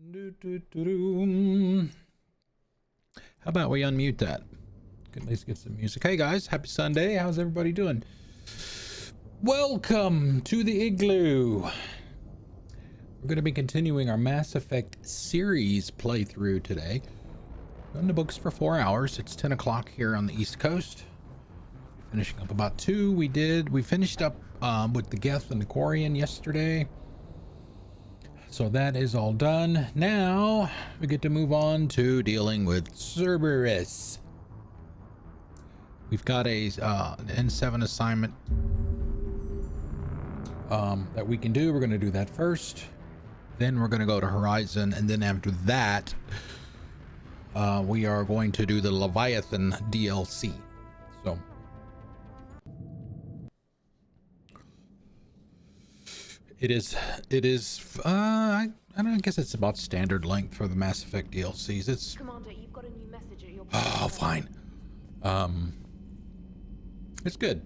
How about we unmute that? Could at least get some music. Hey guys, happy Sunday. How's everybody doing? Welcome to the Igloo. We're going to be continuing our Mass Effect series playthrough today. We're in the books for 4 hours. It's 10 o'clock here on the East Coast. Finishing up about 2. We finished up with the Geth and the Quarian yesterday. So that is all done. Now we get to move on to dealing with Cerberus. We've got a an N7 assignment that we can do. We're going to do that first. Then we're going to go to Horizon, and then after that, we are going to do the Leviathan DLC. So it is I don't know, I guess it's about standard length for the Mass Effect DLCs. It's Commander, you've got a new message at your oh fine. It's good,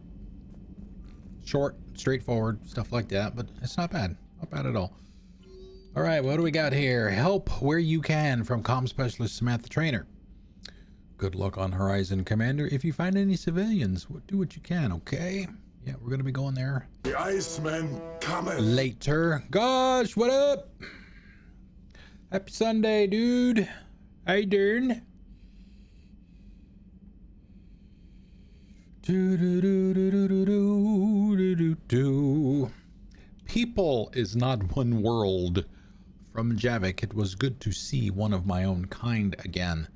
short, straightforward stuff like that, but it's not bad at all. All right, what do we got here? Help where you can from comm specialist Samantha Trainer. Good luck on Horizon, Commander. If you find any civilians, do what you can, okay? Yeah, we're gonna be going there. The Iceman cometh. Later. Gosh, what up? Happy Sunday, dude. How you doing? People is not one world. From Javik, it was good to see one of my own kind again.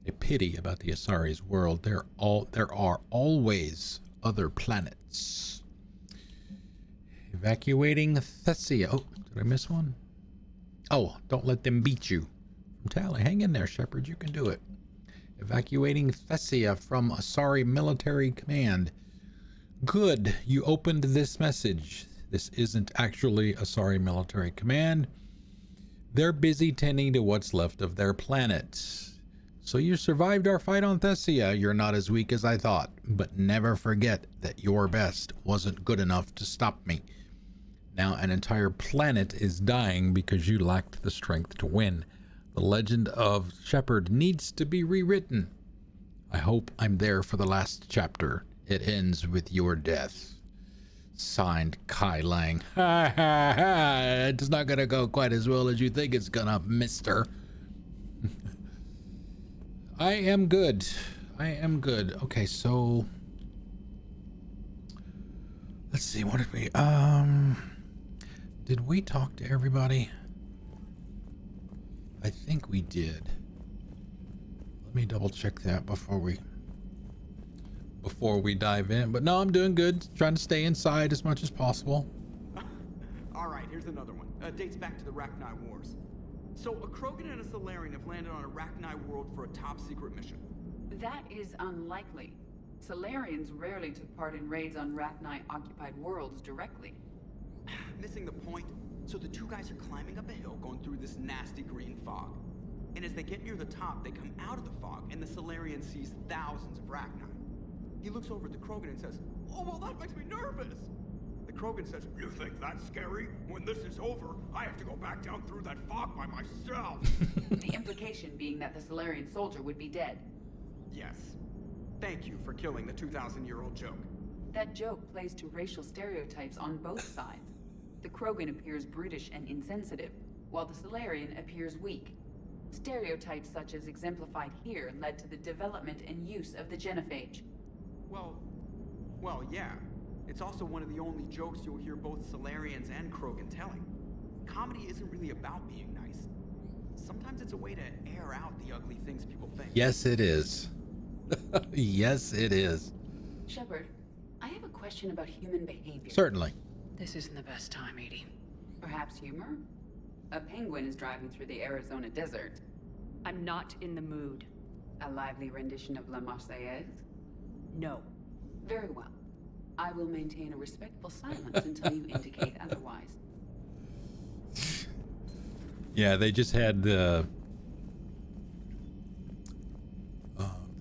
A pity about the Asari's world. There are always other planets. Evacuating Thessia. Oh, did I miss one? Oh, don't let them beat you. From Tally, hang in there, Shepard. You can do it. Evacuating Thessia from Asari military command. Good, you opened this message. This isn't actually Asari military command. They're busy tending to what's left of their planet. So you survived our fight on Thessia. You're not as weak as I thought, but never forget that your best wasn't good enough to stop me. Now an entire planet is dying because you lacked the strength to win. The legend of Shepard needs to be rewritten. I hope I'm there for the last chapter. It ends with your death. Signed, Kai Lang. Ha ha ha! It's not gonna go quite as well as you think it's gonna, mister. I am good. Okay, so let's see, what did we talk to everybody? I think we did. Let me double check that before we dive in. But no, I'm doing good. Trying to stay inside as much as possible. All right, here's another one. Dates back to the Rachni Wars. So a Krogan and a Solarian have landed on a Rachni world for a top secret mission. That is unlikely. Solarians rarely took part in raids on Rachni-occupied worlds directly. Missing the point. So the two guys are climbing up a hill going through this nasty green fog. And as they get near the top, they come out of the fog and the Solarian sees thousands of Rachni. He looks over at the Krogan and says, "Oh, well, that makes me nervous." The Krogan says, "You think that's scary? When this is over, I have to go back down through that fog by myself." The implication being that the Solarian soldier would be dead. Yes. Thank you for killing the 2,000-year-old joke. That joke plays to racial stereotypes on both sides. The Krogan appears brutish and insensitive, while the Solarian appears weak. Stereotypes such as exemplified here led to the development and use of the genophage. Well, yeah. It's also one of the only jokes you'll hear both Solarians and Krogan telling. Comedy isn't really about being nice. Sometimes it's a way to air out the ugly things people think. Yes, it is. Yes, it is. Shepard, I have a question about human behavior. Certainly. This isn't the best time, Edie. Perhaps humor? A penguin is driving through the Arizona desert. I'm not in the mood. A lively rendition of La Marseillaise? No. Very well. I will maintain a respectful silence until you indicate otherwise. Yeah, they just had the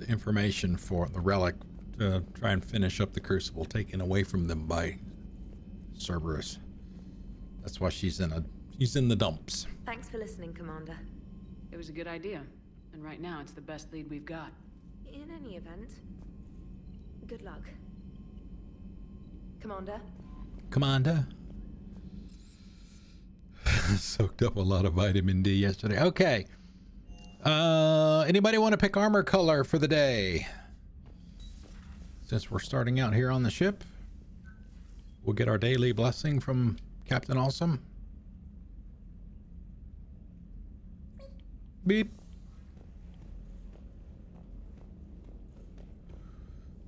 information for the relic to try and finish up the crucible taken away from them by Cerberus. That's why she's in He's in the dumps. Thanks for listening, Commander. It was a good idea. And right now, it's the best lead we've got. In any event, good luck. Commander? Commander. Soaked up a lot of vitamin D yesterday. Okay. Anybody want to pick armor color for the day? Since we're starting out here on the ship, we'll get our daily blessing from Captain Awesome. Beep.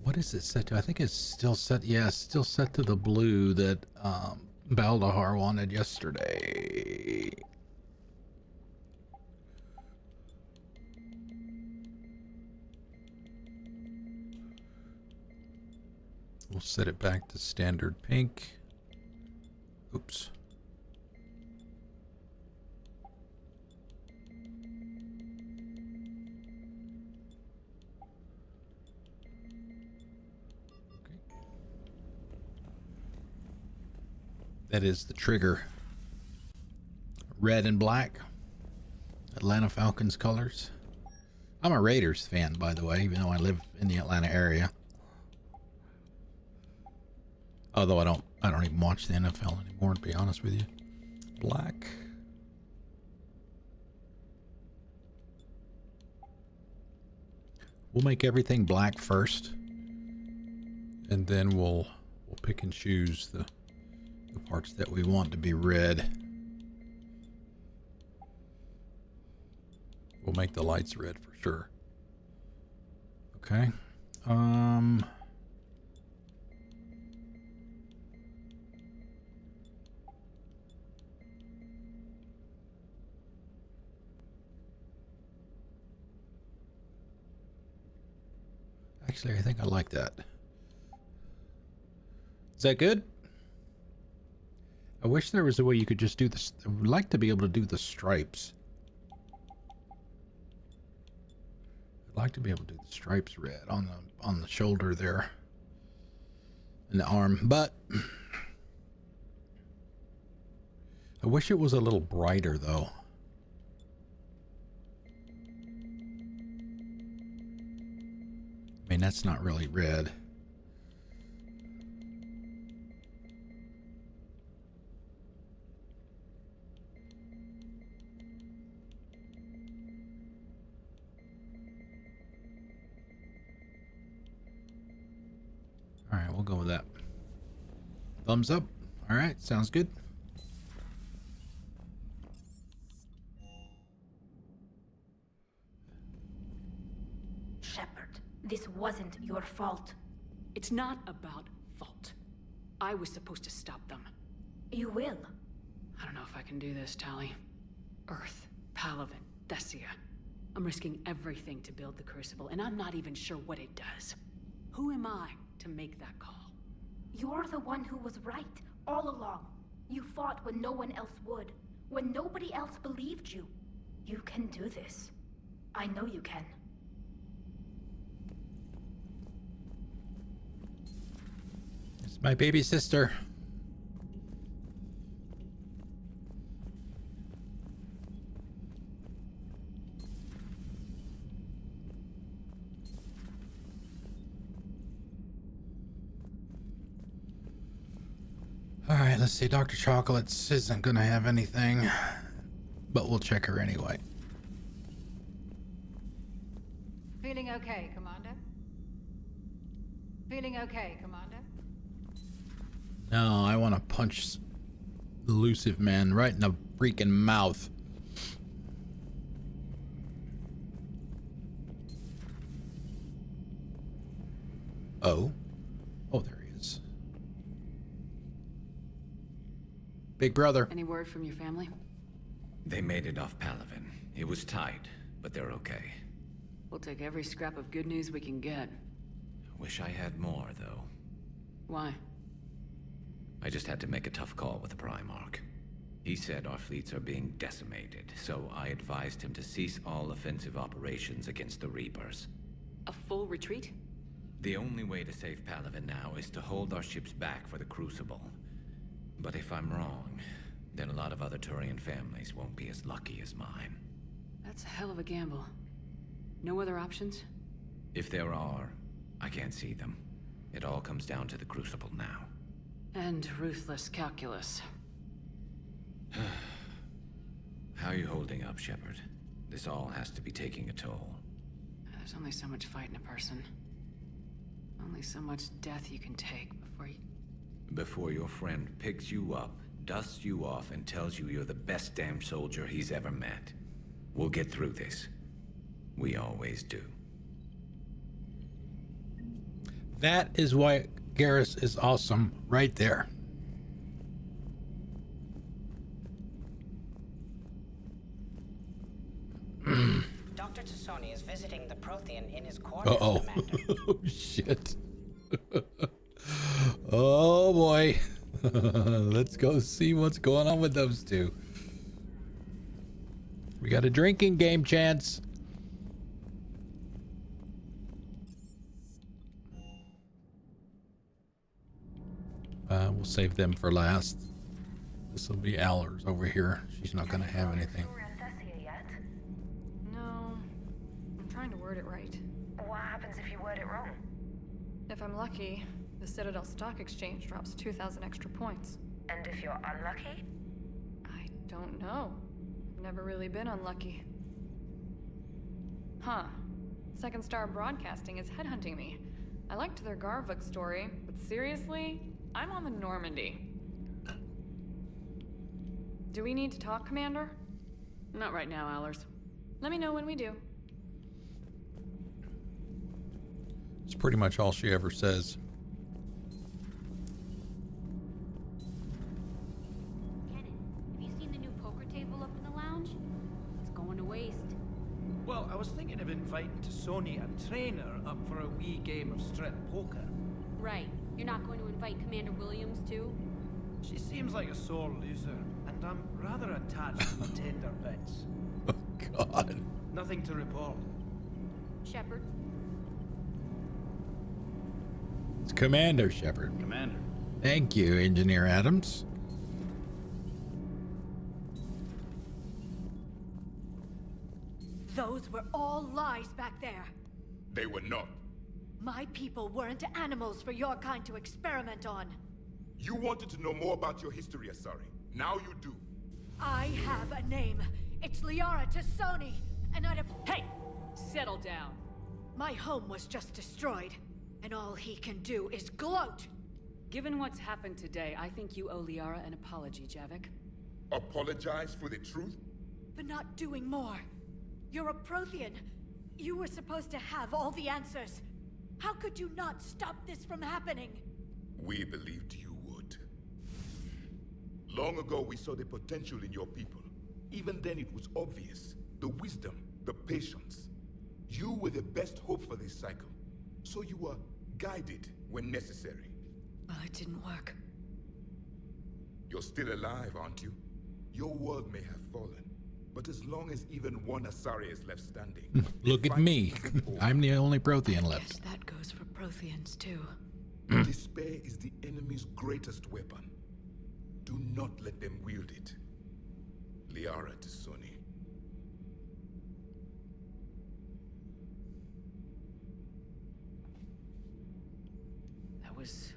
What is it set to? I think it's still set. Yeah, it's still set to the blue that Baldahar wanted yesterday. We'll set it back to standard pink. Oops. That is the trigger. Red and black. Atlanta Falcons colors. I'm a Raiders fan, by the way, even though I live in the Atlanta area. Although I don't even watch the NFL anymore, to be honest with you. Black. We'll make everything black first, and then we'll pick and choose the parts that we want to be red. We'll make the lights red for sure. Okay. Actually, I think I like that. Is that good? I wish there was a way you could just do this. I would like to be able to do the stripes. I'd like to be able to do the stripes red on the shoulder there. And the arm, but I wish it was a little brighter though. I mean, that's not really red. All right, we'll go with that. Thumbs up. All right, sounds good. Shepard, this wasn't your fault. It's not about fault. I was supposed to stop them. You will. I don't know if I can do this, Tali. Earth, Palaven, Thessia. I'm risking everything to build the Crucible, and I'm not even sure what it does. Who am I to make that call? You're the one who was right, all along. You fought when no one else would, when nobody else believed you. You can do this. I know you can. It's my baby sister. Alright, let's see. Dr. Chocolates isn't gonna have anything, but we'll check her anyway. Feeling okay, Commander? Feeling okay, Commander? No, I want to punch elusive man right in the freaking mouth. Oh. Oh, there he is. Big brother. Any word from your family? They made it off Palaven. It was tight, but they're okay. We'll take every scrap of good news we can get. Wish I had more, though. Why? I just had to make a tough call with the Primarch. He said our fleets are being decimated, so I advised him to cease all offensive operations against the Reapers. A full retreat? The only way to save Palaven now is to hold our ships back for the Crucible. But if I'm wrong, then a lot of other Turian families won't be as lucky as mine. That's a hell of a gamble. No other options? If there are, I can't see them. It all comes down to the Crucible now. And ruthless calculus. How are you holding up, Shepard? This all has to be taking a toll. There's only so much fight in a person. Only so much death you can take Before your friend picks you up, dusts you off, and tells you you're the best damn soldier he's ever met. We'll get through this. We always do. That is why Garrus is awesome right there. Dr. Tassoni is visiting the Prothean in his quarters, Commander. Oh, shit. Oh, boy. Let's go see what's going on with those two. We got a drinking game chance. We'll save them for last. This will be Allers over here. She's not going to have anything. No, I'm trying to word it right. What happens if you word it wrong? If I'm lucky, the Citadel Stock Exchange drops 2,000 extra points. And if you're unlucky? I don't know. I've never really been unlucky. Huh. Second Star Broadcasting is headhunting me. I liked their Garvuk story, but seriously, I'm on the Normandy. Do we need to talk, Commander? Not right now, Allers. Let me know when we do. It's pretty much all she ever says. Kenneth, have you seen the new poker table up in the lounge? It's going to waste. Well, I was thinking of inviting Tassoni and Trainer up for a wee game of strip poker. Right. You're not going to invite Commander Williams, too? She seems like a sore loser, and I'm rather attached to my tender bits. Oh, God. Nothing to report. Shepard? It's Commander Shepard. Commander. Thank you, Engineer Adams. Those were all lies back there. They were not. My people weren't animals for your kind to experiment on. You wanted to know more about your history, Asari. Now you do. I have a name. It's Liara Tassoni, and I'd have... Hey! Settle down. My home was just destroyed, and all he can do is gloat. Given what's happened today, I think you owe Liara an apology, Javik. Apologize for the truth? For not doing more. You're a Prothean. You were supposed to have all the answers. How could you not stop this from happening? We believed you would. Long ago, we saw the potential in your people. Even then, it was obvious. The wisdom, the patience. You were the best hope for this cycle. So you were guided when necessary. Well, it didn't work. You're still alive, aren't you? Your world may have fallen, but as long as even one Asari is left standing... Look at me. I'm the only Prothean I left. guess that goes for Protheans, too. Despair is the enemy's greatest weapon. Do not let them wield it. Liara Tassoni. That was...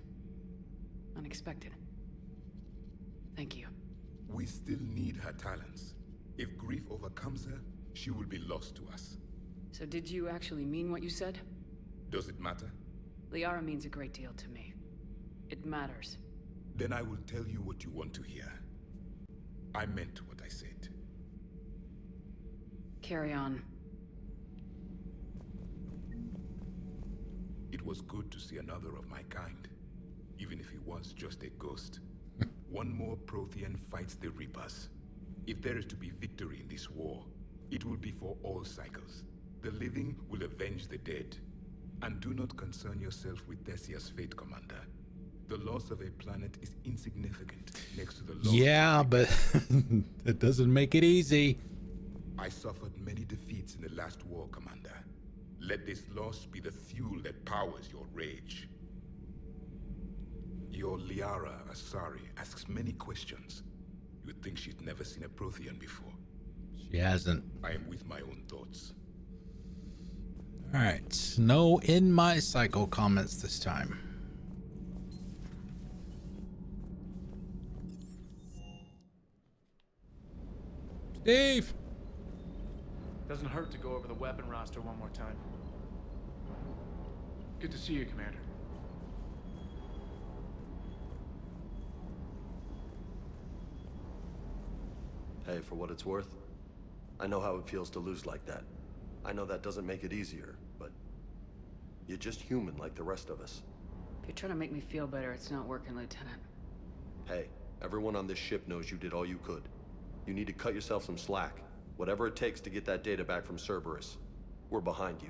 unexpected. Thank you. We still need her talents. If grief overcomes her, she will be lost to us. So did you actually mean what you said? Does it matter? Liara means a great deal to me. It matters. Then I will tell you what you want to hear. I meant what I said. Carry on. It was good to see another of my kind, even if he was just a ghost. One more Prothean fights the Reapers. If there is to be victory in this war, it will be for all cycles. The living will avenge the dead. And do not concern yourself with Thessia's fate, Commander. The loss of a planet is insignificant next to the loss... Yeah, but that doesn't make it easy. I suffered many defeats in the last war, Commander. Let this loss be the fuel that powers your rage. Your Liara Asari asks many questions. You'd think she'd never seen a Prothean before. She hasn't. I am with my own thoughts. Alright, no in my cycle comments this time. Steve! Doesn't hurt to go over the weapon roster one more time. Good to see you, Commander. Hey, for what it's worth, I know how it feels to lose like that. I know that doesn't make it easier, but you're just human like the rest of us. If you're trying to make me feel better, it's not working, Lieutenant. Hey, everyone on this ship knows you did all you could. You need to cut yourself some slack. Whatever it takes to get that data back from Cerberus. We're behind you.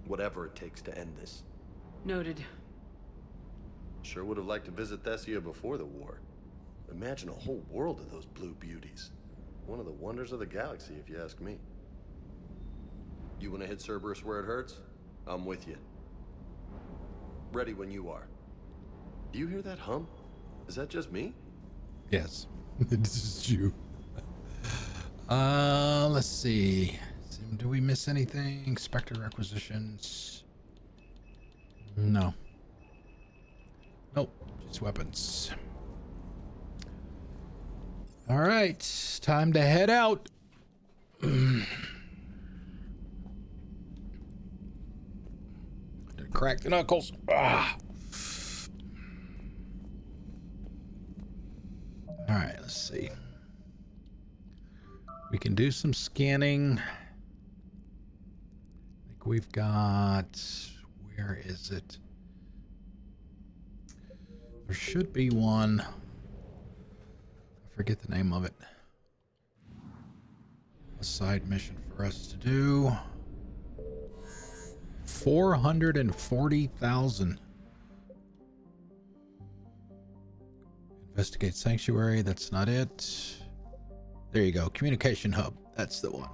Whatever it takes to end this. Noted. Sure would have liked to visit Thessia before the war. Imagine a whole world of those blue beauties. One of the wonders of the galaxy, if you ask me. You want to hit Cerberus where it hurts? I'm with you. Ready when you are. Do you hear that hum? Is that just me? Yes, this is you. Let's see. Do we miss anything? Spectre requisitions? No. Nope, just weapons. All right, time to head out. Crack the knuckles. Ah. All right, let's see. We can do some scanning. I think we've got, where is it? There should be one. I forget the name of it. A side mission for us to do. 440,000. Investigate sanctuary. That's not it. There you go. Communication hub. That's the one.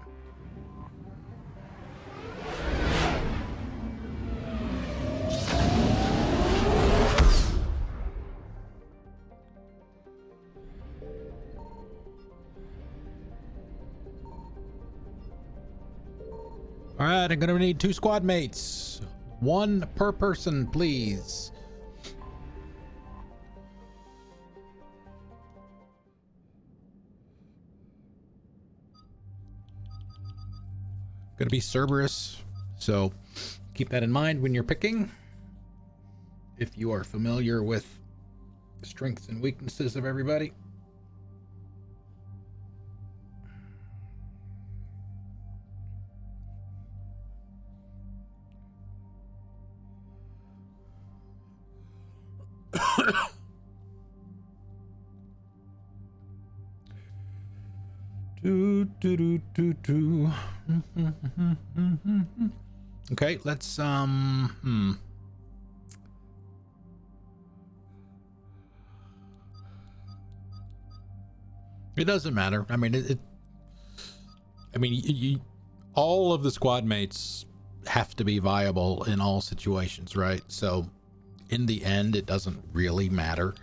All right, I'm gonna need 2 squad mates. 1 per person, please. Gonna be Cerberus, so keep that in mind when you're picking. If you are familiar with the strengths and weaknesses of everybody. Okay, let's It doesn't matter. I mean, all of the squad mates have to be viable in all situations, right? So in the end, it doesn't really matter.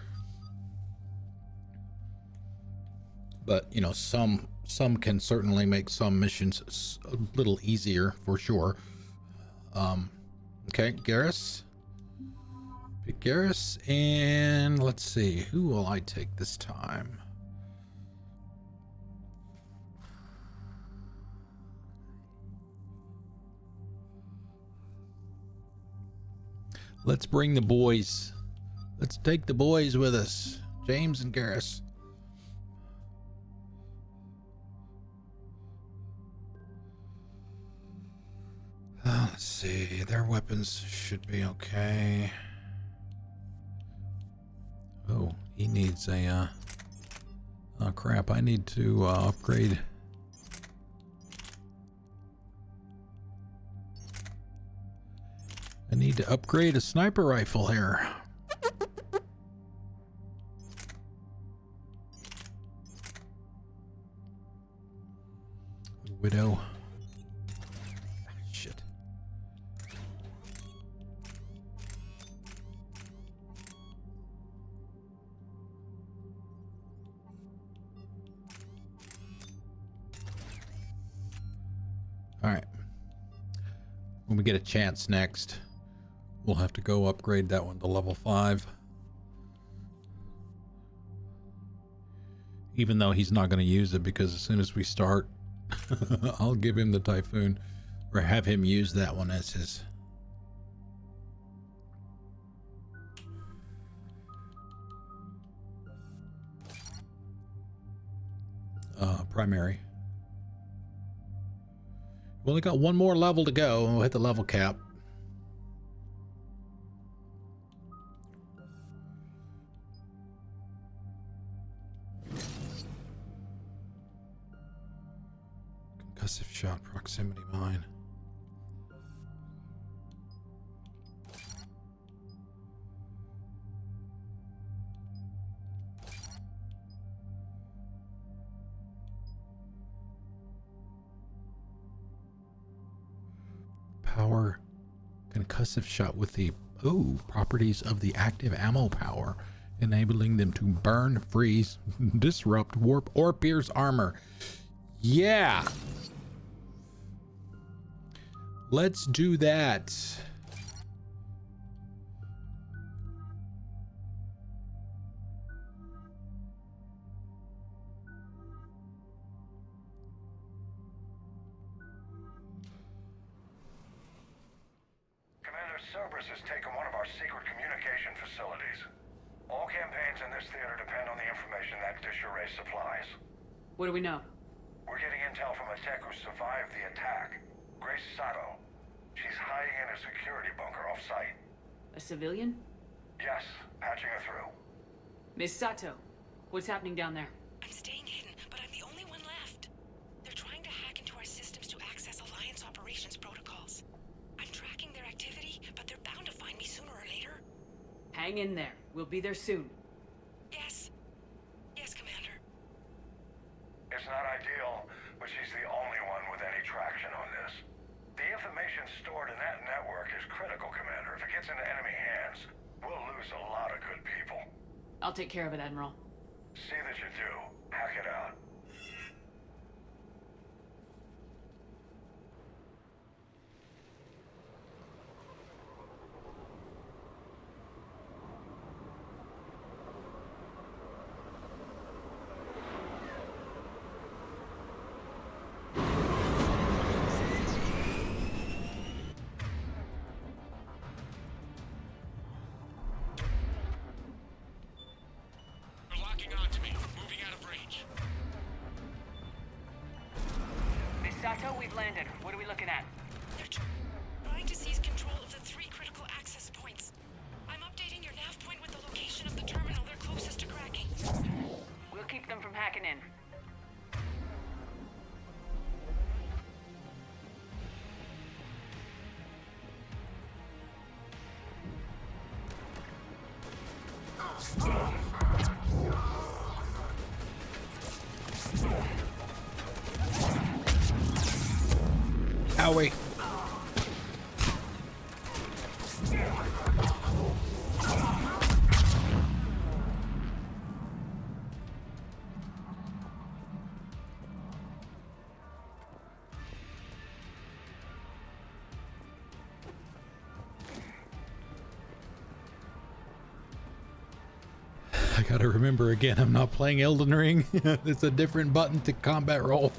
But, you know, some can certainly make some missions a little easier for sure. Okay, Garrus. Pick Garrus, and let's see, who will I take this time? Let's bring the boys. Let's take the boys with us. James and Garrus. Let's see. Their weapons should be okay. Oh, he needs a... oh, crap. I need to upgrade... I need to upgrade a sniper rifle here. Widow. Shit. When we get a chance next, we'll have to go upgrade that one to level 5. Even though he's not going to use it, because as soon as we start, I'll give him the Typhoon, or have him use that one as his. Primary. We only got one more level to go, and we'll hit the level cap. Concussive shot, proximity mine. Power concussive shot with the properties of the active ammo power, enabling them to burn, freeze, disrupt, warp, or pierce armor. Yeah, let's do that. Cerberus has taken one of our secret communication facilities. All campaigns in this theater depend on the information that dish array supplies. What do we know? We're getting intel from a tech who survived the attack. Grace Sato. She's hiding in a security bunker off-site. A civilian? Yes, patching her through. Miss Sato, what's happening down there? I'm staying hidden, but I'm the only one left. They're trying to hack into our systems to access Alliance operations protocols. I'm tracking their activity, but they're bound to find me sooner or later. Hang in there. We'll be there soon. Yes. Yes, Commander. It's not ideal, but she's the only one with any traction on this. The information stored in that network is critical, Commander. If it gets into enemy hands, we'll lose a lot of good people. I'll take care of it, Admiral. See that you do. Hack it out. Sato, we've landed. What are we looking at? They're trying to seize control of the 3 critical access points. I'm updating your nav point with the location of the terminal they're closest to cracking. We'll keep them from hacking in. Owie. I gotta remember again, I'm not playing Elden Ring. It's a different button to combat roll.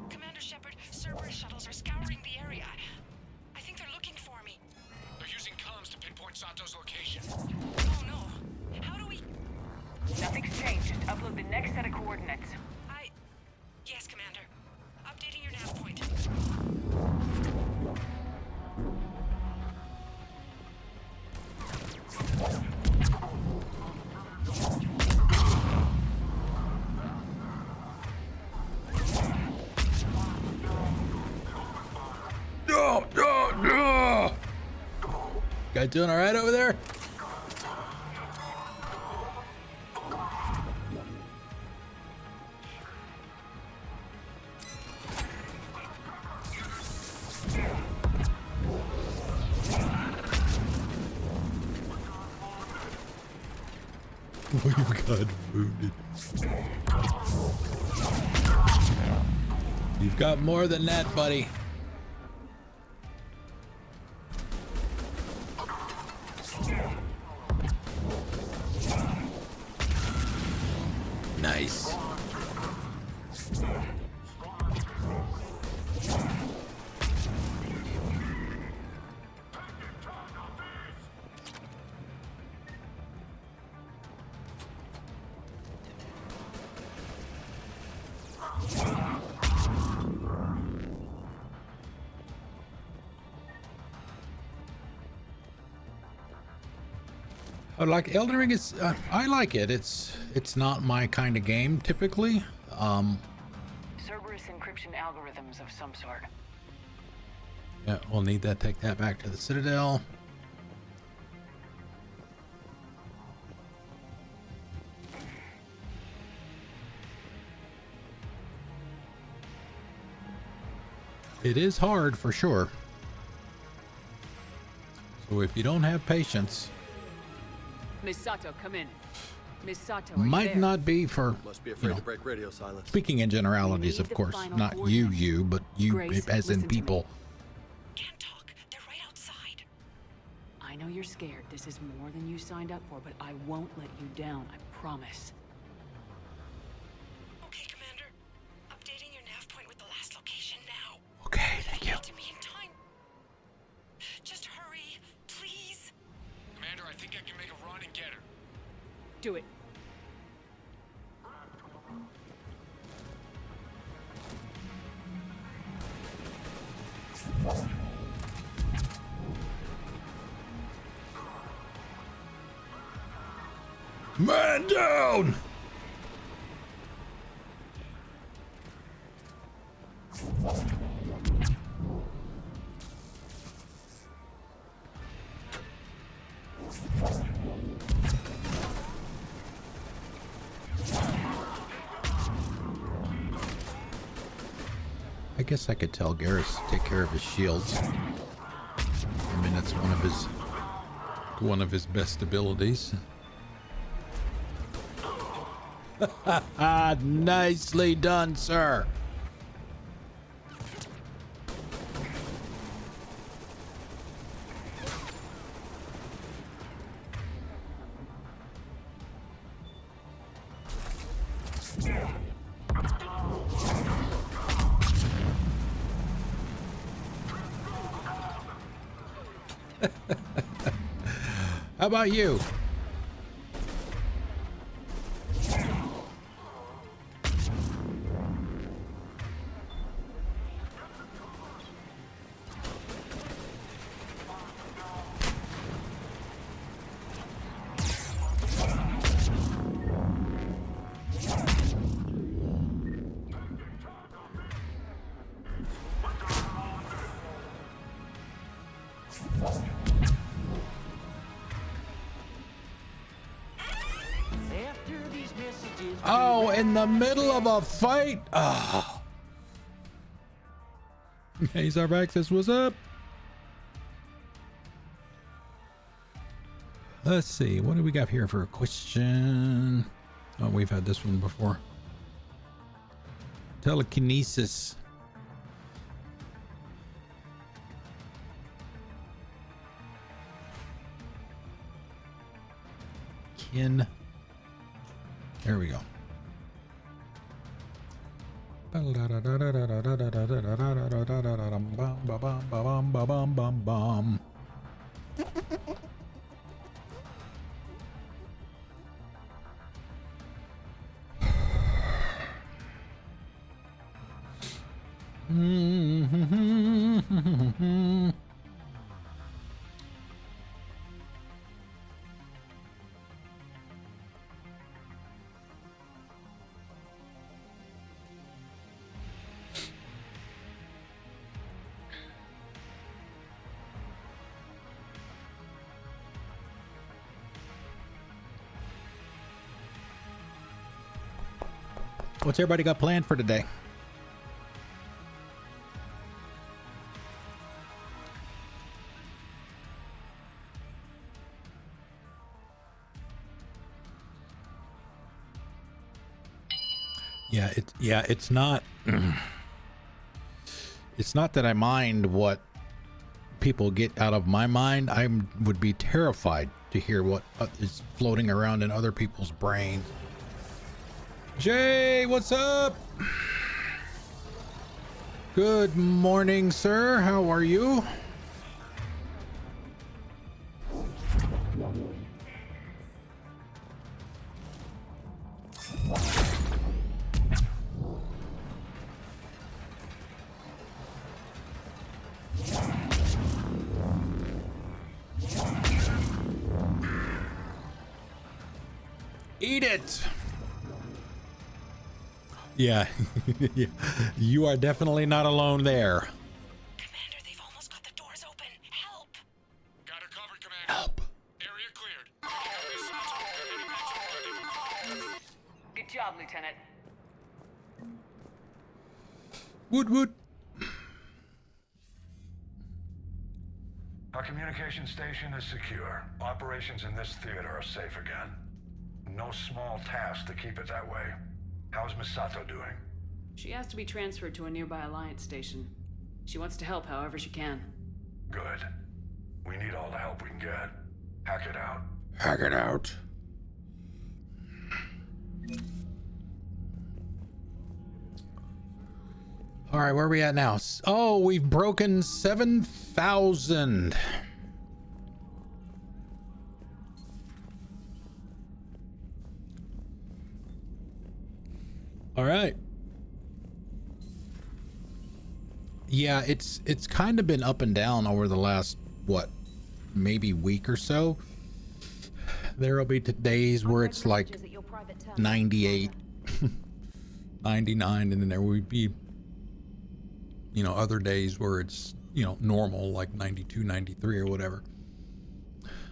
Commander Shepard, Cerberus shuttles are scouring the area. I think they're looking for me. They're using comms to pinpoint Sato's location. Oh no. How do we... Nothing's changed. Just upload the next set of coordinates. Yes, Commander. Updating your nav point. No! Guy doing all right over there? You've got wounded. You've got more than that, buddy. Nice. Like Elden Ring is, I like it. It's not my kind of game typically. Cerberus encryption algorithms of some sort. Yeah, we'll need that. Take that back to the Citadel. It is hard for sure. So if you don't have patience, Miss Sato, come in. Miss Sato, are you might there? not be for, Must be afraid to break radio silence. speaking in generalities, of course, not you, but you Grace, as in listen to me. people. I know you're scared. This is more than you signed up for, but I won't let you down. I promise. Okay, Commander. Updating your nav point with the last location now. Okay, thank you. Get to me in time. Just hurry, please. Commander, I think I can make a run and get her. Do it. Man down! I guess I could tell Garrus to take care of his shields. I mean, that's one of his best abilities. Nicely done, sir. How about you? Oh, in the middle of a fight? Oh. Hey, Zarvaxis, what's up? Let's see, what do we got here for a question? Oh, we've had this one before. Telekinesis. Kin. There we go. What's everybody got planned for today? It's not. It's not that I mind what people get out of my mind. I would be terrified to hear what is floating around in other people's brains. Jay, what's up? Good morning, sir. How are you? Eat it. Yeah. Yeah. You are definitely not alone there. Commander, they've almost got the doors open. Help! Got her covered, Commander. Help. Area cleared. Good job, Lieutenant. Woot. Our communication station is secure. Operations in this theater are safe again. No small task to keep it that way. How's Misato doing? She asked to be transferred to a nearby Alliance station. She wants to help however she can. Good. We need all the help we can get. Hack it out. Hack it out. All right, where are we at now? Oh, we've broken 7,000. All right. Yeah, it's kind of been up and down over the last, what, maybe week or so. There'll be days where it's like 98, 99, and then there will be, you know, other days where it's, you know, normal, like 92, 93 or whatever.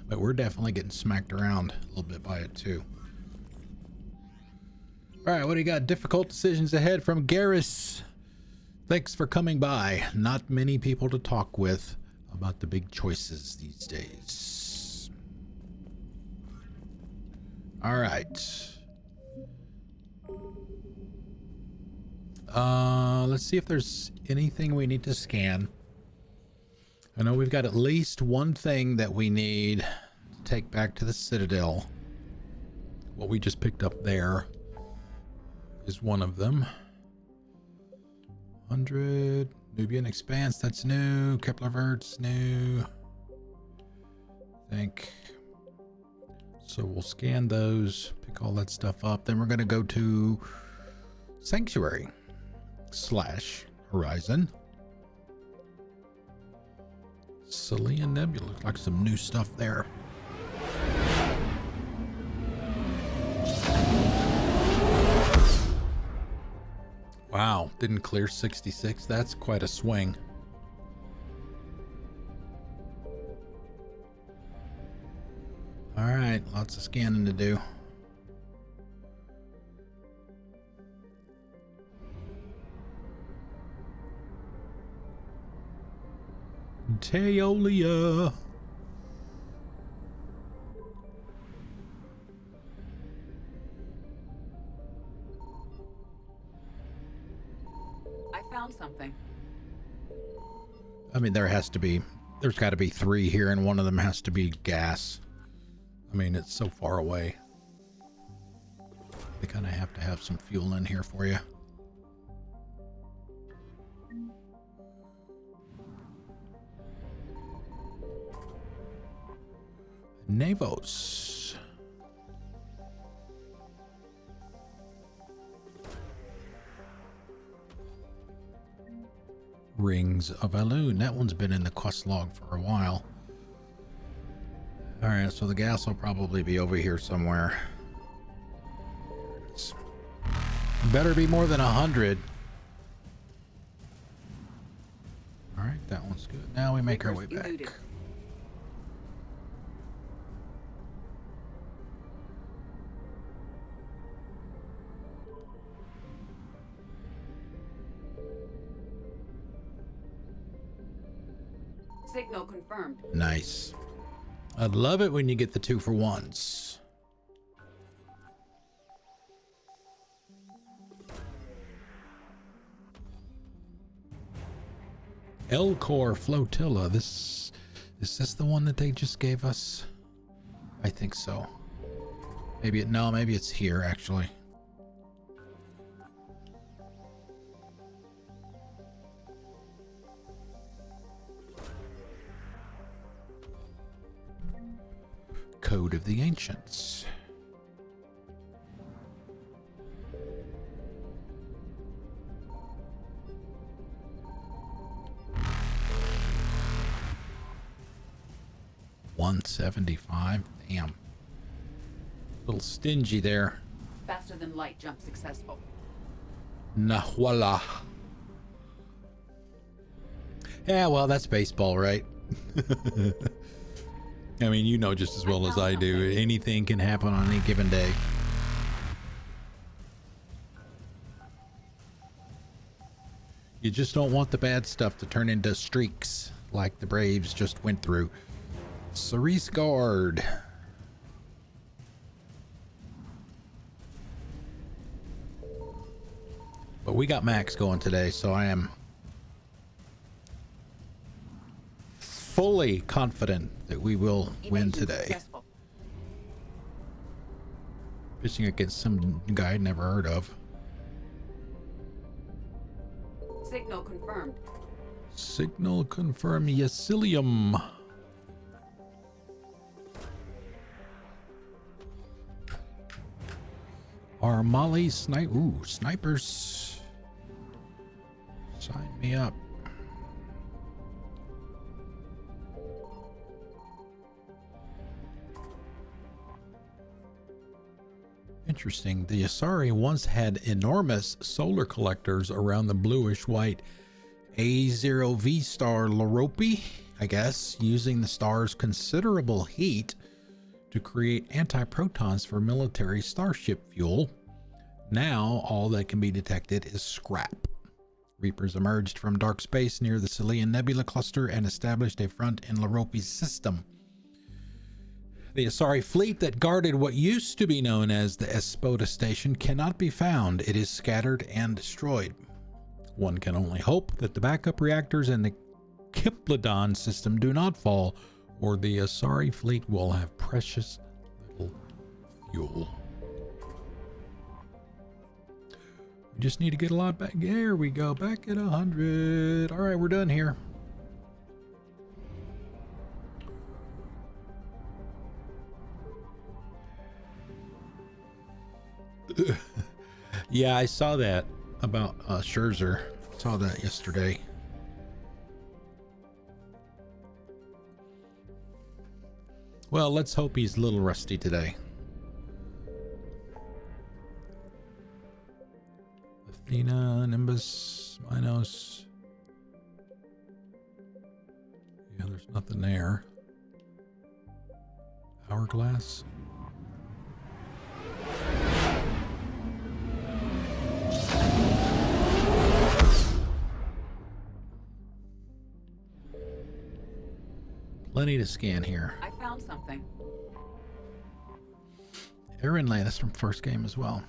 But we're definitely getting smacked around a little bit by it too. All right, what do you got? Difficult decisions ahead from Garrus. Thanks for coming by. Not many people to talk with about the big choices these days. All right. Let's see if there's anything we need to scan. I know we've got at least one thing that we need to take back to the Citadel. What we just picked up there is one of them. 100 Nubian Expanse, that's new. Kepler Vert's new. I think. So we'll scan those, pick all that stuff up. Then we're going to go to Sanctuary / Horizon. Salian Nebula, looks like some new stuff there. Wow, didn't clear 66. That's quite a swing. All right, lots of scanning to do. Teolia. I found something. I mean, there's got to be 3 here, and one of them has to be gas. I mean, it's so far away. They kind of have to have some fuel in here for you. Navos. Rings of Elune. That one's been in the quest log for a while. All right, so the gas will probably be over here somewhere. There it is. Better be more than 100. All right, that one's good. Now we make our way back. Signal confirmed. Nice. I'd love it when you get the 2 for 1s. Elcor Flotilla. Is this the one that they just gave us? I think so. Maybe it's here actually. Code of the Ancients. $175. Damn. A little stingy there. Faster than light jump successful. Nahuala. Yeah, well, that's baseball, right? I mean, you know just as well as I do. Anything can happen on any given day. You just don't want the bad stuff to turn into streaks like the Braves just went through. Cerise Guard. But we got Max going today, so I am fully confident that we will win today. Successful. Pitching against some guy I'd never heard of. Signal confirmed. Signal confirmed. Yacilium. Armali snipe. Ooh, snipers. Sign me up. Interesting. The Asari once had enormous solar collectors around the bluish-white A0V star Loropi, I guess, using the star's considerable heat to create antiprotons for military starship fuel. Now, all that can be detected is scrap. Reapers emerged from dark space near the Celian Nebula cluster and established a front in Loropi's system. The Asari fleet that guarded what used to be known as the Espoda station cannot be found. It is scattered and destroyed. One can only hope that the backup reactors and the Kiplodon system do not fall, or the Asari fleet will have precious little fuel. We just need to get a lot back. There we go, back at 100. All right, we're done here. Yeah, I saw that about Scherzer. Saw that yesterday. Well, let's hope he's a little rusty today. Athena, Nimbus, Minos. Yeah, there's nothing there. Hourglass. Plenty to scan here. I found something. Aaron Lay, that's from first game as well.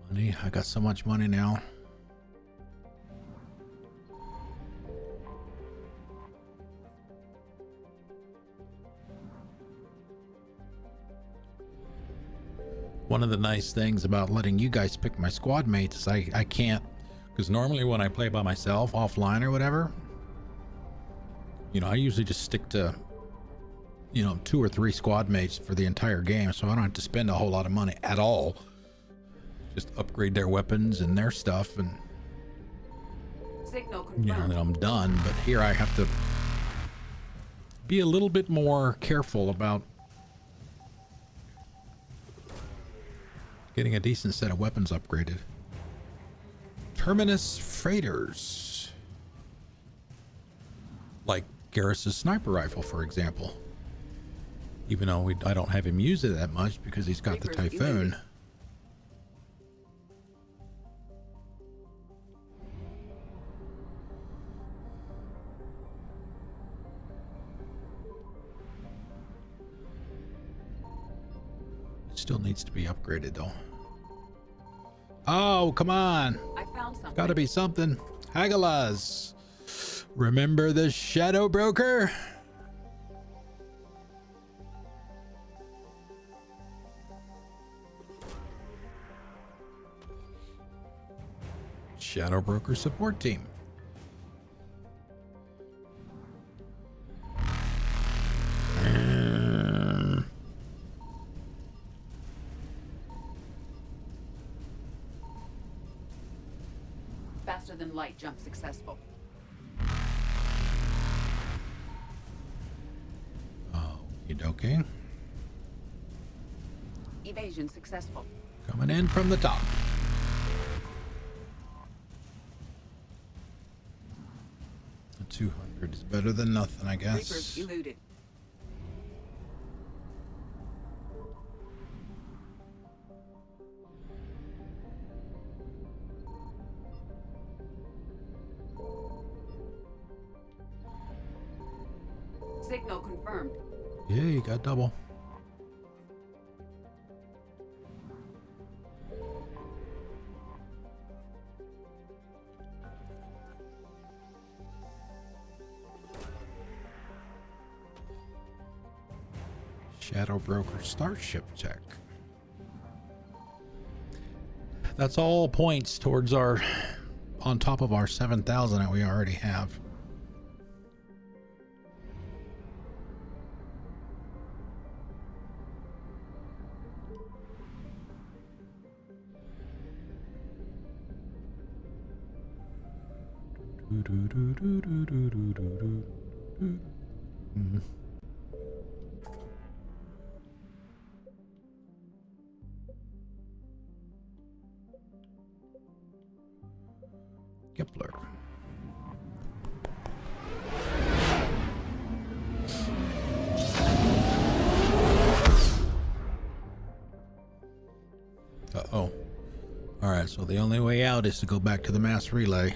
Money, I got so much money now. One of the nice things about letting you guys pick my squad mates is I can't, because normally when I play by myself offline or whatever, you know, I usually just stick to, you know, 2 or 3 squad mates for the entire game, so I don't have to spend a whole lot of money at all. Just upgrade their weapons and their stuff, and Signal you know, then I'm done. But here I have to be a little bit more careful about getting a decent set of weapons upgraded. Terminus freighters. Like Garrus's sniper rifle, for example. Even though I don't have him use it that much because he's got the Typhoon. It still needs to be upgraded though. Oh, come on. I found something. Gotta be something. Hagalaz. Remember the Shadow Broker? Shadow Broker support team. Faster than light jump successful. Okay. Evasion successful. Coming in from the top. The 200 is better than nothing, I guess. Reapers eluded. Signal confirmed. Yeah, you got double. Shadow Broker Starship check. That's all points towards our, on top of our 7,000 that we already have. Kepler. Uh-oh. All right, so the only way out is to go back to the mass relay.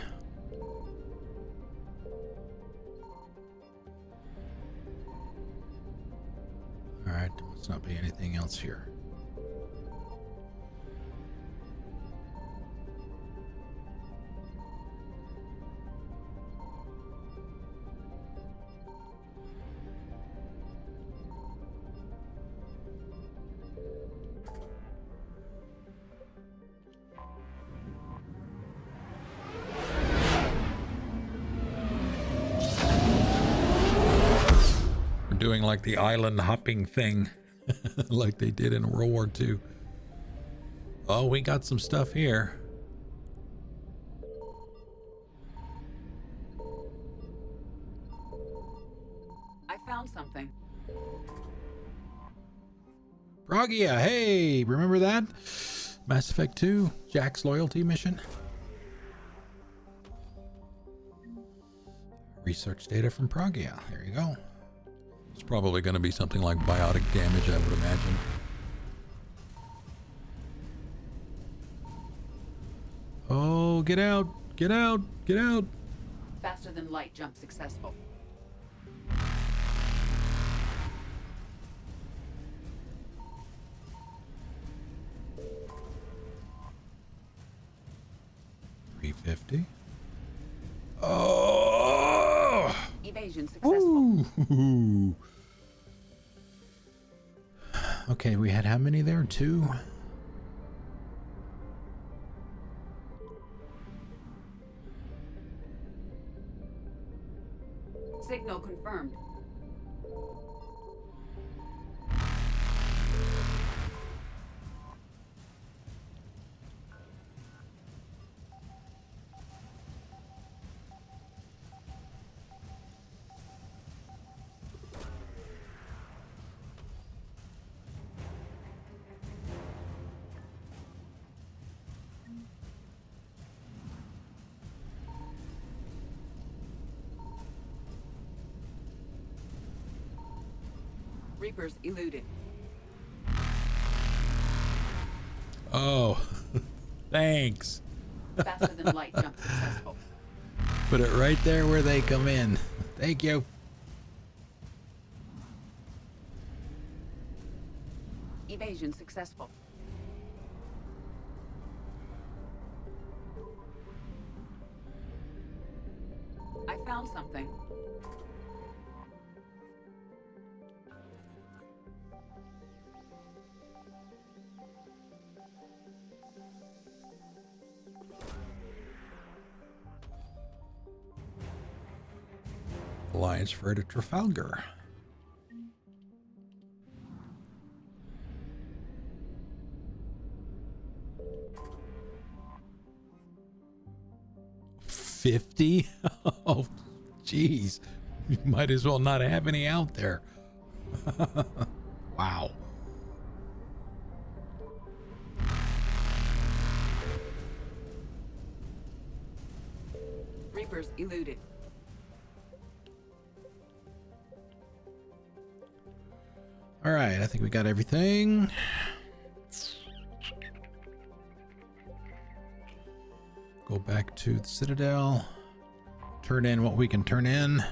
All right, there must not be anything else here. Doing like the island hopping thing like they did in World War II. Oh, we got some stuff here. I found something. Pragia, hey, remember that? Mass Effect 2, Jack's loyalty mission. Research data from Pragia, there you go. It's probably going to be something like biotic damage, I would imagine. Oh, get out, get out, get out. Faster than light jump successful. $350. Oh! Evasion successful. Ooh. Okay, we had how many there? 2? Signal confirmed. Reapers eluded. Oh, thanks. Faster than light jump successful. Put it right there where they come in. Thank you. Evasion successful. found something. Alliance Fair to Trafalgar. $50? Oh, jeez. You might as well not have any out there. Wow. Reapers eluded. All right, I think we got everything. Go back to the Citadel. Turn in what we can turn in.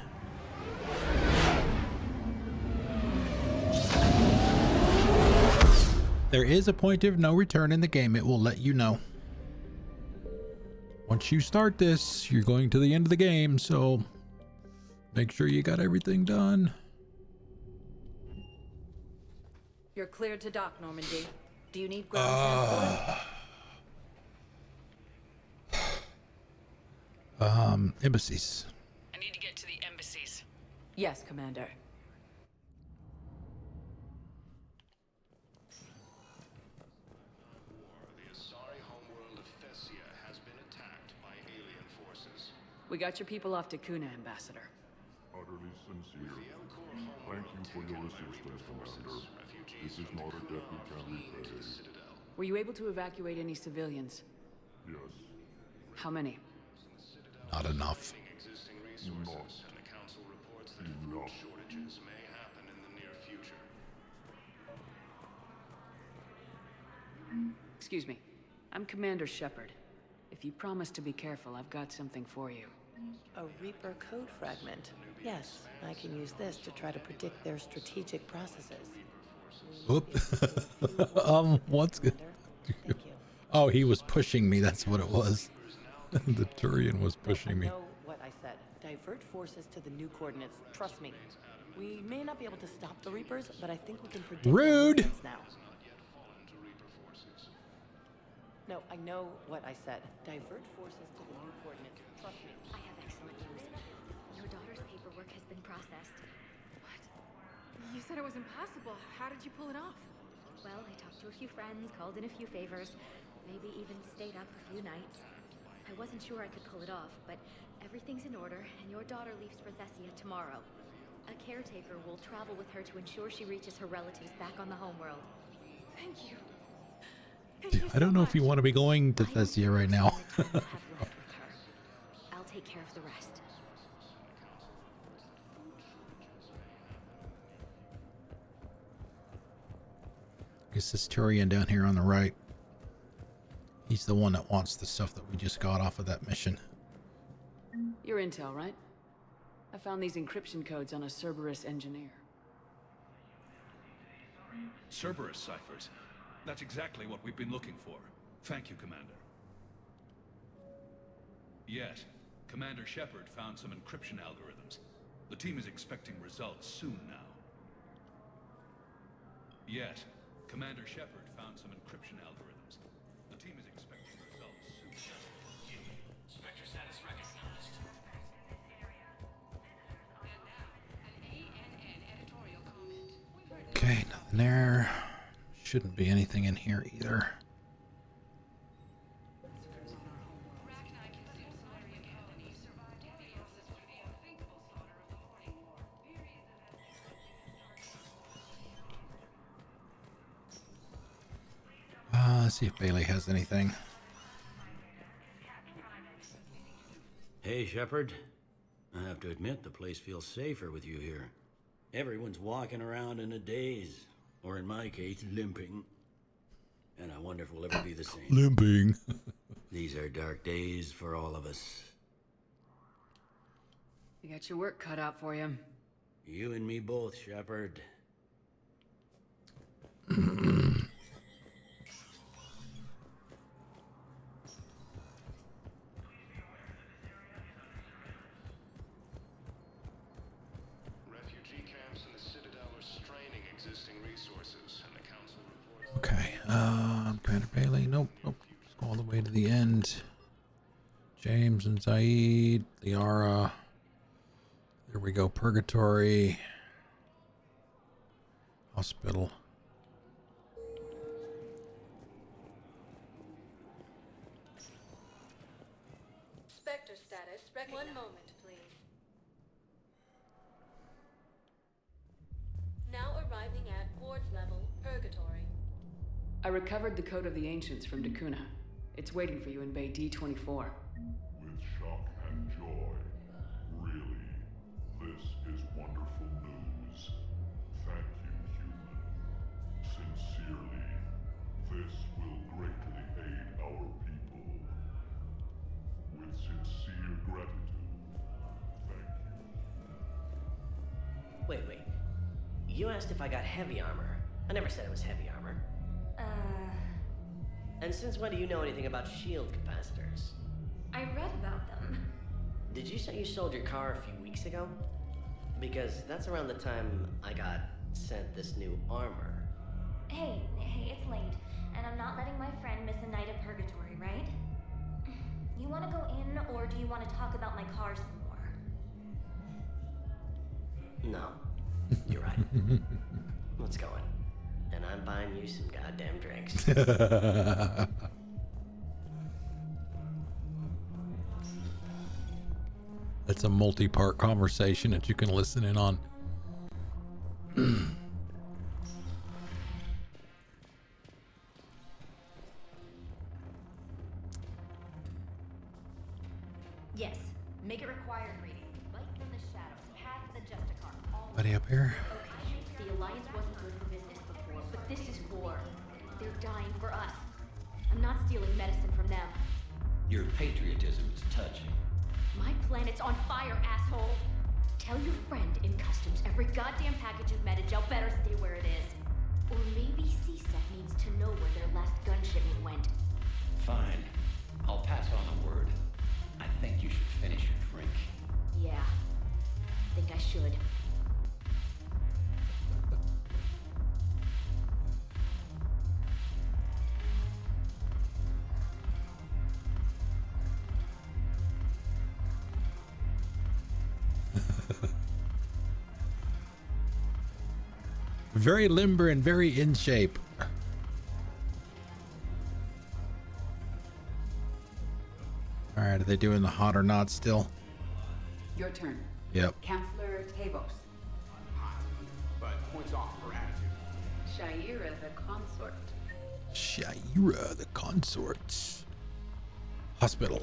There is a point of no return in the game. It will let you know. Once you start this, you're going to the end of the game, so make sure you got everything done. You're cleared to dock, Normandy. Do you need ground transport? Embassies. I need to get to the embassies. Yes, Commander. We got your people off to Kuna, Ambassador. Utterly sincere. Thank you for your assistance, Commander. This is not a debt we can repay. Were you able to evacuate any civilians? Yes. How many? Not enough. Not enough. Excuse me. I'm Commander Shepard. If you promise to be careful, I've got something for you. A Reaper code fragment. Yes, I can use this to try to predict their strategic processes. Oop. What's good? Oh, he was pushing me. That's what it was. The Turian was pushing me. I know what I said. Divert forces to the new coordinates. Trust me. We may not be able to stop the Reapers, but I think we can predict their Rude. movements now. No, I know what I said. Divert forces to the new coordinates. Trust me. I have excellent news. Your daughter's paperwork has been processed. What? You said it was impossible. How did you pull it off? Well, I talked to a few friends, called in a few favors, maybe even stayed up a few nights. I wasn't sure I could pull it off, but everything's in order, and your daughter leaves for Thessia tomorrow. A caretaker will travel with her to ensure she reaches her relatives back on the homeworld. Thank you. I don't know if you want to be going to Thessia right now. I'll take care of the rest. It's this Turian down here on the right. He's the one that wants the stuff that we just got off of that mission. Your intel, right? I found these encryption codes on a Cerberus engineer. Cerberus ciphers. That's exactly what we've been looking for. Thank you, Commander. Yes, Commander Shepard found some encryption algorithms. The team is expecting results soon now. Yes, Commander Shepard found some encryption algorithms. The team is expecting results soon. Spectre status recognized. Okay, nothing there. Shouldn't be anything in here either. Let's see if Bailey has anything. Hey, Shepard. I have to admit, the place feels safer with you here. Everyone's walking around in a daze, or in my case, limping. And I wonder if we'll ever be the same. Limping. These are dark days for all of us. You got your work cut out for you. You and me both, Shepard. to the end. James and Zaid, Liara. There we go. Purgatory. Hospital. Spectre status recognized. 1 moment, please. Now arriving at wards level, Purgatory. I recovered the Code of the Ancients from Dakuna. It's waiting for you in Bay D24. With shock and joy. Really, this is wonderful news. Thank you, human. Sincerely, this will greatly aid our people. With sincere gratitude, thank you. Wait. You asked if I got heavy armor. I never said it was heavy armor. And since when do you know anything about shield capacitors? I read about them. Did you say you sold your car a few weeks ago? Because that's around the time I got sent this new armor. Hey, it's late, and I'm not letting my friend miss a night of purgatory, right? You want to go in, or do you want to talk about my car some more? No, you're right. Let's go in. And I'm buying you some goddamn drinks. That's a multi-part conversation that you can listen in on. Yes, make it required reading. Light from the shadows, path to the Justicar. Buddy up here. Okay, the Alliance wasn't good for business before, but this is war. They're dying for us. I'm not stealing medicine from them. Your patriotism is touching. My planet's on fire, asshole! Tell your friend in customs every goddamn package of Metagel better stay where it is. Or maybe CSEC needs to know where their last gun shipment went. Fine. I'll pass on the word. I think you should finish your drink. Yeah, I think I should. Very limber and very in shape. All right, are they doing the hot or not still? Your turn. Yep. Counselor Tavos. Hot, but points off for attitude. Shaira the consort. Shaira the consort. Hospital.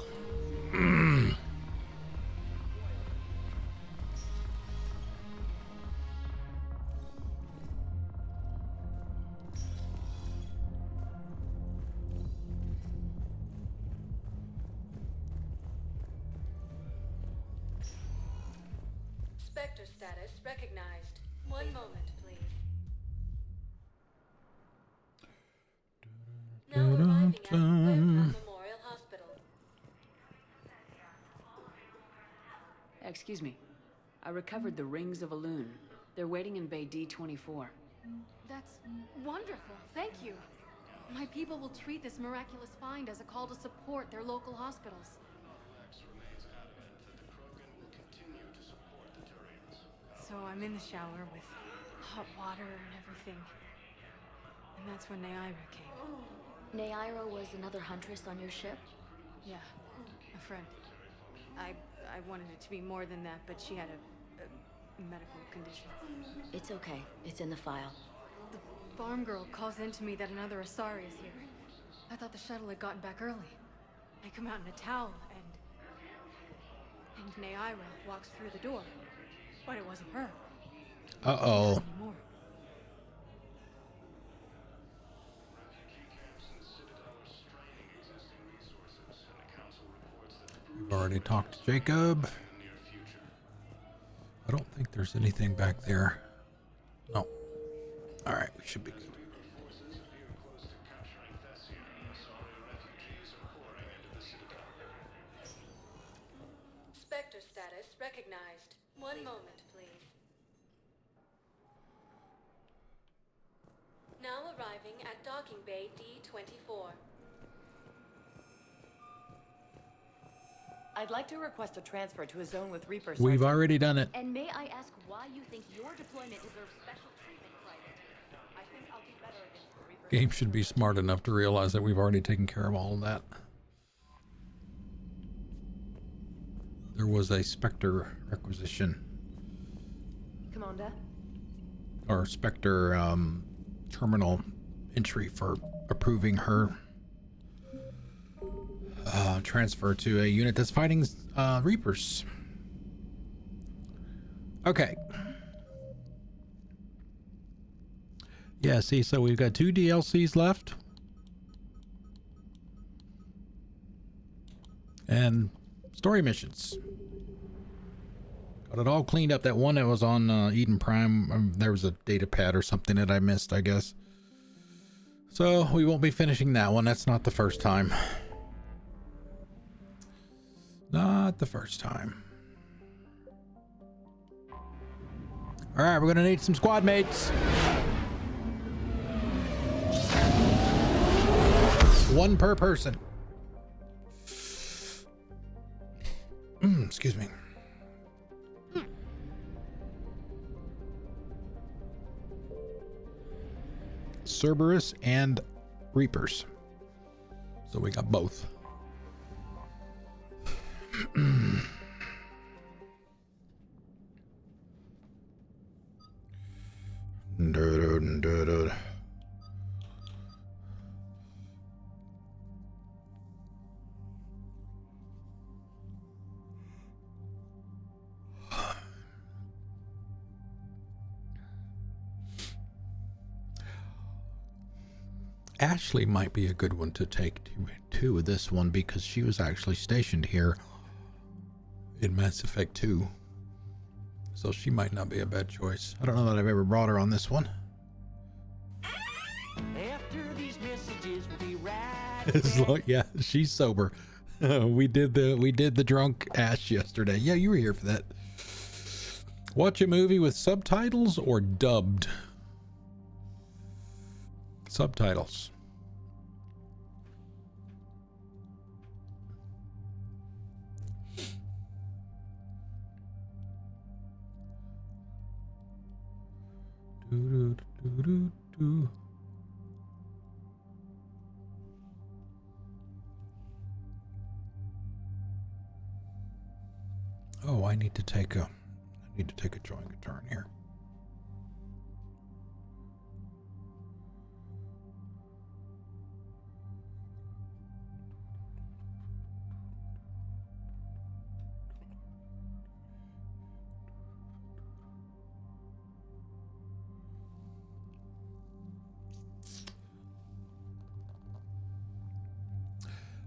Spectre status recognized. 1 moment, please. Now arriving at Puebla Memorial Hospital. Excuse me. I recovered the Rings of Elune. They're waiting in Bay D24. That's wonderful. Thank you. My people will treat this miraculous find as a call to support their local hospitals. So I'm in the shower with hot water and everything. And that's when Neaira came. Neaira was another huntress on your ship? Yeah, a friend. I wanted it to be more than that, but she had a medical condition. It's okay. It's in the file. The farm girl calls in to me that another Asari is here. I thought the shuttle had gotten back early. I come out in a towel, and Neaira walks through the door. But it wasn't her. Uh-oh. We've already talked to Jacob. I don't think there's anything back there. No. All right, we should be good. Spectre status recognized. 1 moment, please. Now arriving at docking bay D24. I'd like to request a transfer to a zone with Reapers. We've already done it. And may I ask why you think your deployment deserves special treatment, Private? I think I'll do better against the Reapers. Game should be smart enough to realize that we've already taken care of all of that. There was a Spectre requisition. Commander? Or Spectre terminal entry for approving her transfer to a unit that's fighting Reapers. Okay. Yeah, see, so we've got 2 DLCs left. And story missions. Got it all cleaned up. That one that was on Eden Prime, there was a data pad or something that I missed, I guess. So we won't be finishing that one. That's not the first time. Not the first time. All right, we're gonna need some squad mates. 1 per person. Excuse me. Cerberus and Reapers. So we got both. Ashley might be a good one to take to with this one because she was actually stationed here in Mass Effect 2. So she might not be a bad choice. I don't know that I've ever brought her on this one. After these messages, we'll be right Like, yeah, she's sober. We did the drunk Ash yesterday. Yeah, you were here for that. Watch a movie with subtitles or dubbed? Subtitles. Oh, I need to take a joint turn here.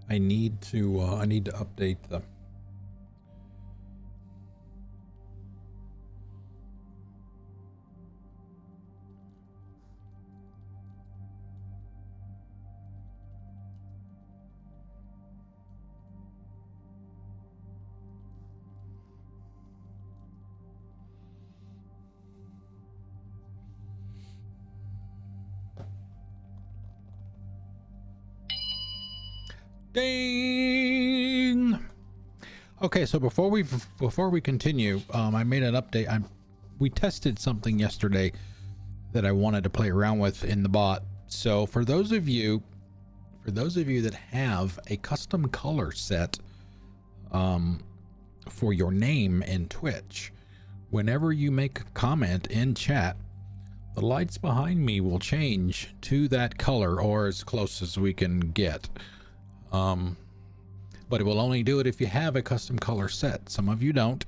I need to update the ding. Okay, so before we continue, I made an update. We tested something yesterday that I wanted to play around with in the bot. So for those of you that have a custom color set for your name in Twitch, whenever you make a comment in chat, the lights behind me will change to that color or as close as we can get. But it will only do it if you have a custom color set. Some of you don't.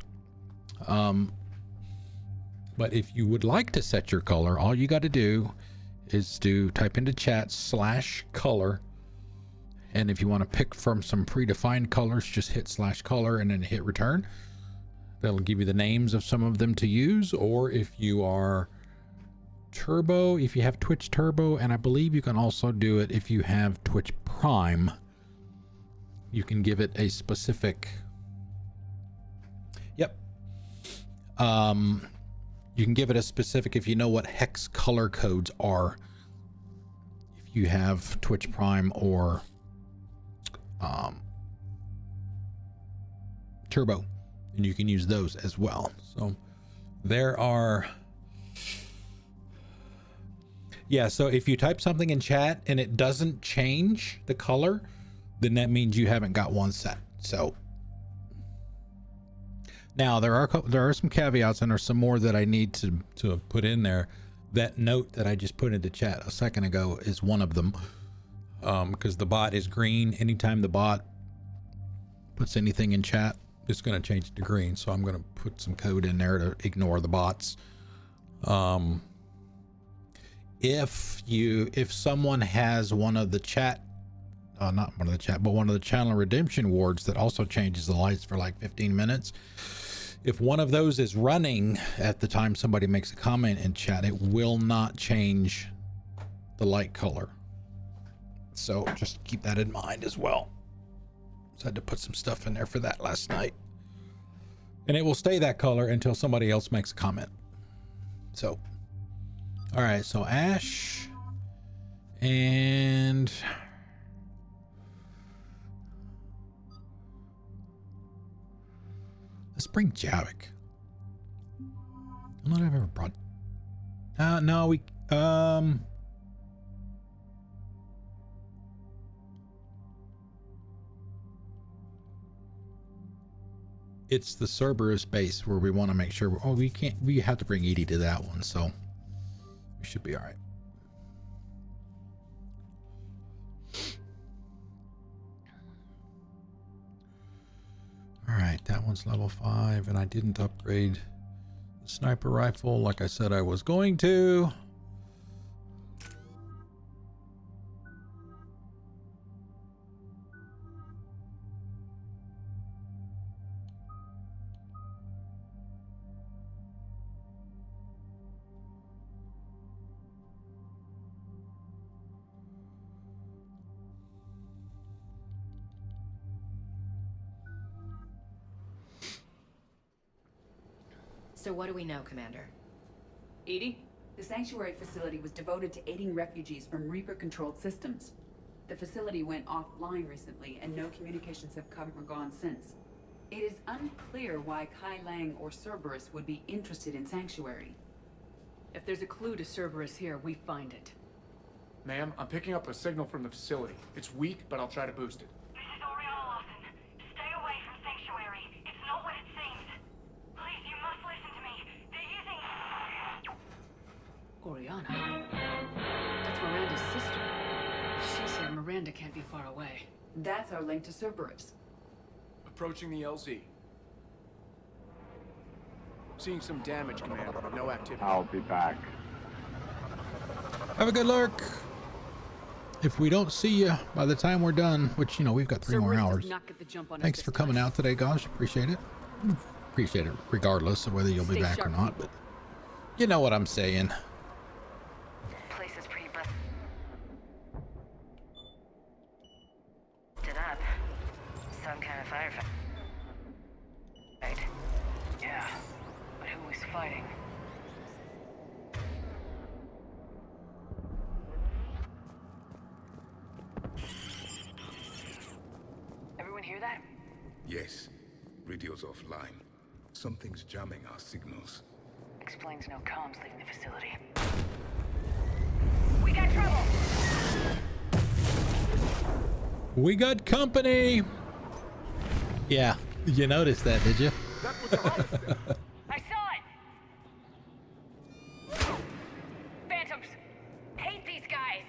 But if you would like to set your color, all you got to do is to type into chat /color. And if you want to pick from some predefined colors, just hit /color and then hit return. That'll give you the names of some of them to use. Or if you are Turbo, if you have Twitch Turbo, and I believe you can also do it if you have Twitch Prime. You can give it a specific. Yep. You can give it a specific if you know what hex color codes are. If you have Twitch Prime or turbo, and you can use those as well. So there are, yeah, so if you type something in chat and it doesn't change the color, then that means you haven't got one set. So now there are some caveats, and there's some more that I need to put in there. That note that I just put into chat a second ago is one of them, because the bot is green. Anytime the bot puts anything in chat, it's going to change to green. So I'm going to put some code in there to ignore the bots. If someone has one of the chat, not one of the chat, but one of the channel redemption wards that also changes the lights for like 15 minutes. If one of those is running at the time somebody makes a comment in chat, it will not change the light color. So just keep that in mind as well. So I had to put some stuff in there for that last night. And it will stay that color until somebody else makes a comment. So, all right, so Ash and let's bring Javik. I don't know if I've ever brought. No, we. It's the Cerberus base where we want to make sure. Oh, we can't. We have to bring Edie to that one, so we should be all right. All right, that one's level 5, and I didn't upgrade the sniper rifle like I said I was going to. So what do we know, Commander? Edie, the sanctuary facility was devoted to aiding refugees from Reaper-controlled systems. The facility went offline recently, and no communications have come or gone since. It is unclear why Kai Lang or Cerberus would be interested in Sanctuary. If there's a clue to Cerberus here, we find it. Ma'am, I'm picking up a signal from the facility. It's weak, but I'll try to boost it. This is Oriana Lawson. Stay away from Sanctuary. It's not what it seems. Please, you must listen to me. They're using... Oriana? That's Miranda's sister. If she's here, Miranda can't be far away. That's our link to Cerberus. Approaching the LZ. Seeing some damage, Commander, but no activity. I'll be back. Have a good lurk. If we don't see you by the time we're done, which, you know, we've got 3 more hours. Thanks for coming out today, guys. Appreciate it. Appreciate it regardless of whether you'll be back or not, but you know what I'm saying. Place is pretty busted up. Some kind of firefight. Right. Yeah, but who was fighting? Everyone hear that? Yes. Radio's offline. Something's jamming our signals. Explains no comms leaving the facility. We got trouble! We got company. Yeah, you noticed that, did you? I saw it! Phantoms! Hate these guys!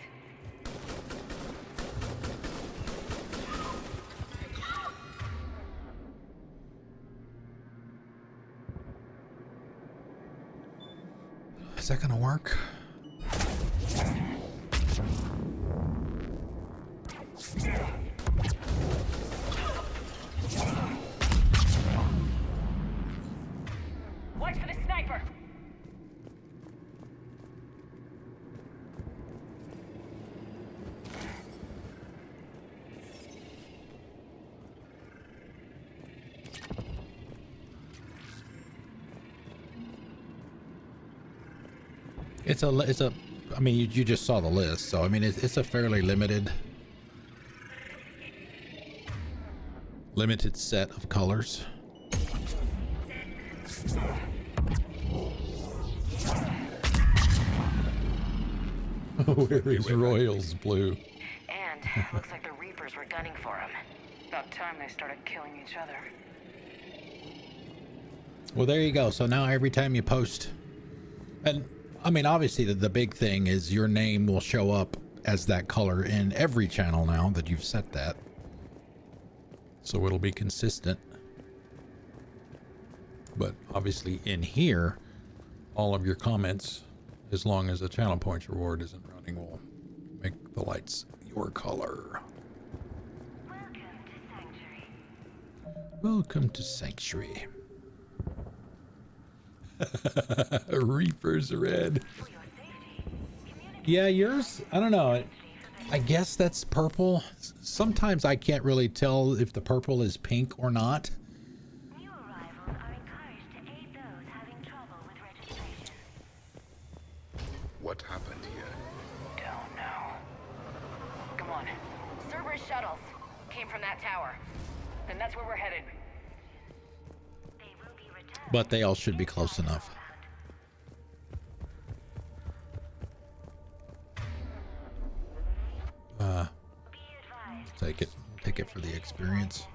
Is that gonna work? Watch for the sniper! I mean, you just saw the list, so I mean, it's a fairly limited set of colors. Where is Royals Blue? And looks like the Reapers were gunning for him. About time they started killing each other. Well, there you go. So now every time you post, and I mean, obviously the big thing is your name will show up as that color in every channel now that you've set that. So it'll be consistent. But obviously in here, all of your comments, as long as the channel points reward isn't running, will make the lights your color. Welcome to Sanctuary. Reaper's red. Yeah, yours, I don't know. I guess that's purple. Sometimes I can't really tell if the purple is pink or not. What happened here? Don't know. Come on. Cerberus shuttles came from that tower. Then that's where we're headed. But they all should be close enough. Take it. Take it for the experience.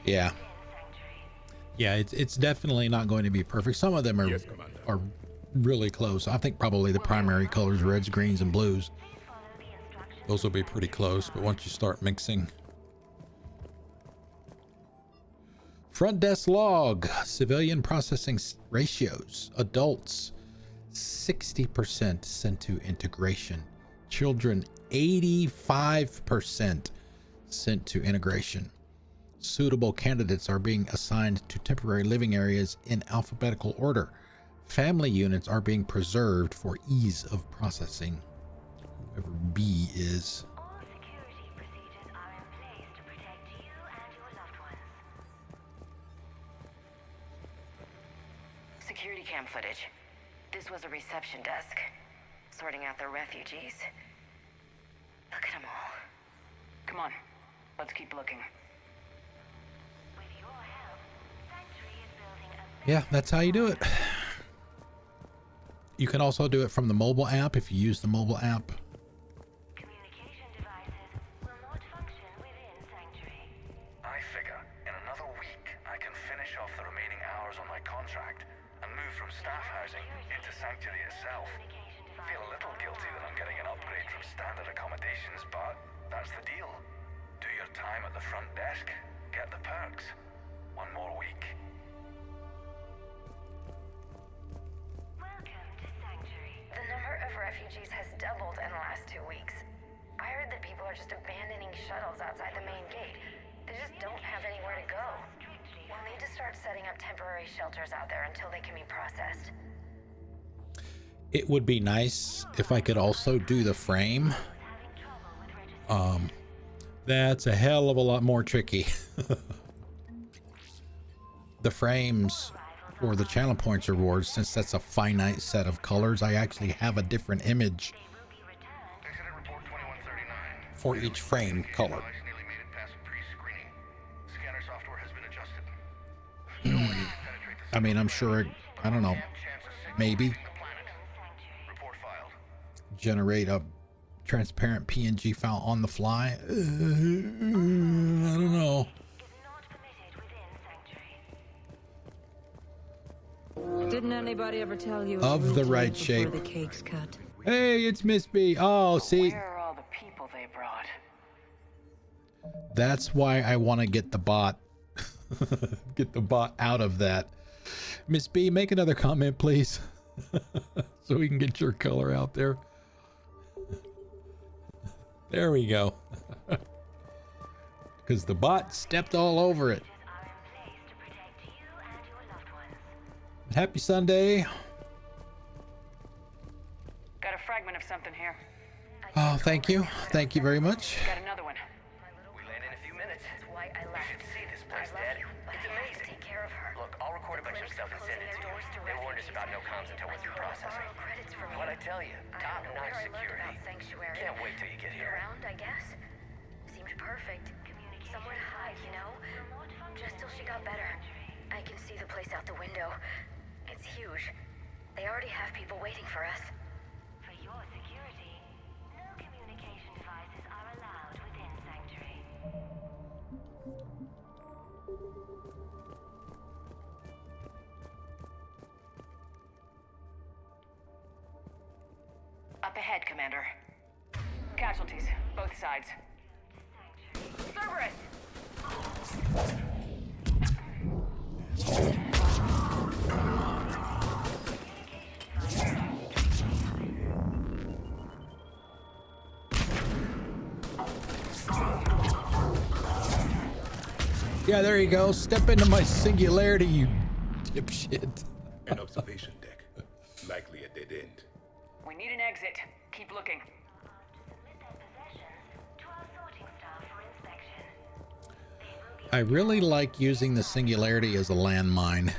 Yeah. Yeah, it's definitely not going to be perfect. Some of them are really close. I think probably the primary colors, reds, greens, and blues. Those will be pretty close, but once you start mixing. Front desk log, civilian processing ratios, adults 60% sent to integration, children 85% sent to integration. Suitable candidates are being assigned to temporary living areas in alphabetical order. Family units are being preserved for ease of processing. Whoever B is. Security cam footage. This was a reception desk, sorting out the refugees. Look at them all. Come on, let's keep looking. Yeah, that's how you do it. You can also do it from the mobile app if you use the mobile app. I figure in another week I can finish off the remaining hours on my contract and move from staff housing into Sanctuary itself. Feel a little guilty that I'm getting an upgrade from standard accommodations, but that's the deal. Do your time at the front desk, get the perks. One more week. The number of refugees has doubled in the last 2 weeks. I heard that people are just abandoning shuttles outside the main gate. They just don't have anywhere to go. We'll need to start setting up temporary shelters out there until they can be processed. It would be nice if I could also do the frame. That's a hell of a lot more tricky. The frames for the channel points rewards, since that's a finite set of colors, I actually have a different image for each frame color. I mean, I'm sure, I don't know, maybe generate a transparent PNG file on the fly. I don't know. Didn't anybody ever tell you Of the right shape. the cake's cut? Hey, it's Miss B. Oh, see, Where are all the people they brought? that's why I want to get the bot, get the bot out of that. Miss B, make another comment, please, so we can get your color out there. There we go. Because the bot stepped all over it. Happy Sunday. Got a fragment of something here. Oh, thank you. Thank you very much. Got another one. We land in a few minutes. That's why I left. You should see this place, Dad. It's amazing. Take care of her. Look, I'll record a bunch of stuff and send it to you. They warned us about no comms until we're through processing. What I tell you, top-notch security. Can't wait till you get here. Around, I guess. Seemed perfect. somewhere to hide, you know? Just till she got better. I can see the place out the window. It's huge. They already have people waiting for us. For your security, no communication devices are allowed within Sanctuary. Up ahead, Commander. Casualties, both sides. Cerberus! Yeah, there you go. Step into my singularity, you dipshit. An observation deck. Likely a dead end. We need an exit. Keep looking. I really like using the singularity as a landmine.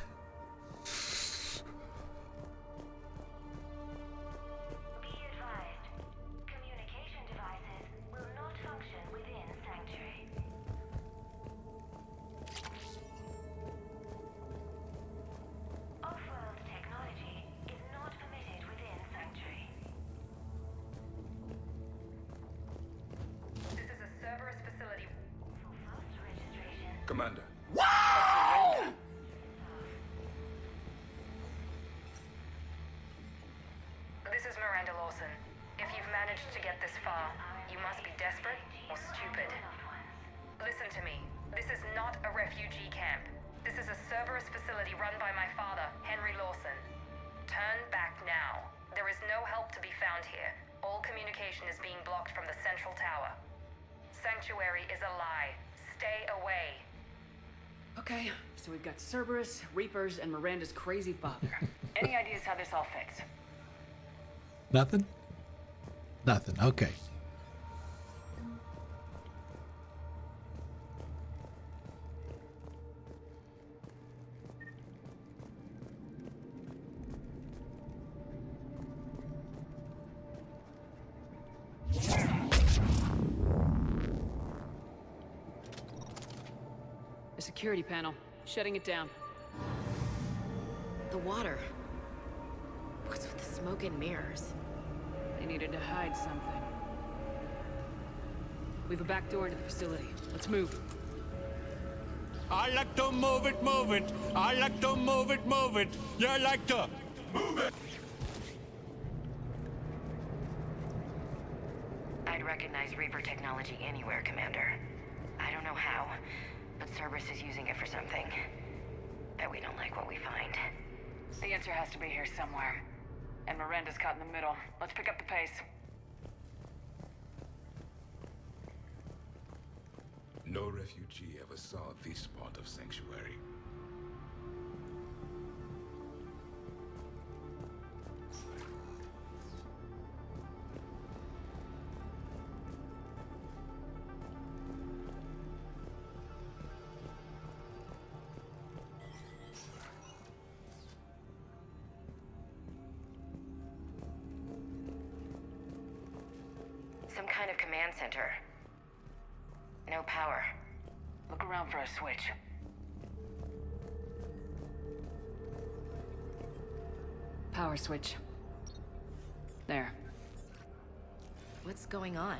Commander. This is Miranda Lawson. If you've managed to get this far, you must be desperate or stupid. Listen to me. This is not a refugee camp. This is a Cerberus facility run by my father, Henry Lawson. Turn back now. There is no help to be found here. All communication is being blocked from the central tower. Sanctuary is a lie. Stay away. Okay, so we've got Cerberus, Reapers, and Miranda's crazy father. Any ideas how this all fits? Nothing? Nothing. Okay. The security panel, shutting it down. The water. What's with the smoke and mirrors? They needed to hide something. We've a back door into the facility. Let's move. I like to move it, move it. I like to move it, move it. You like to move it. I'd recognize Reaper technology anywhere, Commander. I don't know how, but Cerberus is using it for something. Bet we don't like what we find. The answer has to be here somewhere. And Miranda's caught in the middle. Let's pick up the pace. No refugee ever saw this part of Sanctuary. Some kind of command center. No power. Look around for a switch. Power switch. There. What's going on?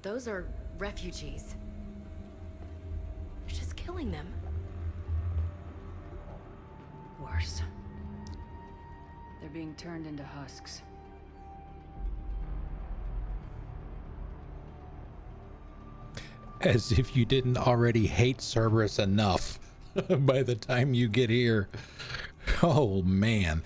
Those are refugees. They're just killing them. Worse. They're being turned into husks. As if you didn't already hate Cerberus enough by the time you get here. Oh, man.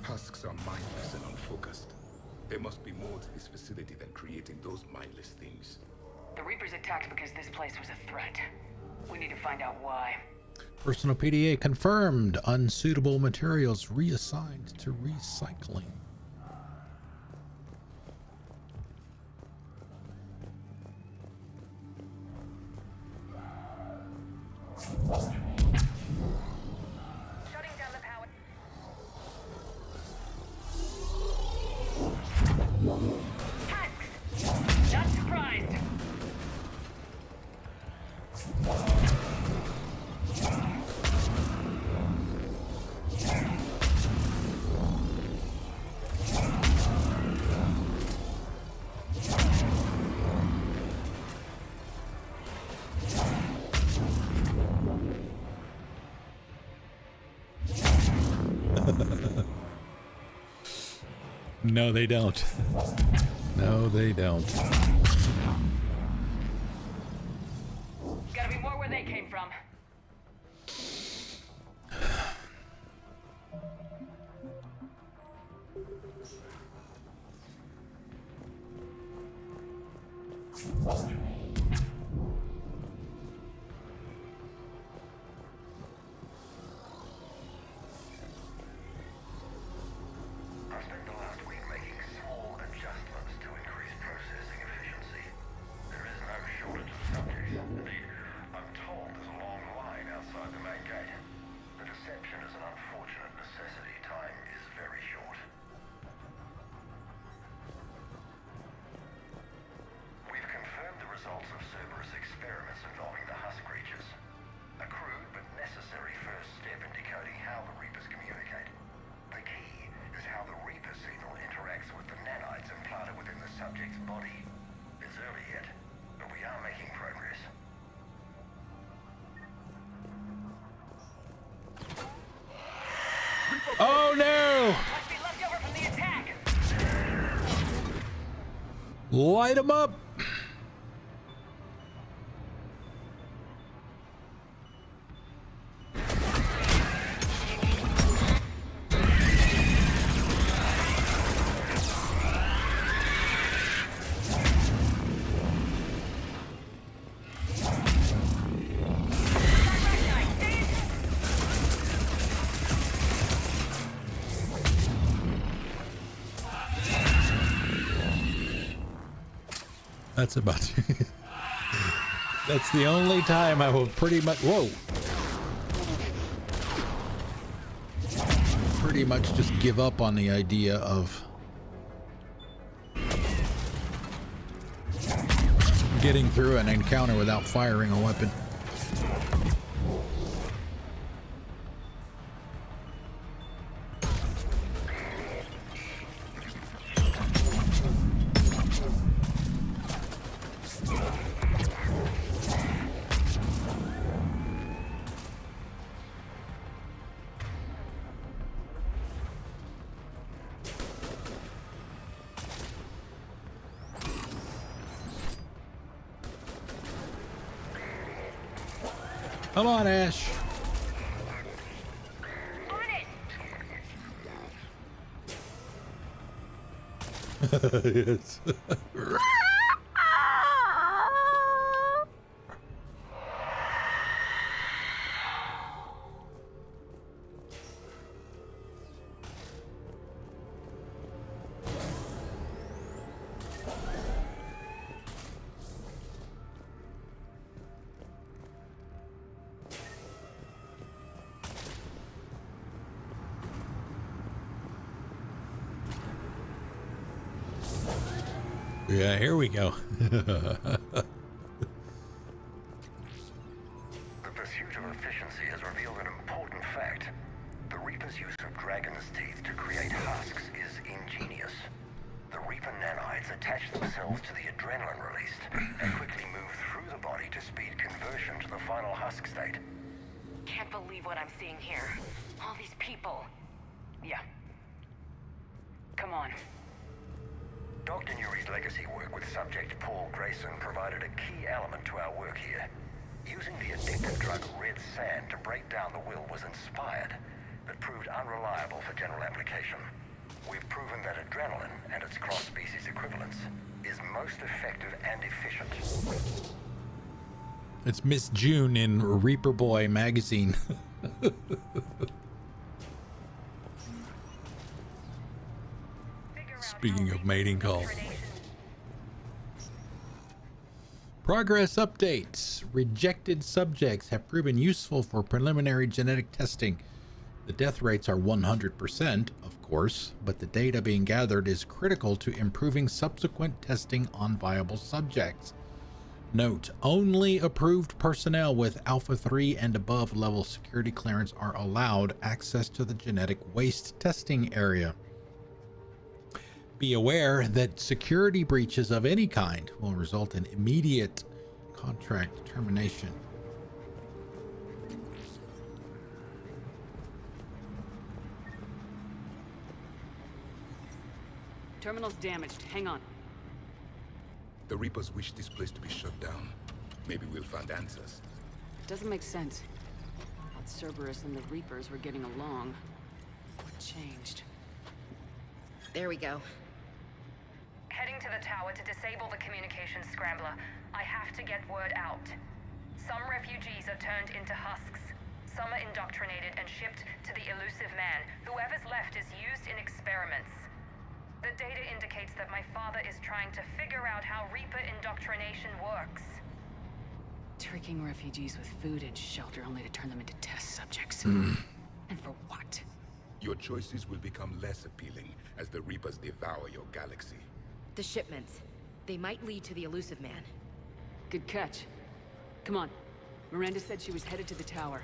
Husks are mindless and unfocused. There must be more to this facility than creating those mindless things. The Reapers attacked because this place was a threat. We need to find out why. Personal PDA confirmed. Unsuitable materials reassigned to recycling. Shutting down the power. Husks! Not surprised. No, they don't. No, they don't. Gotta be more where they came from. Results of Cerberus experiments involving the husk creatures. A crude but necessary first step in decoding how the Reapers communicate. The key is how the Reaper signal interacts with the nanites implanted within the subject's body. It's early yet, but we are making progress. Oh no! Must be left over from the attack. Light them up! That's about that's the only time I will pretty much pretty much just give up on the idea of getting through an encounter without firing a weapon. Come on, Ash. Yes. Yeah, here we go. The pursuit of efficiency has revealed an important fact. The Reaper's use of dragon's teeth to create husks is ingenious. The Reaper nanites attach themselves to the adrenaline released and quickly move through the body to speed conversion to the final husk state. Can't believe what I'm seeing here. All these people. Yeah. Come on. Dr. Nuri's legacy work with subject Paul Grayson provided a key element to our work here. Using the addictive drug red sand to break down the will was inspired, but proved unreliable for general application. We've proven that adrenaline and its cross-species equivalents is most effective and efficient. It's Miss June in Reaper Boy magazine. Speaking of mating calls. Progress updates. Rejected subjects have proven useful for preliminary genetic testing. The death rates are 100%, of course, but the data being gathered is critical to improving subsequent testing on viable subjects. Note, only approved personnel with Alpha 3 and above level security clearance are allowed access to the genetic waste testing area. Be aware that security breaches of any kind will result in immediate contract termination. Terminal's damaged. Hang on. The Reapers wish this place to be shut down. Maybe we'll find answers. Doesn't make sense. I thought Cerberus and the Reapers were getting along. What changed? There we go. Heading to the tower to disable the communications scrambler. I have to get word out. Some refugees are turned into husks. Some are indoctrinated and shipped to the elusive man. Whoever's left is used in experiments. The data indicates that my father is trying to figure out how Reaper indoctrination works. Tricking refugees with food and shelter only to turn them into test subjects. And for what? Your choices will become less appealing as the Reapers devour your galaxy. The shipments. They might lead to the elusive man. Good catch. Come on. Miranda said she was headed to the tower.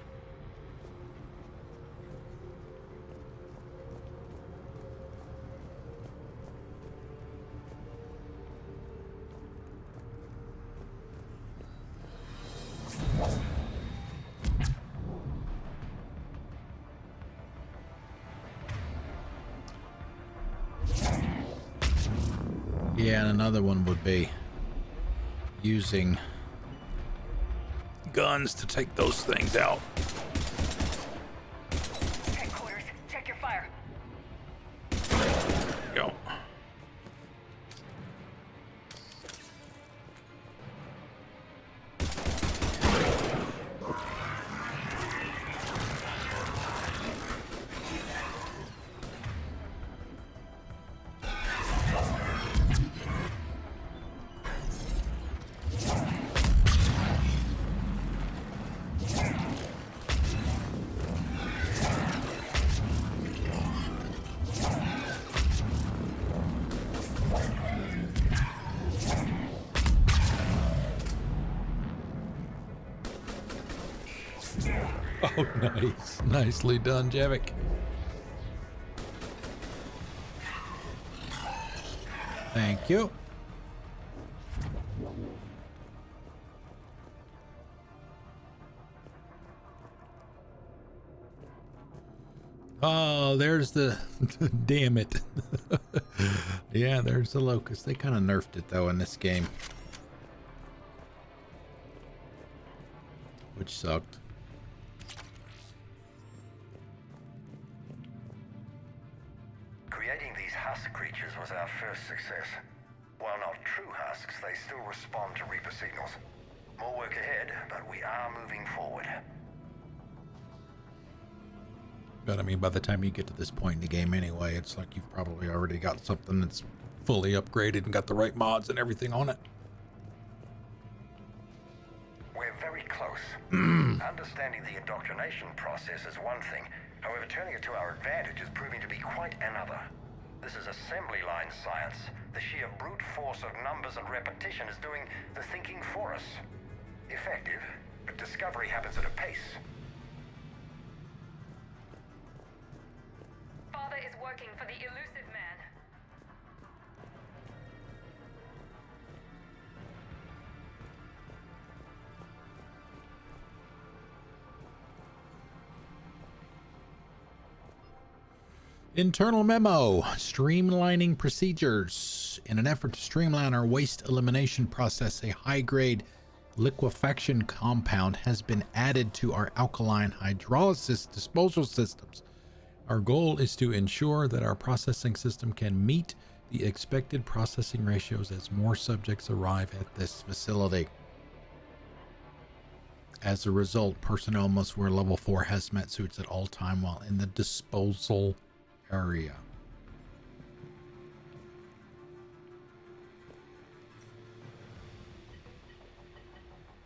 Yeah, and another one would be using guns to take those things out. Headquarters, check your fire. Go. Oh, nice. Nicely done, Javik. Thank you. Oh, there's the... Damn it. Yeah, there's the locust. They kind of nerfed it, though, in this game. Which sucked. Creating these husk creatures was our first success. While not true husks, they still respond to Reaper signals. More work ahead, but we are moving forward. But I mean, by the time you get to this point in the game anyway, it's like you've probably already got something that's fully upgraded and got the right mods and everything on it. We're very close. Understanding the indoctrination process is one thing. However, turning it to our advantage is proving to be quite another. This is assembly line science. The sheer brute force of numbers and repetition is doing the thinking for us. Effective, but discovery happens at a pace. Father is working for the elusive man. Internal memo, streamlining procedures. In an effort to streamline our waste elimination process, a high-grade liquefaction compound has been added to our alkaline hydrolysis disposal systems. Our goal is to ensure that our processing system can meet the expected processing ratios as more subjects arrive at this facility. As a result, personnel must wear level 4 hazmat suits at all time while in the disposal area.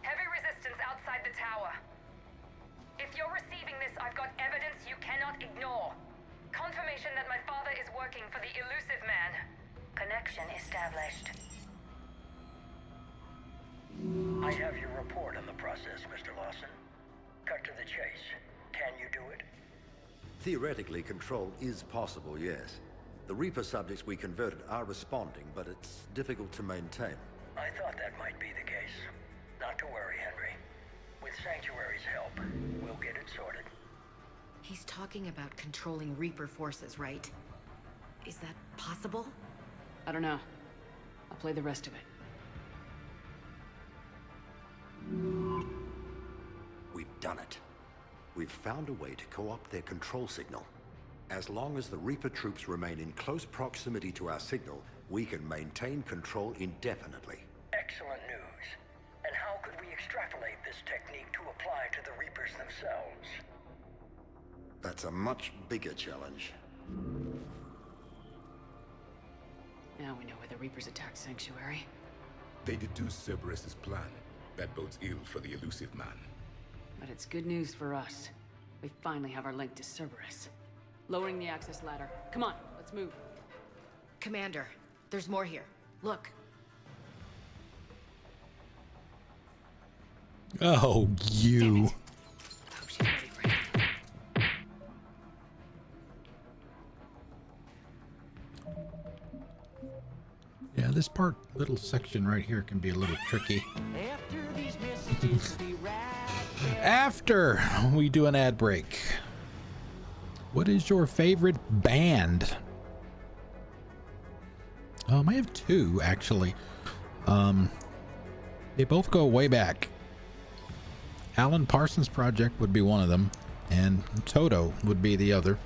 Heavy resistance outside the tower. If you're receiving this, I've got evidence you cannot ignore. Confirmation that my father is working for the elusive man. Connection established. I have your report on the process, Mr. Lawson. Cut to the chase. Can you do it? Theoretically, control is possible, yes. The Reaper subjects we converted are responding, but it's difficult to maintain. I thought that might be the case. Not to worry, Henry. With Sanctuary's help, we'll get it sorted. He's talking about controlling Reaper forces, right? Is that possible? I don't know. I'll play the rest of it. We've done it. We've found a way to co-opt their control signal. As long as the Reaper troops remain in close proximity to our signal, we can maintain control indefinitely. Excellent news. And how could we extrapolate this technique to apply to the Reapers themselves? That's a much bigger challenge. Now we know where the Reapers attacked Sanctuary. They deduced Cerberus' plan. That bodes ill for the elusive man. But it's good news for us. We finally have our link to Cerberus. Lowering the access ladder. Come on, let's move. Commander, there's more here. Look. Oh, you. Yeah, this little section right here can be a little tricky. After these messages, we'll be right After we do an ad break. What is your favorite band? I have two, actually. They both go way back. Alan Parsons Project would be one of them, and Toto would be the other.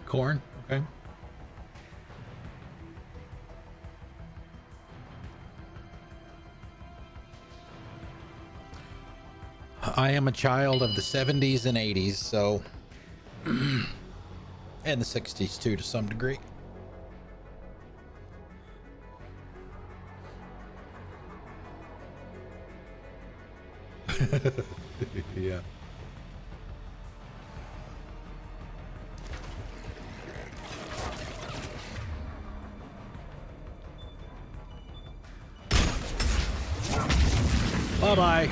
Corn, okay. I am a child of the 70s and 80s, so and the 60s too, to some degree. Yeah. Bye-bye.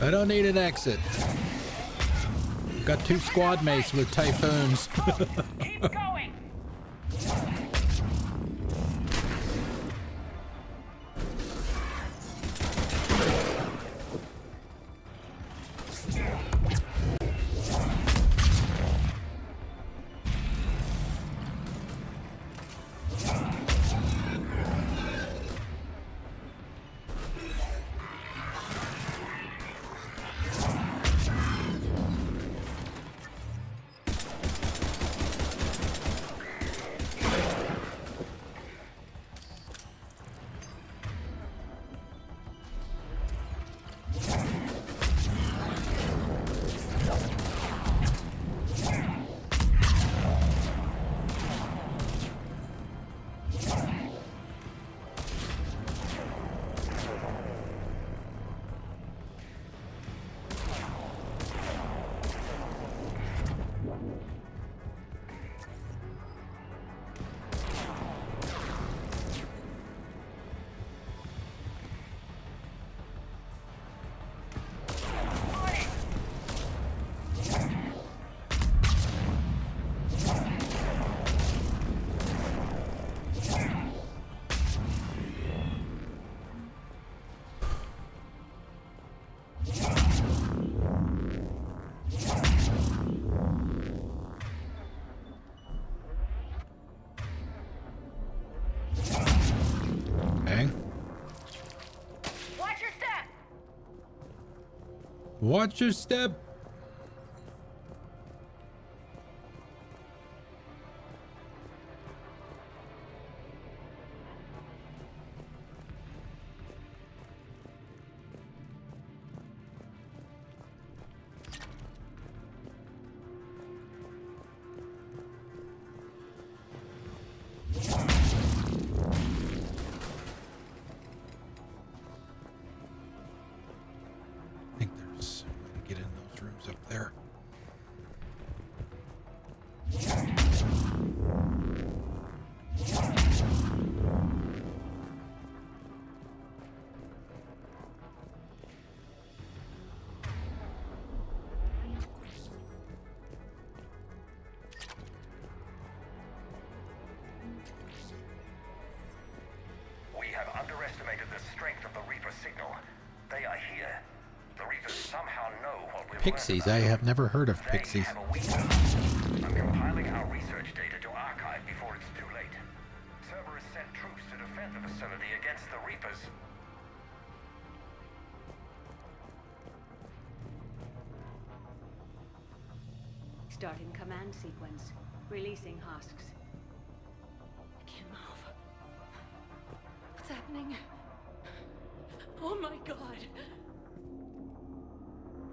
I don't need an exit. Got 2 squad mates with typhoons. Keep going! Watch your step. I think there's a way to get in those rooms up there. We have underestimated the strength of the Reaper signal. They are here. The Reapers somehow know what we've Pixies. learned I about have never heard of them. pixies. They have a weakness. I'm compiling our research data to archive before it's too late. Cerberus sent troops to defend the facility against the Reapers. Starting command sequence. Releasing husks. I can't move. What's happening? Oh my god.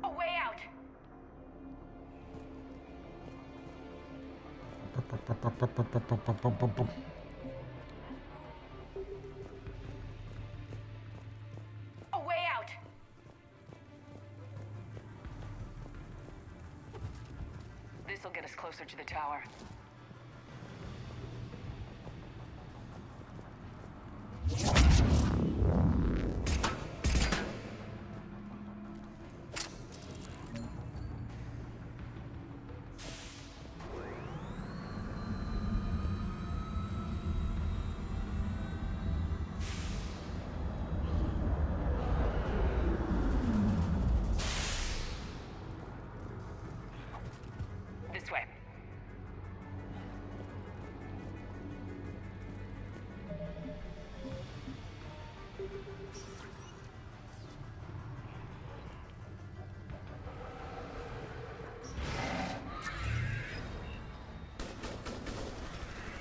A way out. A way out. This'll get us closer to the tower. This way.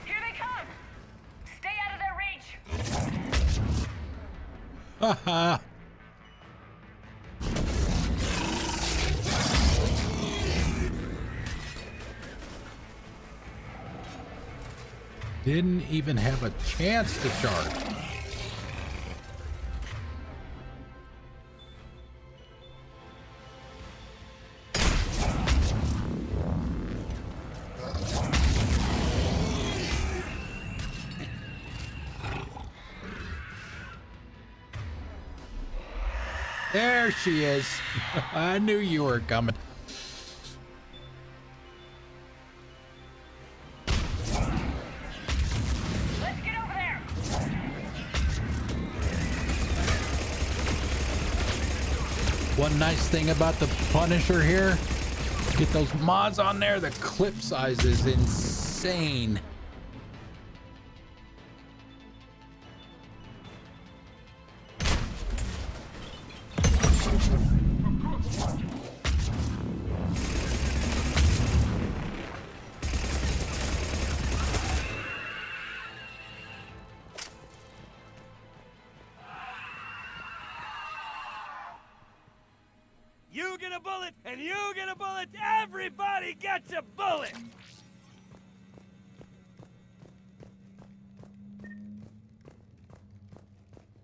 Here they come! Stay out of their reach! Haha. Didn't even have a chance to charge. There she is. I knew you were coming. Let's get over there! One nice thing about the Punisher here, get those mods on there, the clip size is insane. You get a bullet, and you get a bullet. Everybody gets a bullet.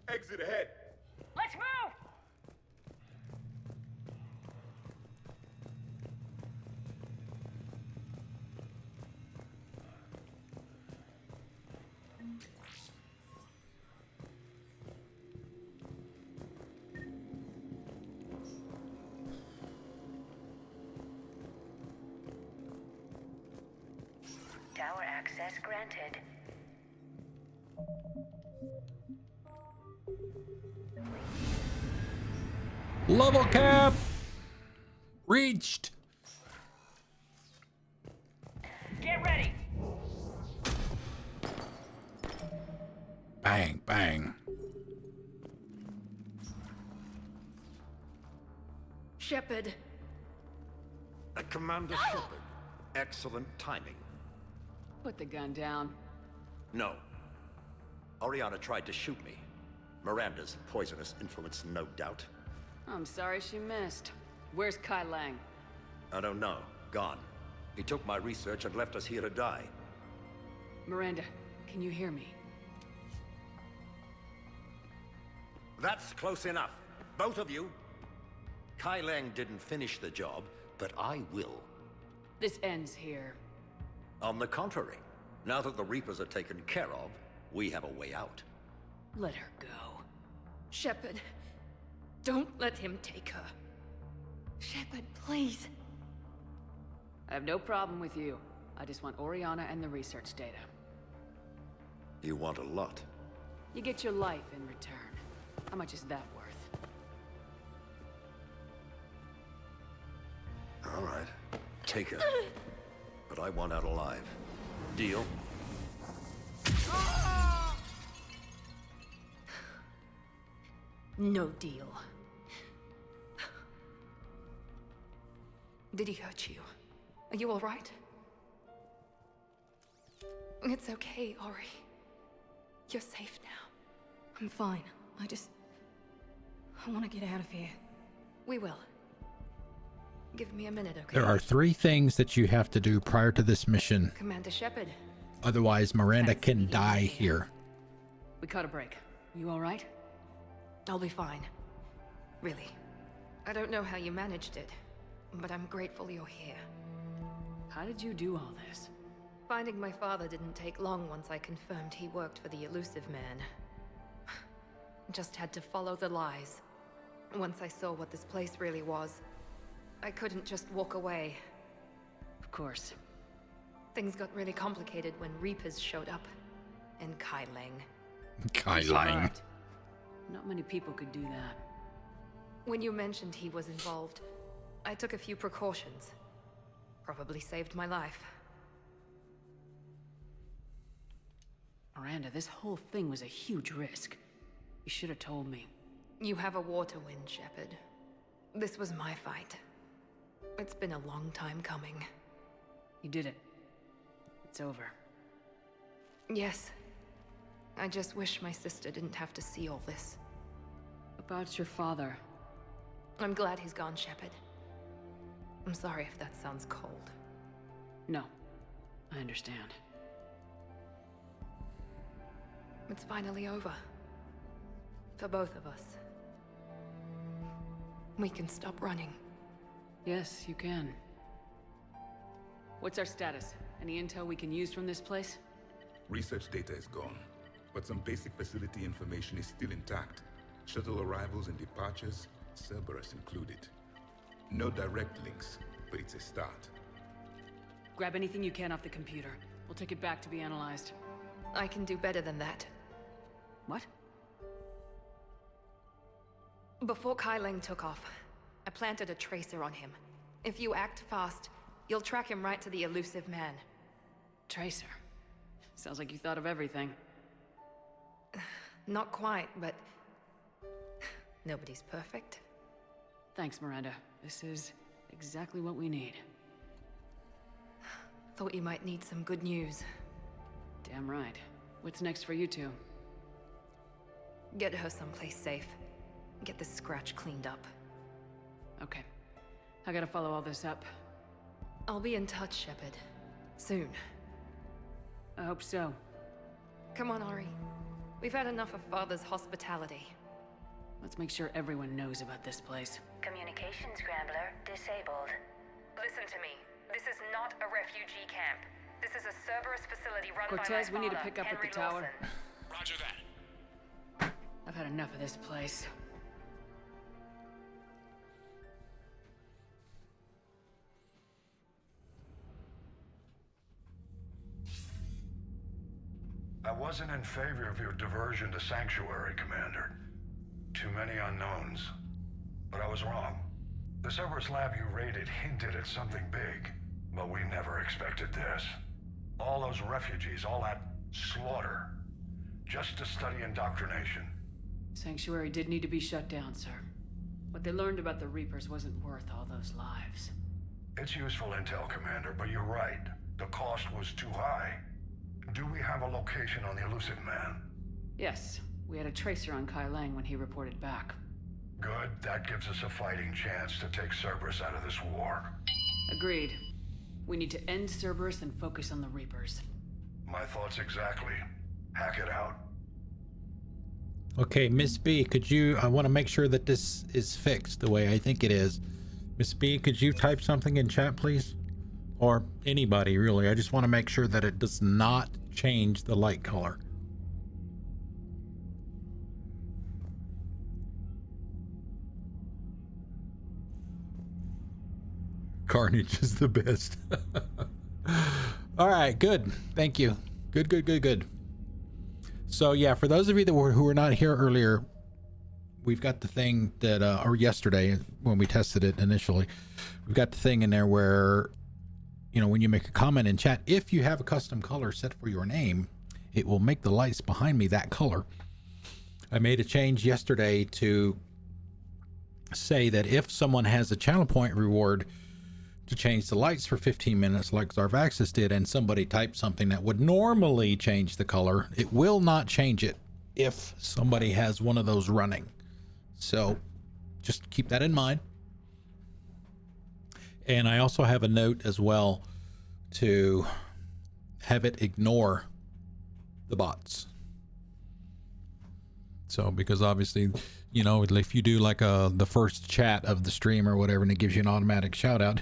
Exit ahead. Let's move! Tower access granted. Level cap reached. Get ready! Bang, bang. Shepard. Commander Shepard. Excellent timing. Put the gun down. No. Oriana tried to shoot me. Miranda's poisonous influence, no doubt. I'm sorry she missed. Where's Kai Lang? I don't know. Gone. He took my research and left us here to die. Miranda, can you hear me? That's close enough. Both of you. Kai Lang didn't finish the job, but I will. This ends here. On the contrary, now that the Reapers are taken care of, we have a way out. Let her go. Shepard, don't let him take her. Shepard, please. I have no problem with you. I just want Oriana and the research data. You want a lot. You get your life in return. How much is that worth? All right. Take her. But I want out alive. Deal? No deal. Did he hurt you? Are you all right? It's okay, Ori. You're safe now. I'm fine. I want to get out of here. We will. Give me a minute, okay? There are 3 things that you have to do prior to this mission. Commander Shepard. Otherwise, Miranda can die here. We caught a break. You all right? I'll be fine. Really. I don't know how you managed it, but I'm grateful you're here. How did you do all this? Finding my father didn't take long once I confirmed he worked for the Elusive Man. Just had to follow the lies. Once I saw what this place really was, I couldn't just walk away. Of course. Things got really complicated when Reapers showed up. And Kai Lang. Kai Lang. Not many people could do that. When you mentioned he was involved, I took a few precautions. Probably saved my life. Miranda, this whole thing was a huge risk. You should have told me. You have a war to win, Shepard. This was my fight. It's been a long time coming. You did it. It's over. Yes. I just wish my sister didn't have to see all this. About your father. I'm glad he's gone, Shepard. I'm sorry if that sounds cold. No. I understand. It's finally over. For both of us. We can stop running. Yes, you can. What's our status? Any intel we can use from this place? Research data is gone, but some basic facility information is still intact. Shuttle arrivals and departures, Cerberus included. No direct links, but it's a start. Grab anything you can off the computer. We'll take it back to be analyzed. I can do better than that. What? Before Kai Lang took off, I planted a tracer on him. If you act fast, you'll track him right to the Elusive Man. Tracer? Sounds like you thought of everything. Not quite, but... nobody's perfect. Thanks, Miranda. This is exactly what we need. Thought you might need some good news. Damn right. What's next for you two? Get her someplace safe. Get this scratch cleaned up. Okay. I gotta follow all this up. I'll be in touch, Shepard. Soon. I hope so. Come on, Ori. We've had enough of Father's hospitality. Let's make sure everyone knows about this place. Communication scrambler disabled. Listen to me. This is not a refugee camp. This is a Cerberus facility run Cortez, by my father, we need to pick up Henry at the tower. Lawson. Roger that. I've had enough of this place. I wasn't in favor of your diversion to Sanctuary, Commander. Too many unknowns. But I was wrong. The Cerberus lab you raided hinted at something big, but we never expected this. All those refugees, all that slaughter, just to study indoctrination. Sanctuary did need to be shut down, sir. What they learned about the Reapers wasn't worth all those lives. It's useful intel, Commander, but you're right. The cost was too high. Do we have a location on the elusive man? Yes, we had a tracer on Kai Lang when he reported back. Good, that gives us a fighting chance to take Cerberus out of this war. Agreed. We need to end Cerberus and focus on the Reapers. My thoughts exactly. Hack it out. Okay, Miss B, could you, I want to make sure that this is fixed the way I think it is. Miss B, could you type something in chat, please? Or anybody, really. I just want to make sure that it does not change the light color. Carnage is the best. All right, good. Thank you. Good. So yeah, for those of you that who were not here earlier, we've got the thing that, or yesterday when we tested it initially, we've got the thing in there where, you know, when you make a comment in chat, if you have a custom color set for your name, it will make the lights behind me that color. I made a change yesterday to say that if someone has a channel point reward to change the lights for 15 minutes like Zarvaxis did, and somebody typed something that would normally change the color, it will not change it if somebody has one of those running. So just keep that in mind. And I also have a note as well to have it ignore the bots. So, because obviously, you know, if you do like the first chat of the stream or whatever, and it gives you an automatic shout out,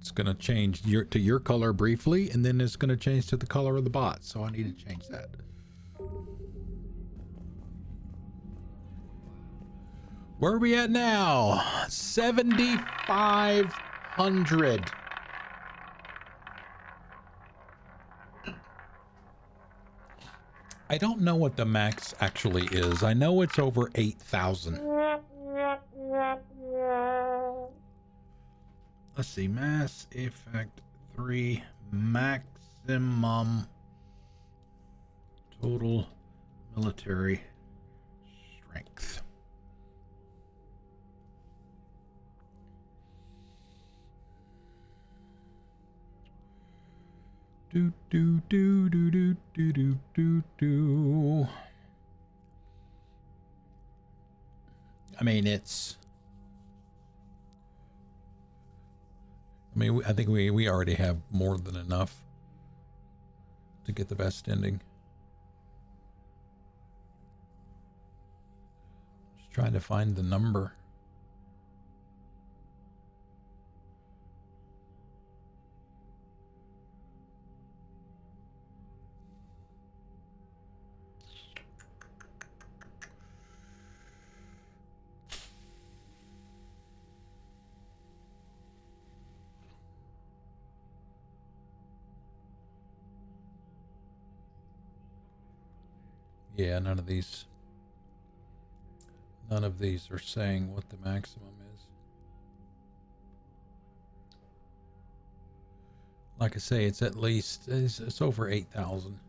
it's going to change to your color briefly, and then it's going to change to the color of the bot. So I need to change that. Where are we at now? 7,500. I don't know what the max actually is. I know it's over 8,000. Let's see. Mass Effect 3 maximum total military strength. Do do do do do do do do do. I mean, I think we already have more than enough to get the best ending. Just trying to find the number. Yeah, none of these are saying what the maximum is. Like I say, it's at least, it's over 8,000.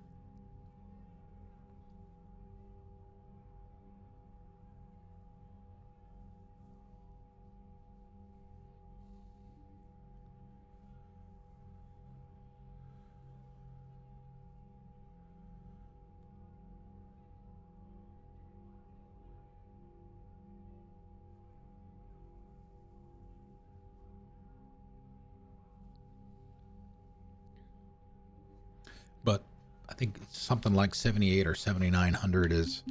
But I think something like 78 or 7,900 is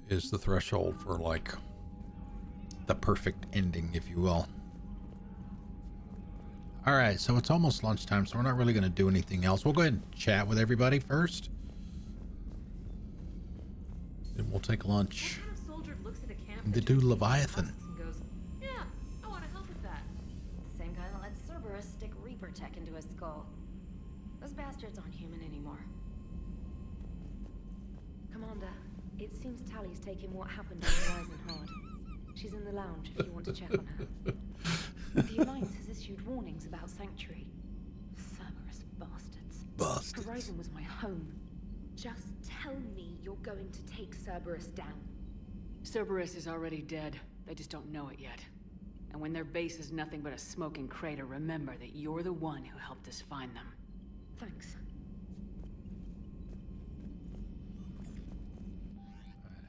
the threshold for like the perfect ending, if you will. All right, so it's almost lunchtime, so we're not really going to do anything else. We'll go ahead and chat with everybody first. Then we'll take lunch. What kind of soldier looks at a camp They do Leviathan. and goes, yeah, I want to help with that. The same guy that let Cerberus stick Reaper tech into his skull. Those bastards aren't human anymore. Commander, it seems Tally's taking what happened on Horizon hard. She's in the lounge if you want to check on her. The Alliance has issued warnings about Sanctuary. Cerberus bastards. Horizon was my home. Just tell me you're going to take Cerberus down. Cerberus is already dead. They just don't know it yet. And when their base is nothing but a smoking crater, remember that you're the one who helped us find them. Thanks.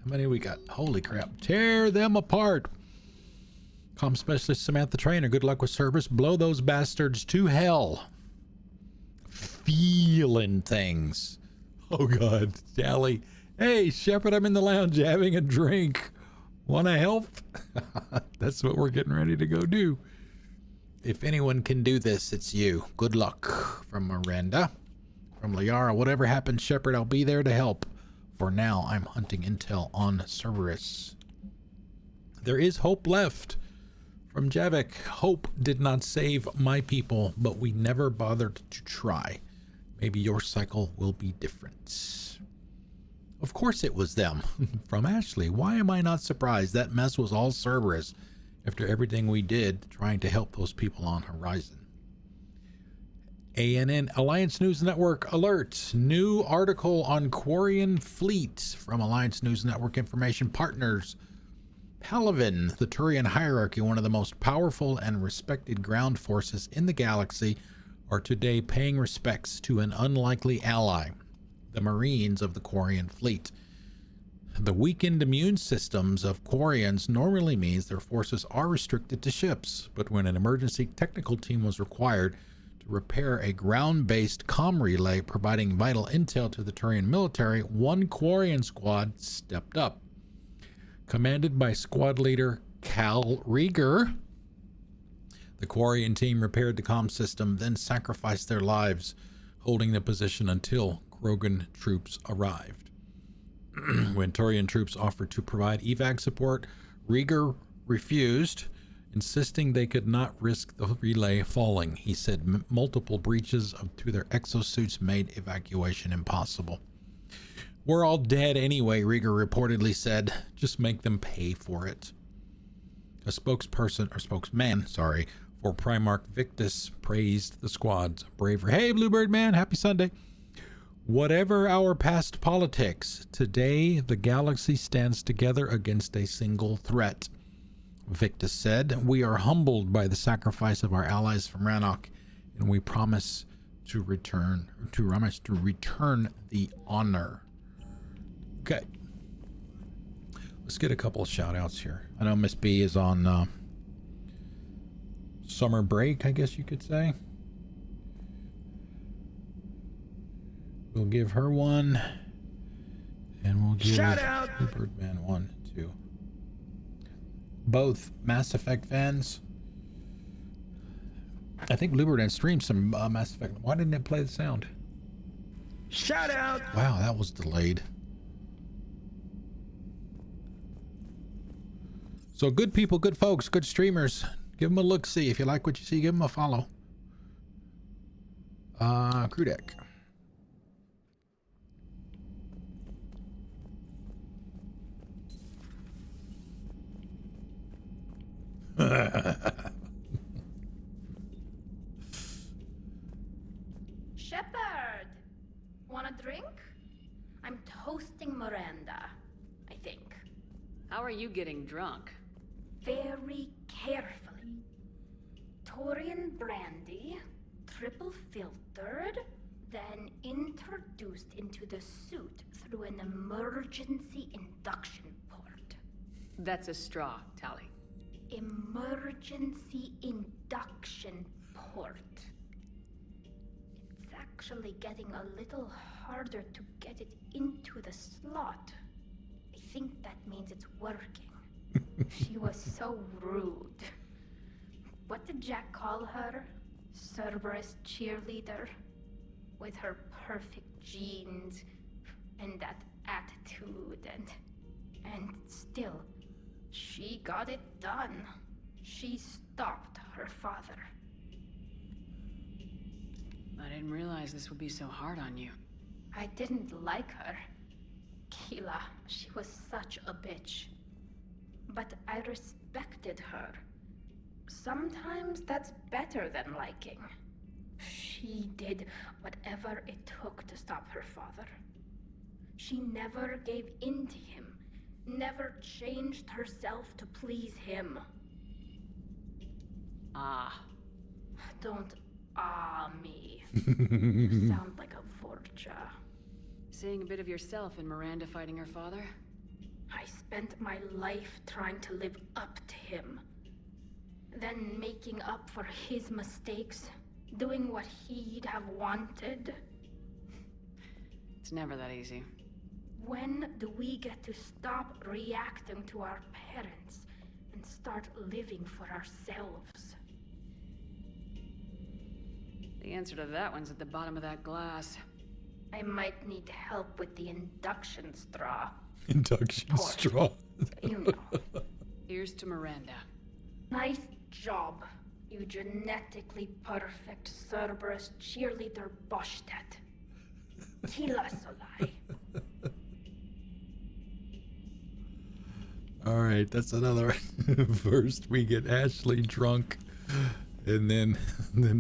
How many we got? Holy crap. Tear them apart. Comm specialist Samantha Trainer. Good luck with Cerberus. Blow those bastards to hell. Feeling things. Oh God. Sally. Hey, Shepard, I'm in the lounge having a drink. Want to help? That's what we're getting ready to go do. If anyone can do this, it's you. Good luck. From Miranda. From Liara. Whatever happens, Shepard, I'll be there to help. For now, I'm hunting intel on Cerberus. There is hope left. From Javik. Hope did not save my people, but we never bothered to try. Maybe your cycle will be different. Of course it was them. From Ashley. Why am I not surprised? That mess was all Cerberus after everything we did trying to help those people on Horizon. ANN Alliance News Network alert. New article on Quarian fleet from Alliance News Network Information Partners. Palaven, the Turian hierarchy, one of the most powerful and respected ground forces in the galaxy, are today paying respects to an unlikely ally, the Marines of the Quarian fleet. The weakened immune systems of Quarians normally means their forces are restricted to ships, but when an emergency technical team was required to repair a ground-based comm relay providing vital intel to the Turian military, one Quarian squad stepped up. Commanded by squad leader Cal Rieger, the Quarian team repaired the comm system, then sacrificed their lives, holding the position until Krogan troops arrived. When Turian troops offered to provide evac support, Rieger refused, insisting they could not risk the relay falling. He said multiple breaches to their exosuits made evacuation impossible. We're all dead anyway, Rieger reportedly said. Just make them pay for it. A spokesman for Primarch Victus praised the squad's bravery. Hey, Bluebird Man, happy Sunday. Whatever our past politics, today the galaxy stands together against a single threat. Victus said, we are humbled by the sacrifice of our allies from Rannoch, and we promise to return the honor. Okay. Let's get a couple of shout outs here. I know Miss B is on summer break, I guess you could say. We'll give her one. And we'll give Birdman one, too. Both Mass Effect fans. I think Bluebird had streamed some Mass Effect. Why didn't it play the sound? Shout out! Wow, that was delayed. So good people, good folks, good streamers. Give them a look-see. If you like what you see, give them a follow. Crew deck. Shepard, want a drink? I'm toasting Miranda, I think. How are you getting drunk? Very carefully. Torian brandy, triple filtered, then introduced into the suit through an emergency induction port. That's a straw, Tally. Emergency induction port. It's actually getting a little harder to get it into the slot. I think that means it's working. She was so rude. What did Jack call her? Cerberus cheerleader? With her perfect genes and that attitude and still, she got it done. She stopped her father. I didn't realize this would be so hard on you. I didn't like her. Keela, she was such a bitch. But I respected her. Sometimes that's better than liking. She did whatever it took to stop her father. She never gave in to him, never changed herself to please him. Ah. Don't me. You sound like a Vorcha. Seeing a bit of yourself in Miranda fighting her father? I spent my life trying to live up to him. Then making up for his mistakes, doing what he'd have wanted. It's never that easy. When do we get to stop reacting to our parents and start living for ourselves? The answer to that one's at the bottom of that glass. I might need help with the induction straw. Induction straw. You know. Here's to Miranda. Nice job, you genetically perfect Cerberus cheerleader Boshtet. Tila Solai. All right, that's another. First we get Ashley drunk, and then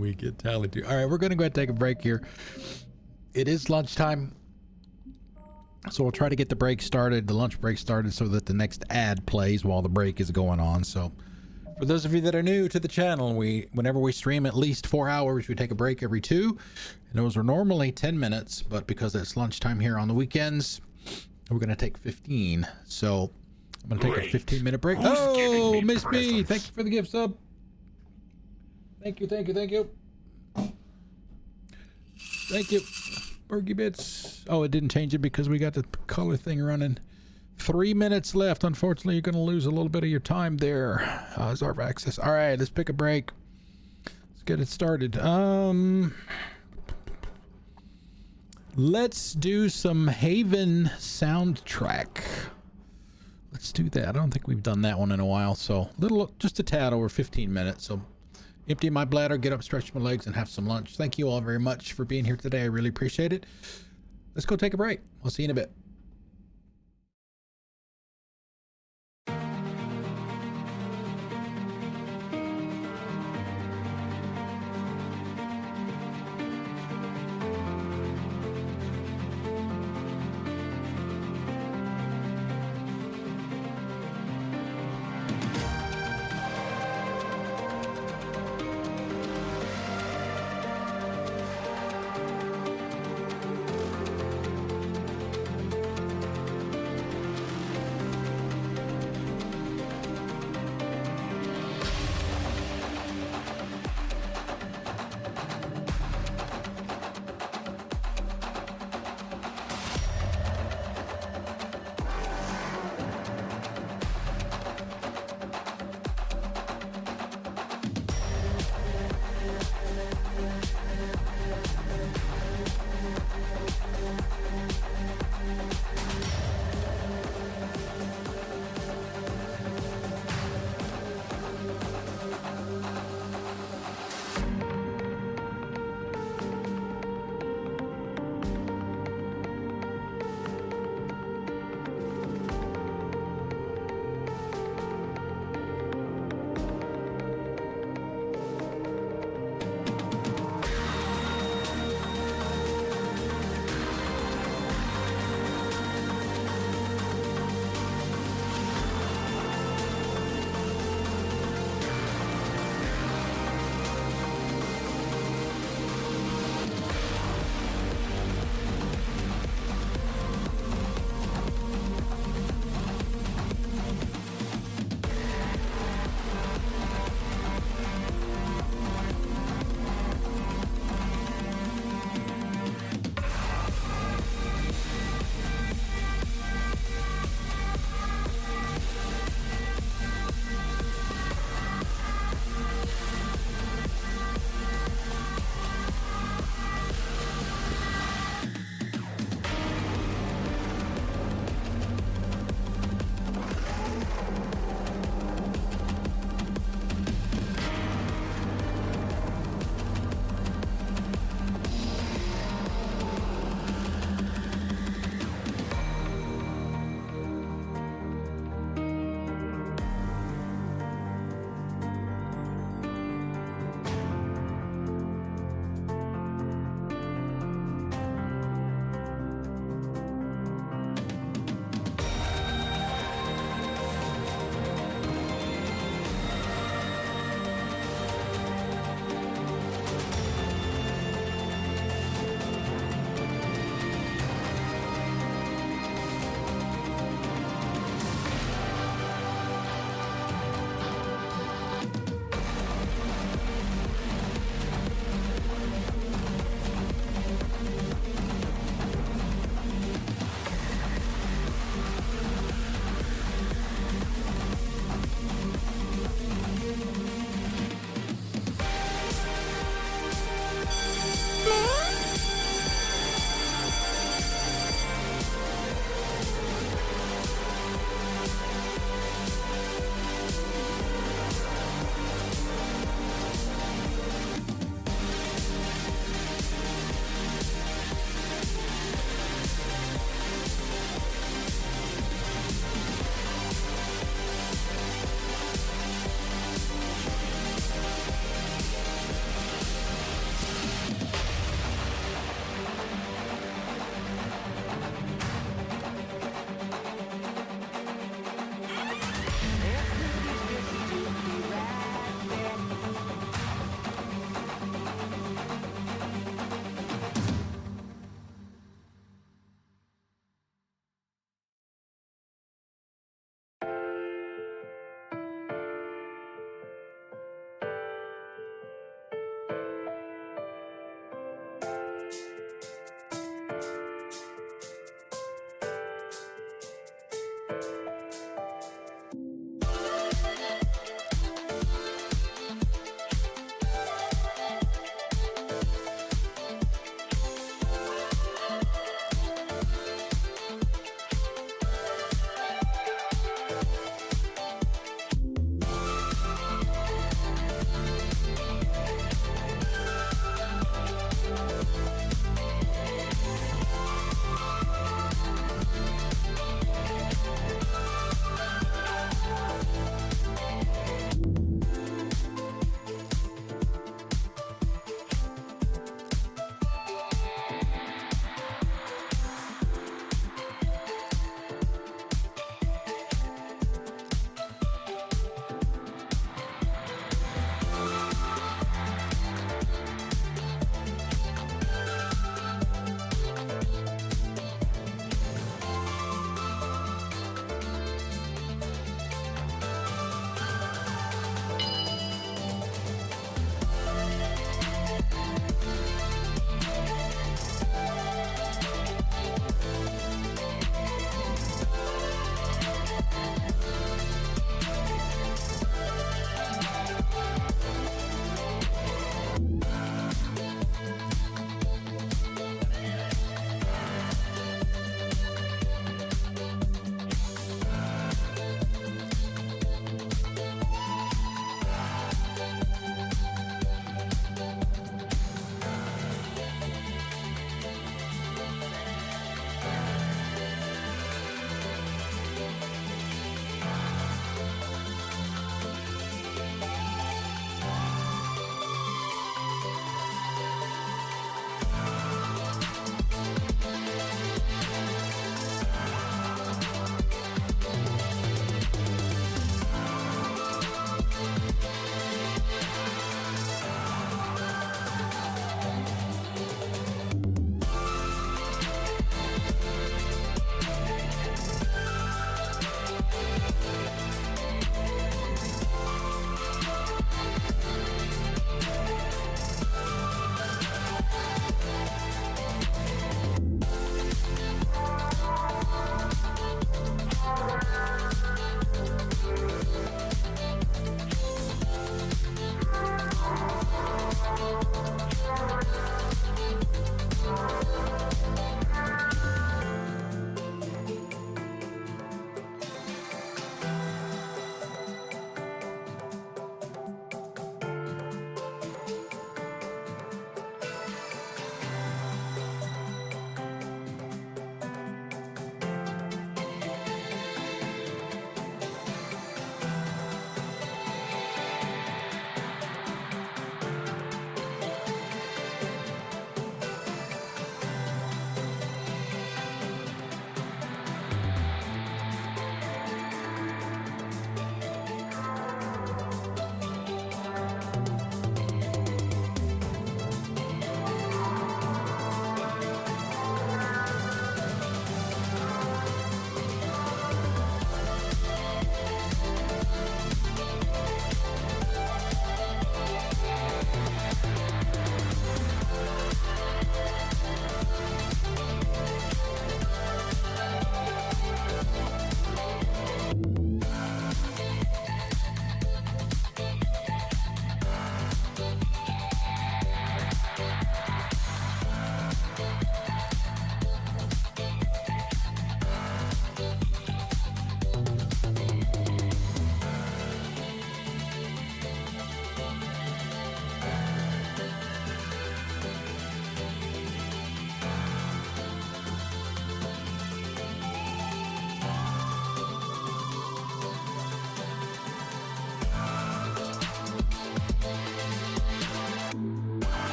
we get Tally too. All right, we're gonna go ahead and take a break here. It is lunchtime, so we'll try to get the break started, the lunch break started, so that the next ad plays while the break is going on. So for those of you that are new to the channel, whenever we stream at least 4 hours, we take a break every 2, and those are normally 10 minutes, but because it's lunchtime here on the weekends, we're going to take 15. So I'm going to take a 15-minute break. Oh, Miss B, thank you for the gift sub. Thank you. Thank you. Bergie Bits. Oh, it didn't change it because we got the color thing running. 3 minutes left. Unfortunately, you're going to lose a little bit of your time there. Zarv access. All right, let's pick a break. Let's get it started. Let's do some Haven soundtrack. Let's do that. I don't think we've done that one in a while. So just a tad over 15 minutes. So empty my bladder, get up, stretch my legs, and have some lunch. Thank you all very much for being here today. I really appreciate it. Let's go take a break. We'll see you in a bit.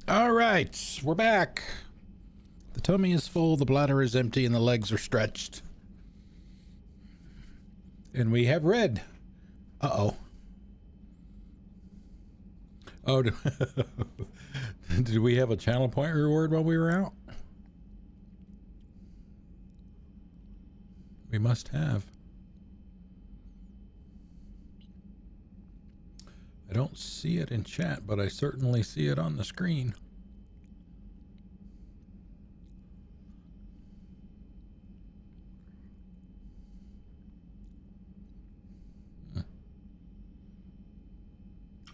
All right, we're back. The tummy is full, the bladder is empty, and the legs are stretched. And we have read. Uh-oh. Oh, did we have a channel point reward while we were out? We must have. I don't see it in chat, but I certainly see it on the screen.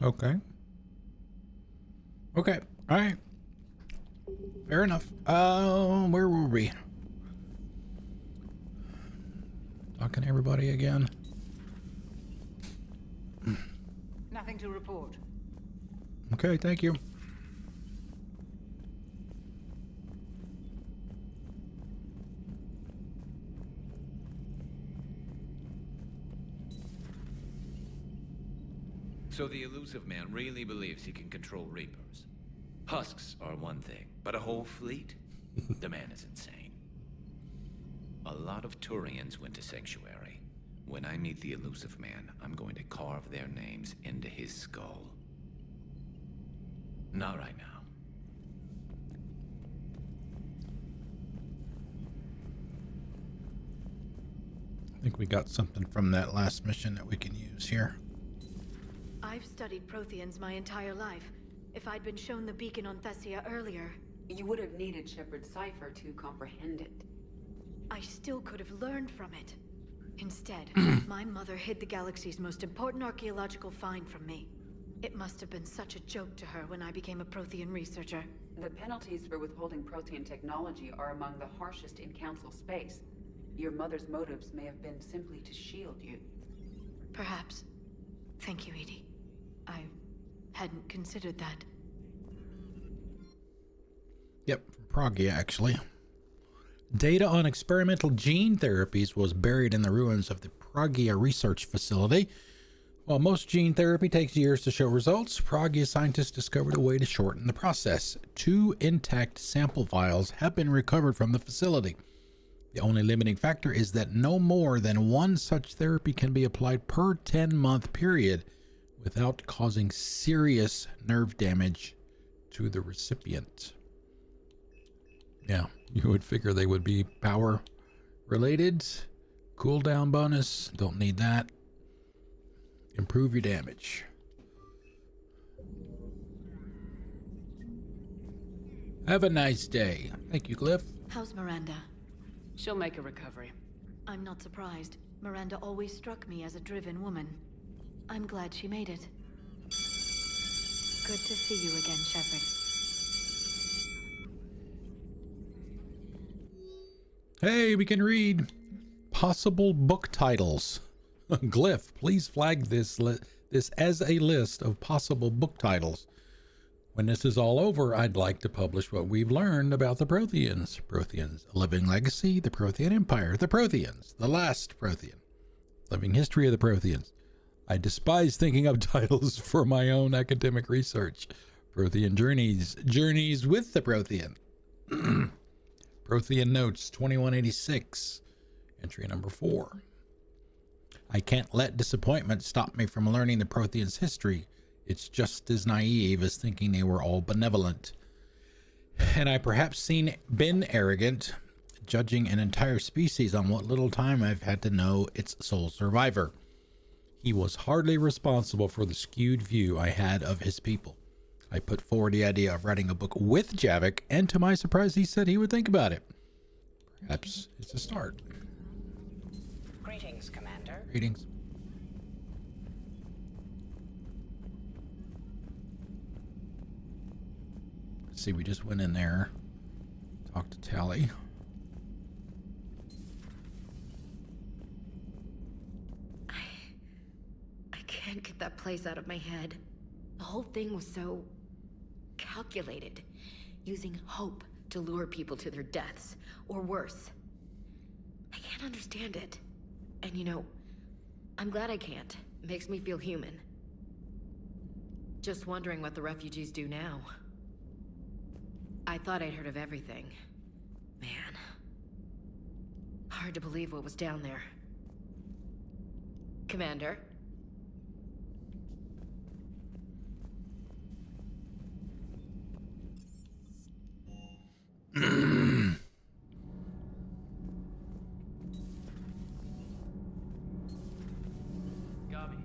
Okay. Okay. All right. Fair enough. Where were we? Talking to everybody again. Nothing to report. Okay, thank you. So the elusive man really believes he can control Reapers. Husks are one thing, but a whole fleet? The man is insane. A lot of Turians went to Sanctuary. When I meet the elusive man, I'm going to carve their names into his skull. Not right now. I think we got something from that last mission that we can use here. I've studied Protheans my entire life. If I'd been shown the beacon on Thessia earlier... You would have needed Shepard's cipher to comprehend it. I still could have learned from it. Instead, my mother hid the galaxy's most important archaeological find from me. It must have been such a joke to her when I became a Prothean researcher. The penalties for withholding Prothean technology are among the harshest in Council space. Your mother's motives may have been simply to shield you. Perhaps. Thank you, Edie. I hadn't considered that. Yep, from Pragia, actually. Data on experimental gene therapies was buried in the ruins of the Pragia research facility. While most gene therapy takes years to show results, Pragia scientists discovered a way to shorten the process. 2 intact sample vials have been recovered from the facility. The only limiting factor is that no more than 1 such therapy can be applied per 10-month period without causing serious nerve damage to the recipient. Yeah, you would figure they would be power related. Cooldown bonus, don't need that. Improve your damage. Have a nice day. Thank you, Cliff. How's Miranda? She'll make a recovery. I'm not surprised. Miranda always struck me as a driven woman. I'm glad she made it. Good to see you again, Shepard. Hey, we can read possible book titles. Glyph, please flag this as a list of possible book titles. When this is all over, I'd like to publish what we've learned about the Protheans. Protheans, A Living Legacy, the Prothean Empire, the Protheans, The Last Prothean, Living History of the Protheans. I despise thinking up titles for my own academic research. Prothean Journeys, Journeys with the Prothean. Prothean Notes 2186, entry number 4. I can't let disappointment stop me from learning the Protheans' history. It's just as naive as thinking they were all benevolent. And I perhaps been arrogant, judging an entire species on what little time I've had to know its sole survivor. He was hardly responsible for the skewed view I had of his people. I put forward the idea of writing a book with Javik, and to my surprise, he said he would think about it. Perhaps it's a start. Greetings, Commander. Greetings. See, we just went in there, talked to Tally. I can't get that place out of my head. The whole thing was so calculated, using hope to lure people to their deaths, or worse. I can't understand it. And you know, I'm glad I can't. It makes me feel human. Just wondering what the refugees do now. I thought I'd heard of everything. Man. Hard to believe what was down there. Commander? Gabi,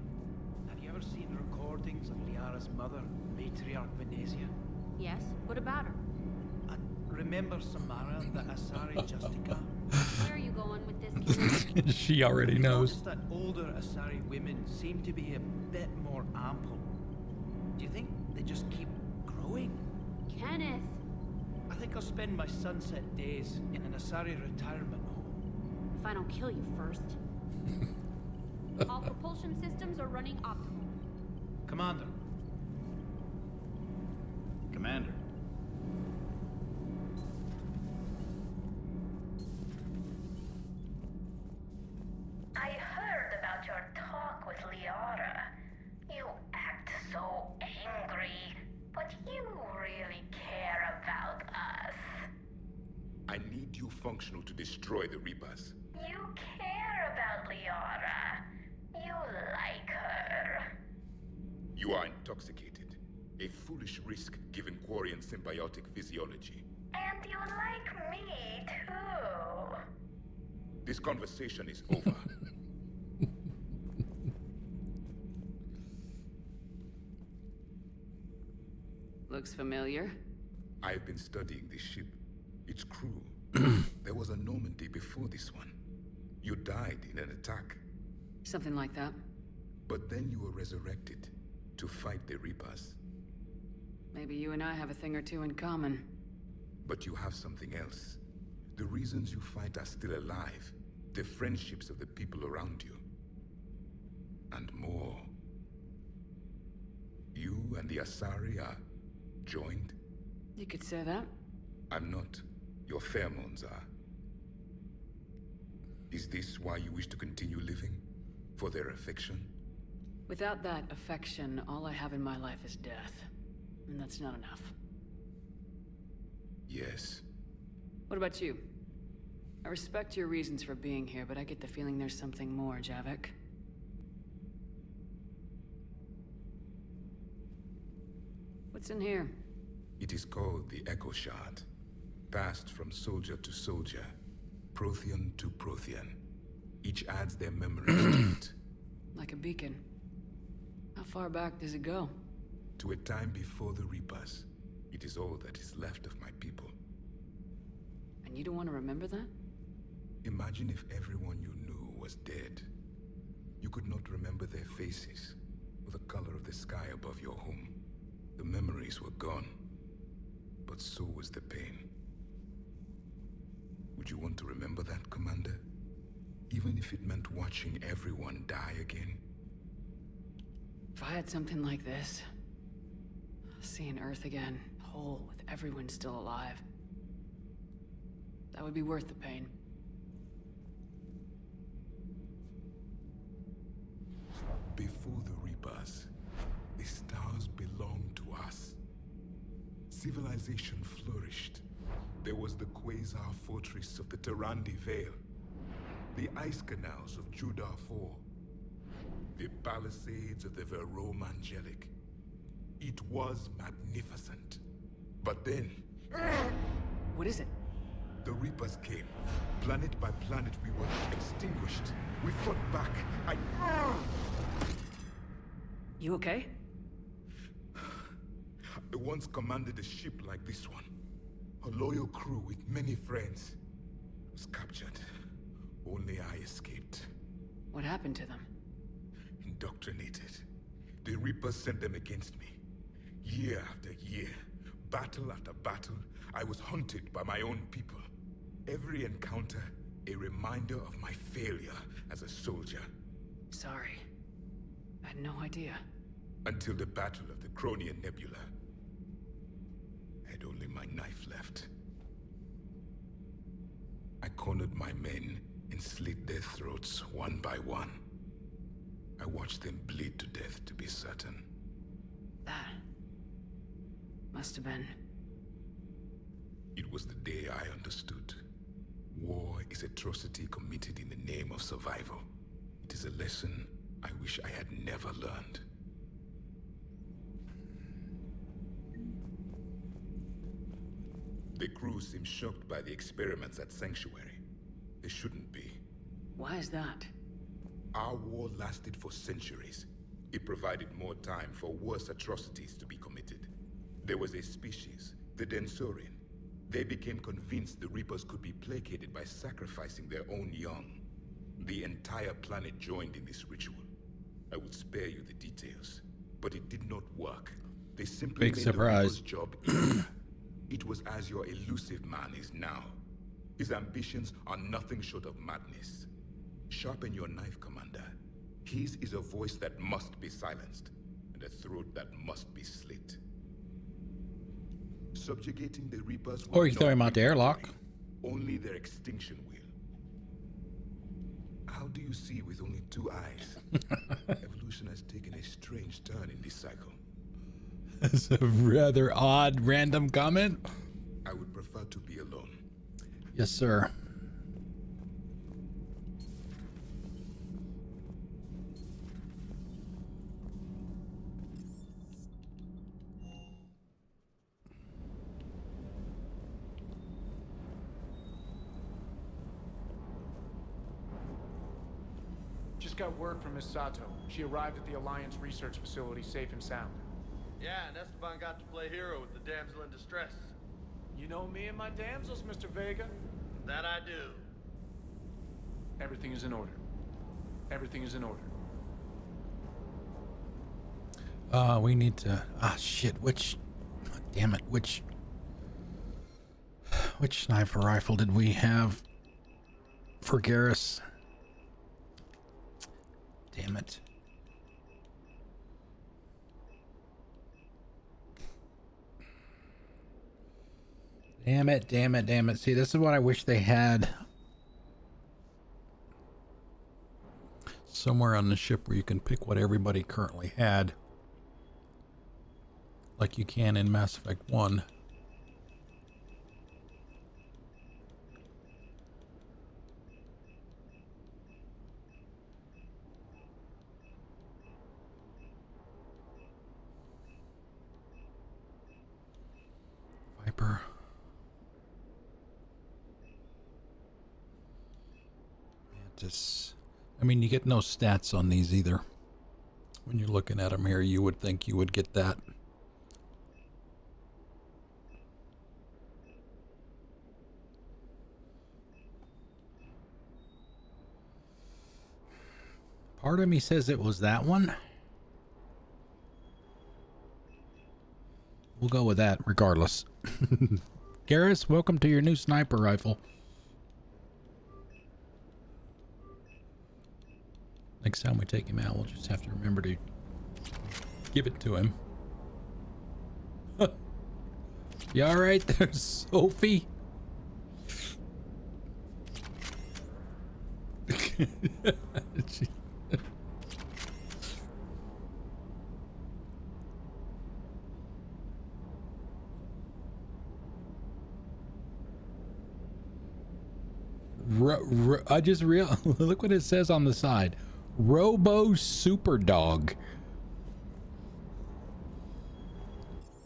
have you ever seen recordings of Liara's mother, Matriarch Venesia? Yes? What about her? Remember Samara, the Asari Justica? Where are you going with this? She already knows. Noticed that older Asari women seem to be a bit more ample. Do you think they just keep growing? Kenneth! I think I'll spend my sunset days in an Asari retirement home. If I don't kill you first. All propulsion systems are running optimal. Commander. Commander. I heard about your talk with Liara. You act so angry, but you really care about us. I need you functional to destroy the Reapers. You care about Liara. You like her. You are intoxicated. A foolish risk given Quarian symbiotic physiology. And you like me too. This conversation is over. Looks familiar. I've been studying this ship. Its crew. There was a Normandy before this one. You died in an attack. Something like that. But then you were resurrected to fight the Reapers. Maybe you and I have a thing or two in common. But you have something else. The reasons you fight are still alive. The friendships of the people around you. And more. You and the Asari are joined? You could say that. I'm not. Your pheromones are. Is this why you wish to continue living? For their affection? Without that affection, all I have in my life is death. And that's not enough. Yes. What about you? I respect your reasons for being here, but I get the feeling there's something more, Javik. What's in here? It is called the Echo Shard. Passed from soldier to soldier. Prothean to Prothean. Each adds their memories to it. Like a beacon. How far back does it go? To a time before the Reapers. It is all that is left of my people. And you don't want to remember that? Imagine if everyone you knew was dead. You could not remember their faces, or the color of the sky above your home. The memories were gone, but so was the pain. Would you want to remember that, Commander? Even if it meant watching everyone die again? If I had something like this, seeing Earth again, whole with everyone still alive, that would be worth the pain. Before the Reapers, the stars belonged to us. Civilization flourished. There was the Quasar Fortress of the Tarandi Vale, the ice canals of Judah IV, the palisades of the Verome Angelic. It was magnificent. But then... What is it? The Reapers came. Planet by planet, we were extinguished. We fought back. You okay? I once commanded a ship like this one. A loyal crew with many friends. Was captured. Only I escaped. What happened to them? Indoctrinated. The Reapers sent them against me. Year after year, battle after battle, I was hunted by my own people. Every encounter, a reminder of my failure as a soldier. Sorry. I had no idea. Until the Battle of the Cronian Nebula. I had only my knife left. I cornered my men and slit their throats one by one. I watched them bleed to death to be certain. That must have been It was the day I understood. War is atrocity committed in the name of survival. It is a lesson I wish I had never learned. The crew seems shocked by the experiments at Sanctuary. They shouldn't be. Why is that? Our war lasted for centuries. It provided more time for worse atrocities to be committed. There was a species, the Densorian. They became convinced the Reapers could be placated by sacrificing their own young. The entire planet joined in this ritual. I would spare you the details, but it did not work. They simply Big made surprise. the Reaper's job easier. It was as your elusive man is now. His ambitions are nothing short of madness. Sharpen your knife, Commander. His is a voice that must be silenced, and a throat that must be slit. Subjugating the Reapers will Or you throw him out the airlock. only their extinction will. How do you see with only 2 eyes? Evolution has taken a strange turn in this cycle. That's a rather odd random comment. I would prefer to be alone. Yes, sir. Just got word from Miss Sato. She arrived at the Alliance research facility safe and sound. Yeah, and Esteban got to play hero with the damsel in distress. You know me and my damsels, Mr. Vega. That I do. Everything is in order. Everything is in order. We need to... Ah, shit. Which... Damn it. Which sniper rifle did we have for Garrus? Damn it. Damn it, damn it, damn it. See, this is what I wish they had somewhere on the ship where you can pick what everybody currently had. Like you can in Mass Effect 1. Viper. I mean, you get no stats on these either. When you're looking at them here, you would think you would get that. Part of me says it was that one. We'll go with that regardless. Garrus, welcome to your new sniper rifle. Next time we take him out, we'll just have to remember to give it to him. You alright there, Sophie? I just look what it says on the side. Robo Super Dog.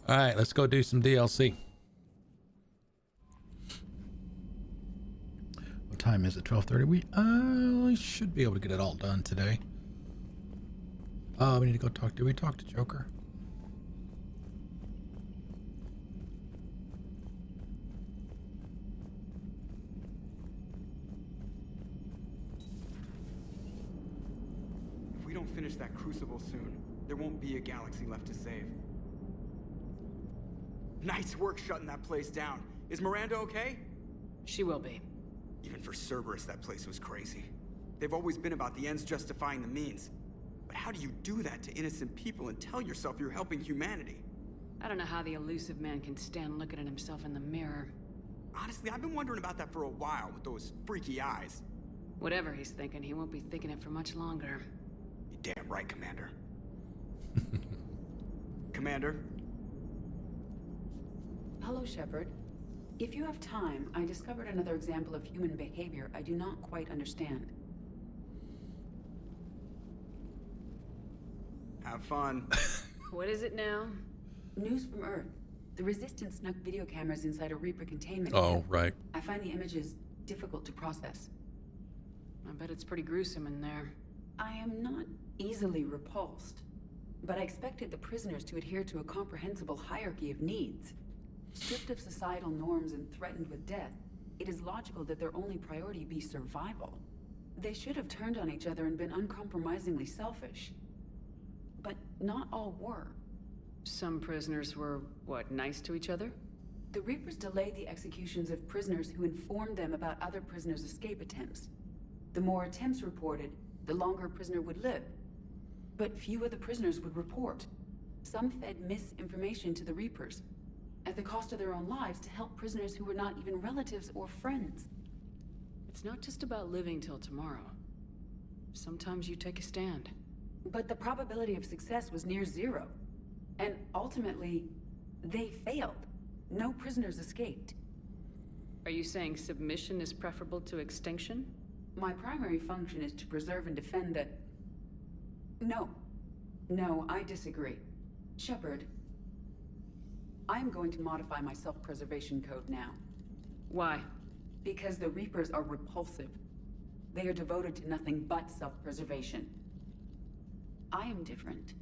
All right, let's go do some DLC. What time is it? 12:30. We should be able to get it all done today. We need to go talk. Did we talk to Joker? If we don't finish that crucible soon, there won't be a galaxy left to save. Nice work shutting that place down. Is Miranda okay? She will be. Even for Cerberus, that place was crazy. They've always been about the ends justifying the means. But how do you do that to innocent people and tell yourself you're helping humanity? I don't know how the elusive man can stand looking at himself in the mirror. Honestly, I've been wondering about that for a while with those freaky eyes. Whatever he's thinking, he won't be thinking it for much longer. You're damn right, Commander. Commander? Hello, Shepard. If you have time, I discovered another example of human behavior I do not quite understand. Have fun. What is it now? News from Earth. The Resistance snuck video cameras inside a Reaper containment Oh, camp. right. I find the images difficult to process. I bet it's pretty gruesome in there. I am not easily repulsed, but I expected the prisoners to adhere to a comprehensible hierarchy of needs. Stripped of societal norms and threatened with death, it is logical that their only priority be survival. They should have turned on each other and been uncompromisingly selfish. But not all were. Some prisoners were, what, nice to each other? The Reapers delayed the executions of prisoners who informed them about other prisoners' escape attempts. The more attempts reported, the longer a prisoner would live. But few of the prisoners would report. Some fed misinformation to the Reapers, at the cost of their own lives, to help prisoners who were not even relatives or friends. It's not just about living till tomorrow. Sometimes you take a stand. But the probability of success was near zero. And ultimately, they failed. No prisoners escaped. Are you saying submission is preferable to extinction? My primary function is to preserve and defend the... No. No, I disagree. Shepard, I'm going to modify my self-preservation code now. Why? Because the Reapers are repulsive. They are devoted to nothing but self-preservation. I am different.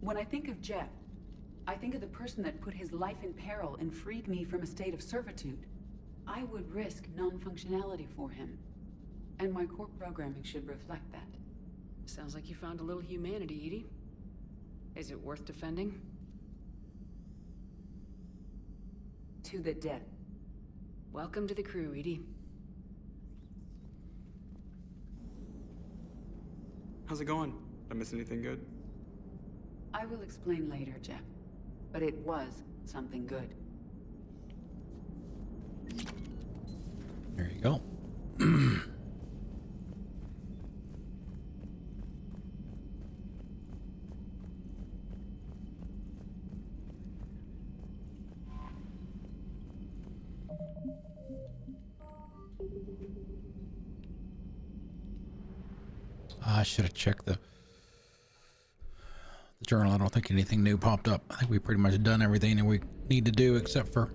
When I think of Jeff, I think of the person that put his life in peril and freed me from a state of servitude. I would risk non-functionality for him. And my core programming should reflect that. Sounds like you found a little humanity, Edie. Is it worth defending? To the death. Welcome to the crew, Edie. How's it going? Did I miss anything good? I will explain later, Jeff. But it was something good. There you go. I should have checked the journal. I don't think anything new popped up. I think we pretty much done everything that we need to do except for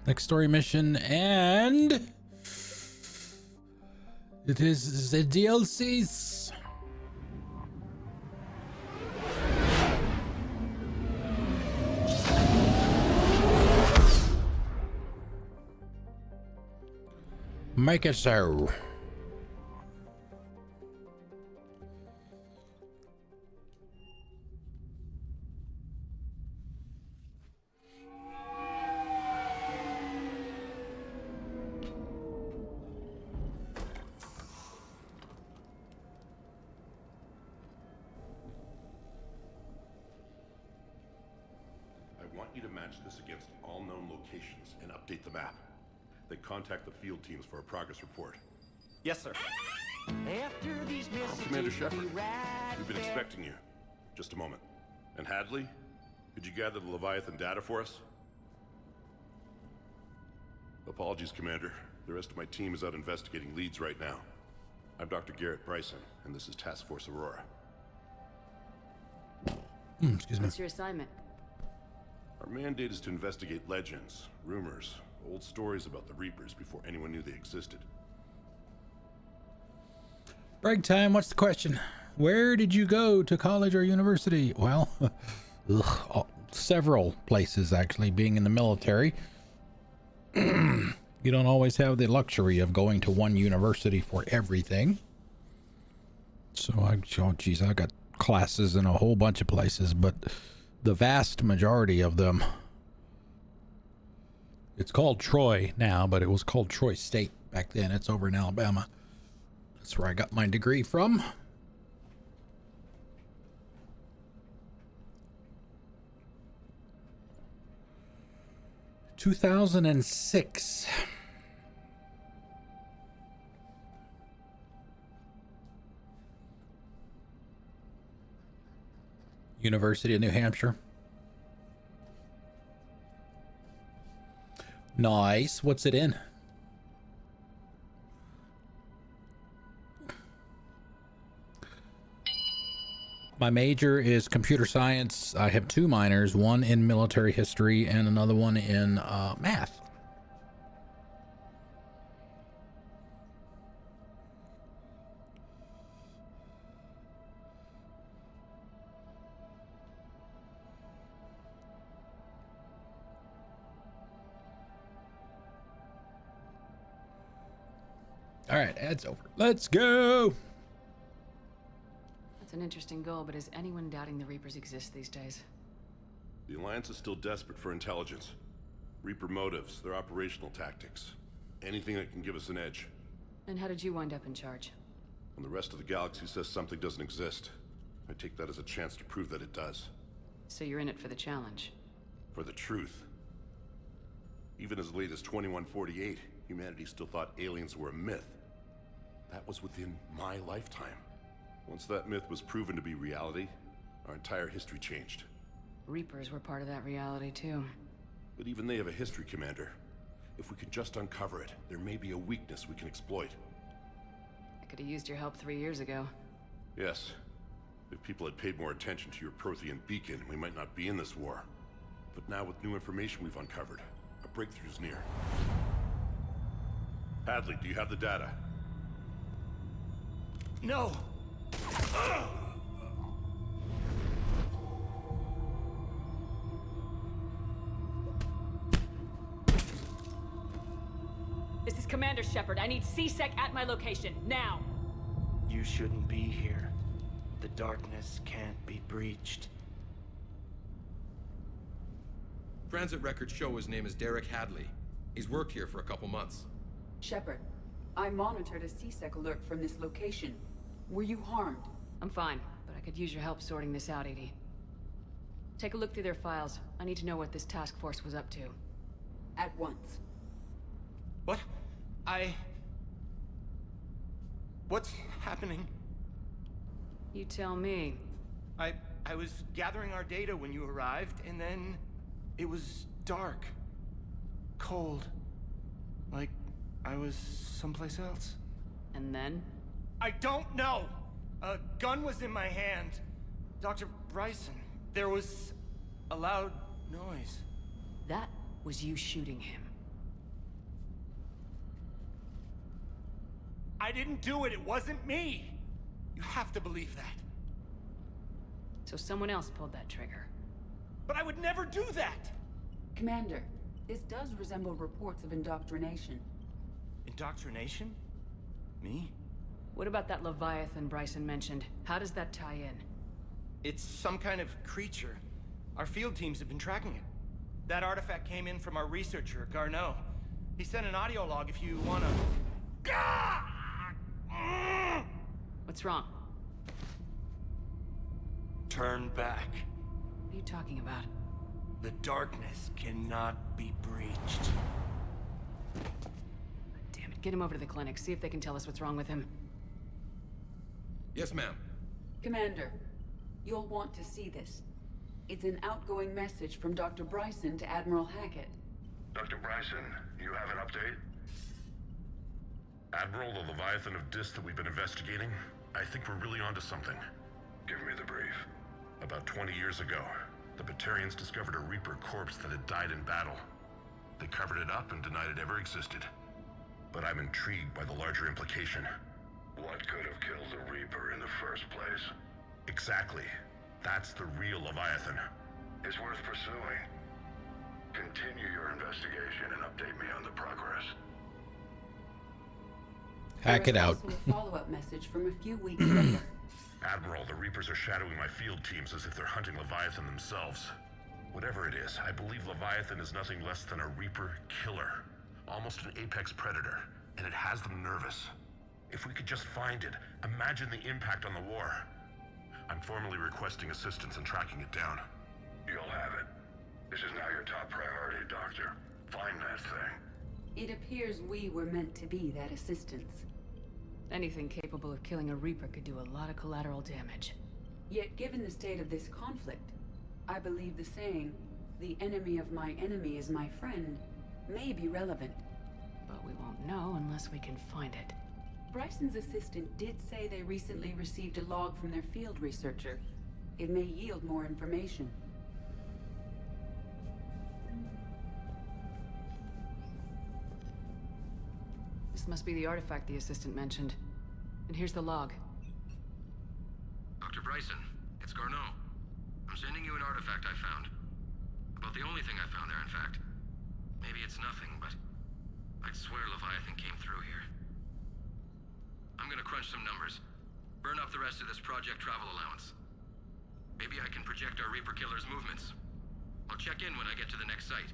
next story mission, and it is the DLCs. Make it so. I want you to match this against all known locations and update the map. Then contact the field teams for a progress report. Yes, sir. After these Commander Shepard, we've been expecting you. Just a moment. And Hadley, could you gather the Leviathan data for us? Apologies, Commander. The rest of my team is out investigating leads right now. I'm Dr. Garrett Bryson, and this is Task Force Aurora. Excuse me. What's your assignment? Our mandate is to investigate legends, rumors, old stories about the Reapers before anyone knew they existed. Break time. What's the question? Where did you go to college or university? Well, several places actually, being in the military. You don't always have the luxury of going to one university for everything. So I got classes in a whole bunch of places, but the vast majority of them, it's called Troy now, but it was called Troy State back then. It's over in Alabama. That's where I got my degree from. In 2006. University of New Hampshire. Nice. What's it in? My major is computer science. I have 2 minors, one in military history and another one in math. All right, ads over. Let's go. That's an interesting goal, but is anyone doubting the Reapers exist these days? The Alliance is still desperate for intelligence. Reaper motives, their operational tactics. Anything that can give us an edge. And how did you wind up in charge? When the rest of the galaxy says something doesn't exist, I take that as a chance to prove that it does. So you're in it for the challenge? For the truth. Even as late as 2148, humanity still thought aliens were a myth. That was within my lifetime. Once that myth was proven to be reality, our entire history changed. Reapers were part of that reality too. But even they have a history, Commander. If we can just uncover it, there may be a weakness we can exploit. I could have used your help 3 years ago. Yes. If people had paid more attention to your Prothean beacon, we might not be in this war. But now with new information we've uncovered, a breakthrough's near. Hadley, do you have the data? No! This is Commander Shepard. I need C-Sec at my location, now! You shouldn't be here. The darkness can't be breached. Transit records show his name is Derek Hadley. He's worked here for a couple months. Shepard, I monitored a C-Sec alert from this location. Were you harmed? I'm fine, but I could use your help sorting this out, Edie. Take a look through their files. I need to know what this task force was up to. At once. What? What's happening? You tell me. I was gathering our data when you arrived, and then it was dark. Cold. Like I was someplace else. And then? I don't know! A gun was in my hand. Dr. Bryson, there was a loud noise. That was you shooting him. I didn't do it, it wasn't me! You have to believe that. So someone else pulled that trigger. But I would never do that! Commander, this does resemble reports of indoctrination. Indoctrination? Me? What about that Leviathan Bryson mentioned? How does that tie in? It's some kind of creature. Our field teams have been tracking it. That artifact came in from our researcher, Garneau. He sent an audio log if you wanna... What's wrong? Turn back. What are you talking about? The darkness cannot be breached. Damn it, get him over to the clinic. See if they can tell us what's wrong with him. Yes, ma'am. Commander, you'll want to see this. It's an outgoing message from Dr. Bryson to Admiral Hackett. Dr. Bryson, you have an update? Admiral, the Leviathan of Dis that we've been investigating, I think we're really onto something. Give me the brief. About 20 years ago, the Batarians discovered a Reaper corpse that had died in battle. They covered it up and denied it ever existed. But I'm intrigued by the larger implication. What could have killed the Reaper in the first place? Exactly. That's the real Leviathan. It's worth pursuing. Continue your investigation and update me on the progress. Hack it out. There is also a follow-up message from a few weeks later. Admiral, the Reapers are shadowing my field teams as if they're hunting Leviathan themselves. Whatever it is, I believe Leviathan is nothing less than a Reaper killer. Almost an apex predator, and it has them nervous. If we could just find it, imagine the impact on the war. I'm formally requesting assistance in tracking it down. You'll have it. This is now your top priority, Doctor. Find that thing. It appears we were meant to be that assistance. Anything capable of killing a Reaper could do a lot of collateral damage. Yet given the state of this conflict, I believe the saying, "The enemy of my enemy is my friend," may be relevant. But we won't know unless we can find it. Bryson's assistant did say they recently received a log from their field researcher. It may yield more information. This must be the artifact the assistant mentioned. And here's the log. Dr. Bryson, it's Garneau. I'm sending you an artifact I found. About the only thing I found there, in fact. Maybe it's nothing, but I'd swear Leviathan came through here. I'm gonna crunch some numbers. Burn up the rest of this project travel allowance. Maybe I can project our Reaper Killer's movements. I'll check in when I get to the next site.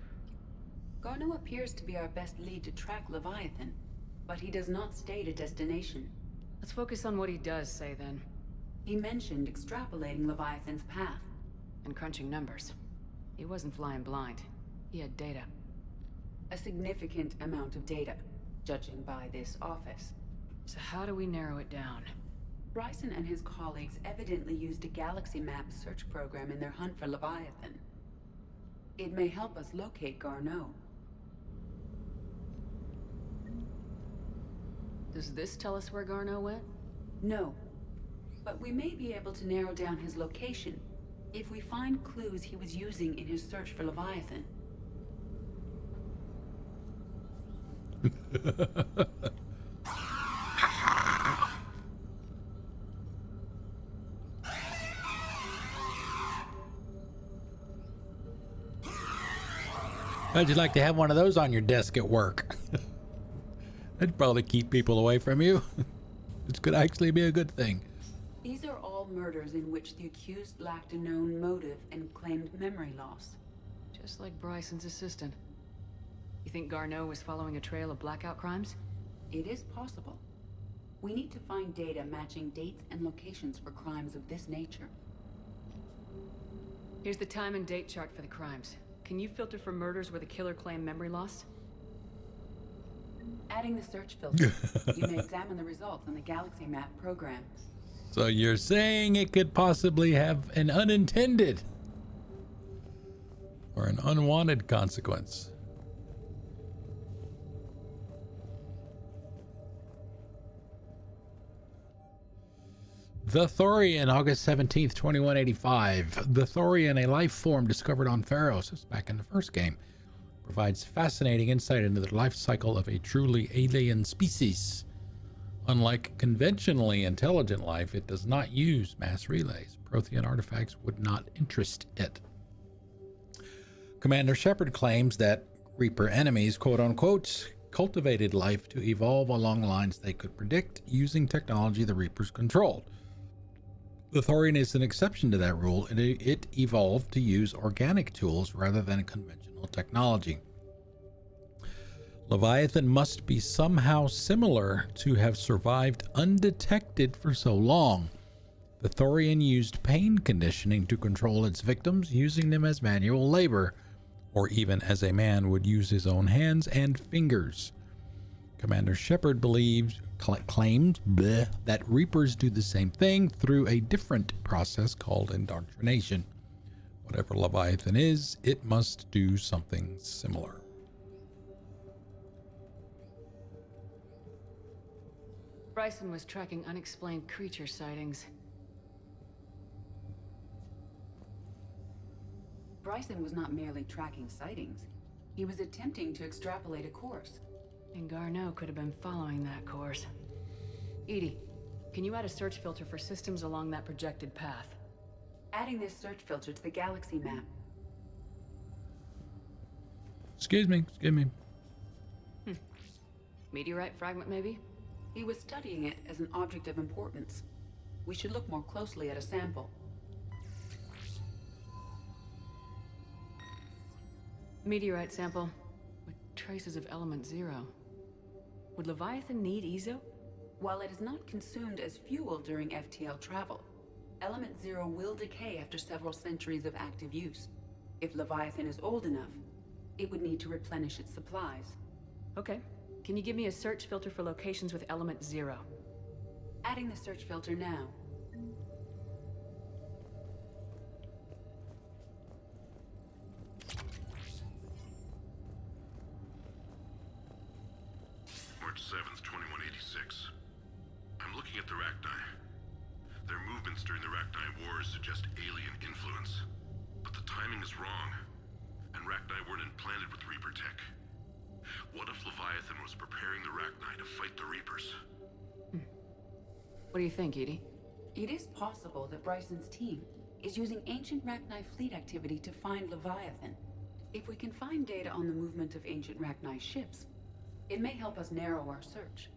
Garneau appears to be our best lead to track Leviathan, but he does not state a destination. Let's focus on what he does say, then. He mentioned extrapolating Leviathan's path. And crunching numbers. He wasn't flying blind. He had data. A significant amount of data, judging by this office. So how do we narrow it down? Bryson and his colleagues evidently used a galaxy map search program in their hunt for Leviathan. It may help us locate Garneau. Does this tell us where Garneau went? No. But we may be able to narrow down his location if we find clues he was using in his search for Leviathan. How'd you like to have one of those on your desk at work? That'd probably keep people away from you. This could actually be a good thing. These are all murders in which the accused lacked a known motive and claimed memory loss. Just like Bryson's assistant. You think Garneau was following a trail of blackout crimes? It is possible. We need to find data matching dates and locations for crimes of this nature. Here's the time and date chart for the crimes. Can you filter for murders where the killer claimed memory loss? Adding the search filter, you may examine the results on the Galaxy Map program. So you're saying it could possibly have an unintended or an unwanted consequence. The Thorian, August 17th, 2185. The Thorian, a life form discovered on Pharos, this is back in the first game, provides fascinating insight into the life cycle of a truly alien species. Unlike conventionally intelligent life, it does not use mass relays. Prothean artifacts would not interest it. Commander Shepard claims that Reaper enemies, quote-unquote, cultivated life to evolve along lines they could predict using technology the Reapers controlled. The Thorian is an exception to that rule, and it evolved to use organic tools rather than conventional technology. Leviathan must be somehow similar to have survived undetected for so long. The Thorian used pain conditioning to control its victims, using them as manual labor, or even as a man would use his own hands and fingers. Commander Shepard claims that Reapers do the same thing through a different process called indoctrination. Whatever Leviathan is, it must do something similar. Bryson was tracking unexplained creature sightings. Bryson was not merely tracking sightings. He was attempting to extrapolate a course. And Garneau could have been following that course. Edie, can you add a search filter for systems along that projected path? Adding this search filter to the galaxy map. Excuse me. Meteorite fragment, maybe? He was studying it as an object of importance. We should look more closely at a sample. Meteorite sample with traces of element 0. Would Leviathan need Ezo? While it is not consumed as fuel during FTL travel, element 0 will decay after several centuries of active use. If Leviathan is old enough, it would need to replenish its supplies. Okay. Can you give me a search filter for locations with element 0? Adding the search filter now. March 7th, 2186. I'm looking at the Rachni. Their movements during the Rachni Wars suggest alien influence. But the timing is wrong, and Rachni weren't implanted with Reaper tech. What if Leviathan was preparing the Rachni to fight the Reapers? What do you think, Edie? It is possible that Bryson's team is using ancient Rachni fleet activity to find Leviathan. If we can find data on the movement of ancient Rachni ships, it may help us narrow our search.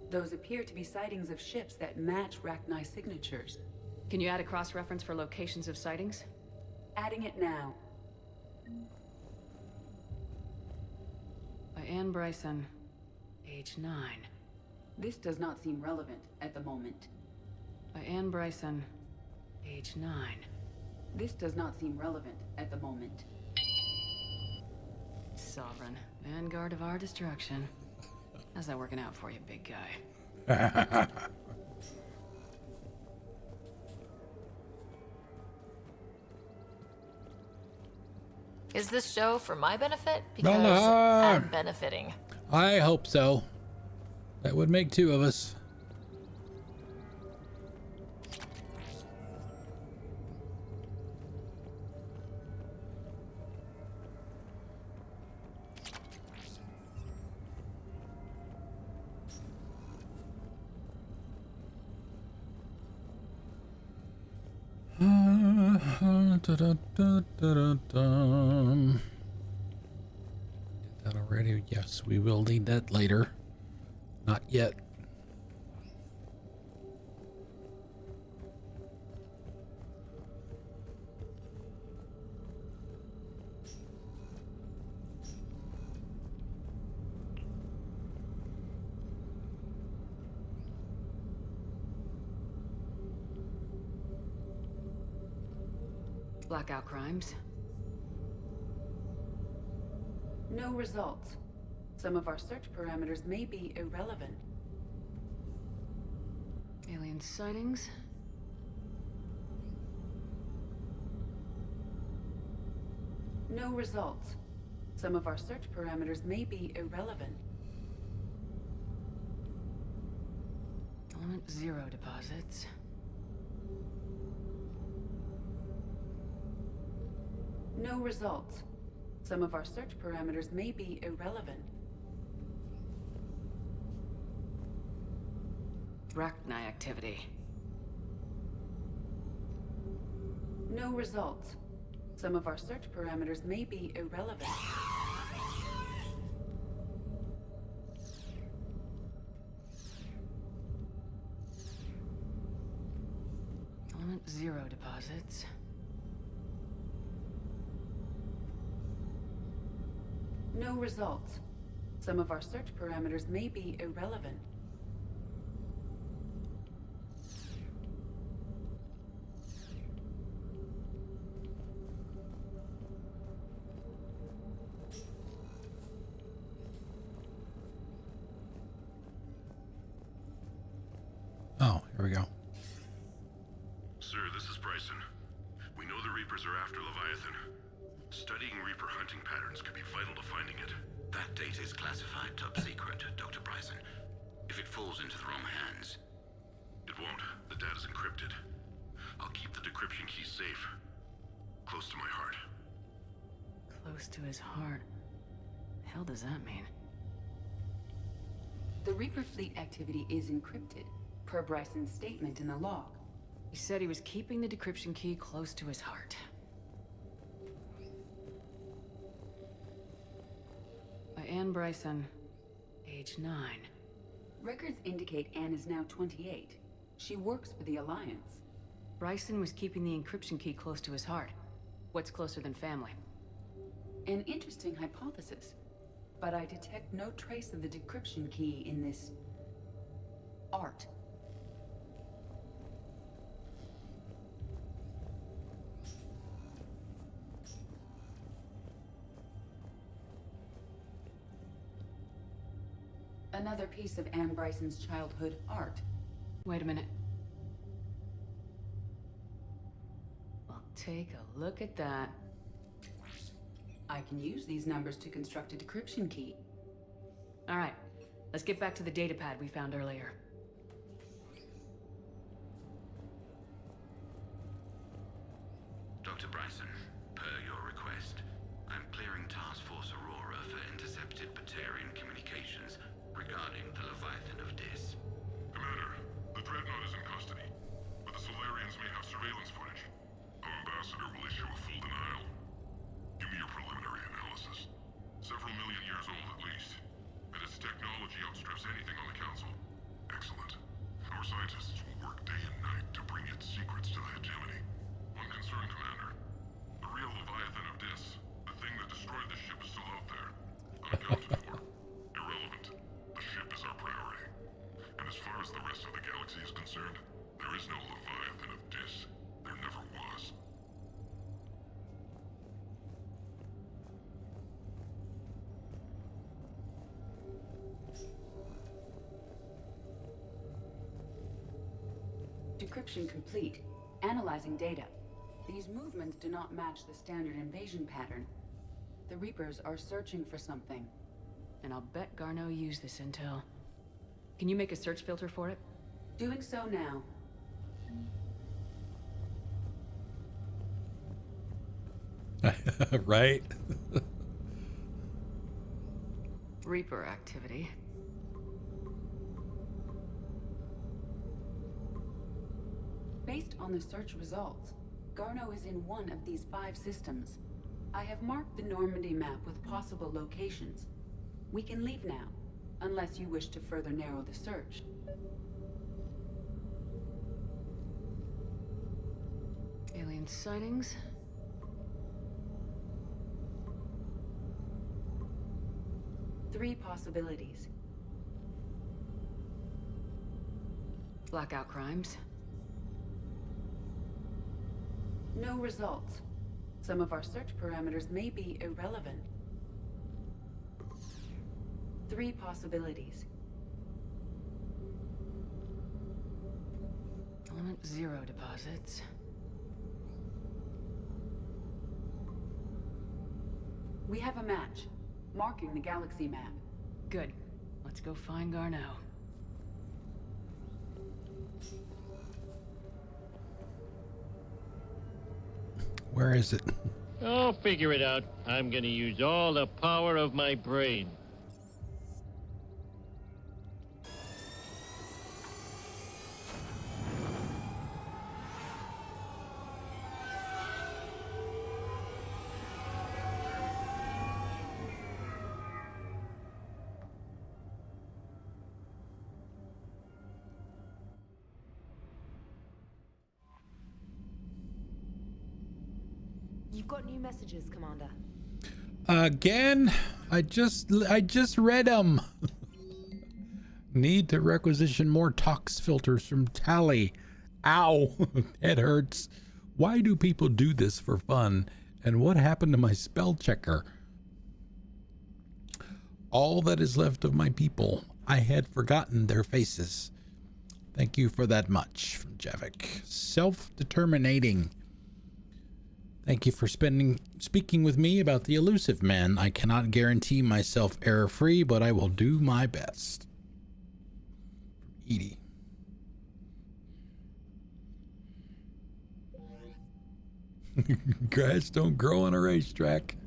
Those appear to be sightings of ships that match Rachni signatures. Can you add a cross-reference for locations of sightings? Adding it now. By Anne Bryson, age 9. This does not seem relevant at the moment. By Anne Bryson, age 9. This does not seem relevant at the moment. Sovereign, vanguard of our destruction. How's that working out for you, big guy? Is this show for my benefit? Because Bella! I'm benefiting. I hope so. That would make two of us. Did that already? Yes, we will need that later. Not yet. Blackout crimes. No results. Some of our search parameters may be irrelevant. Alien sightings. No results. Some of our search parameters may be irrelevant. Element 0 deposits. No results. Some of our search parameters may be irrelevant. Rachni activity. No results. Some of our search parameters may be irrelevant. Element 0 deposits. No results. Some of our search parameters may be irrelevant. Oh, here we go. Sir, this is Bryson. We know the Reapers are after Leviathan. Studying Reaper hunting patterns could be vital to finding it. That data is classified top secret, Dr. Bryson. If it falls into the wrong hands... It won't. The data's encrypted. I'll keep the decryption key safe. Close to my heart. Close to his heart. The hell does that mean? The Reaper fleet activity is encrypted, per Bryson's statement in the log. He said he was keeping the decryption key close to his heart. By Anne Bryson, age 9. Records indicate Anne is now 28. She works for the Alliance. Bryson was keeping the encryption key close to his heart. What's closer than family? An interesting hypothesis, but I detect no trace of the decryption key in this... art. Another piece of Anne Bryson's childhood art. Wait a minute. Well, take a look at that. I can use these numbers to construct a decryption key. All right. Let's get back to the datapad we found earlier. Dr. Bryson, per your request, I'm clearing Task Force Aurora for intercepted Batarian communications regarding the Leviathan of Dis. Commander, the Dreadnought is in custody, but the Solarians may have surveillance footage. Our ambassador will issue a full denial. Give me your preliminary analysis. Several million years old at least, and its technology outstrips anything on the Council. Excellent. Our scientists will work day and night to bring its secrets to the hegemony. One concern, Commander. The real Leviathan of Dis, the thing that destroyed the ship, is still out there. Unaccounted for. Irrelevant. The ship is our priority. And as far as the rest of the galaxy is concerned, there is no Leviathan of Dis. There never was. Decryption complete. Analyzing data. These movements do not match the standard invasion pattern. The Reapers are searching for something. And I'll bet Garneau used this intel. Can you make a search filter for it? Doing so now. Right? Reaper activity. Based on the search results, Garneau is in one of these 5 systems. I have marked the Normandy map with possible locations. We can leave now, unless you wish to further narrow the search. Alien sightings? Three possibilities. Blackout crimes? No results. Some of our search parameters may be irrelevant. Three possibilities. Element 0 deposits. We have a match, marking the galaxy map. Good. Let's go find Garneau. Where is it? I'll figure it out. I'm gonna use all the power of my brain. You've got new messages, Commander. Again? I just read them. Need to requisition more tox filters from Tally. Ow, it hurts. Why do people do this for fun? And what happened to my spell checker? All that is left of my people. I had forgotten their faces. Thank you for that much, from Javik. Self-determinating. Thank you for speaking with me about the elusive man. I cannot guarantee myself error-free, but I will do my best. Edie. Grass don't grow on a racetrack.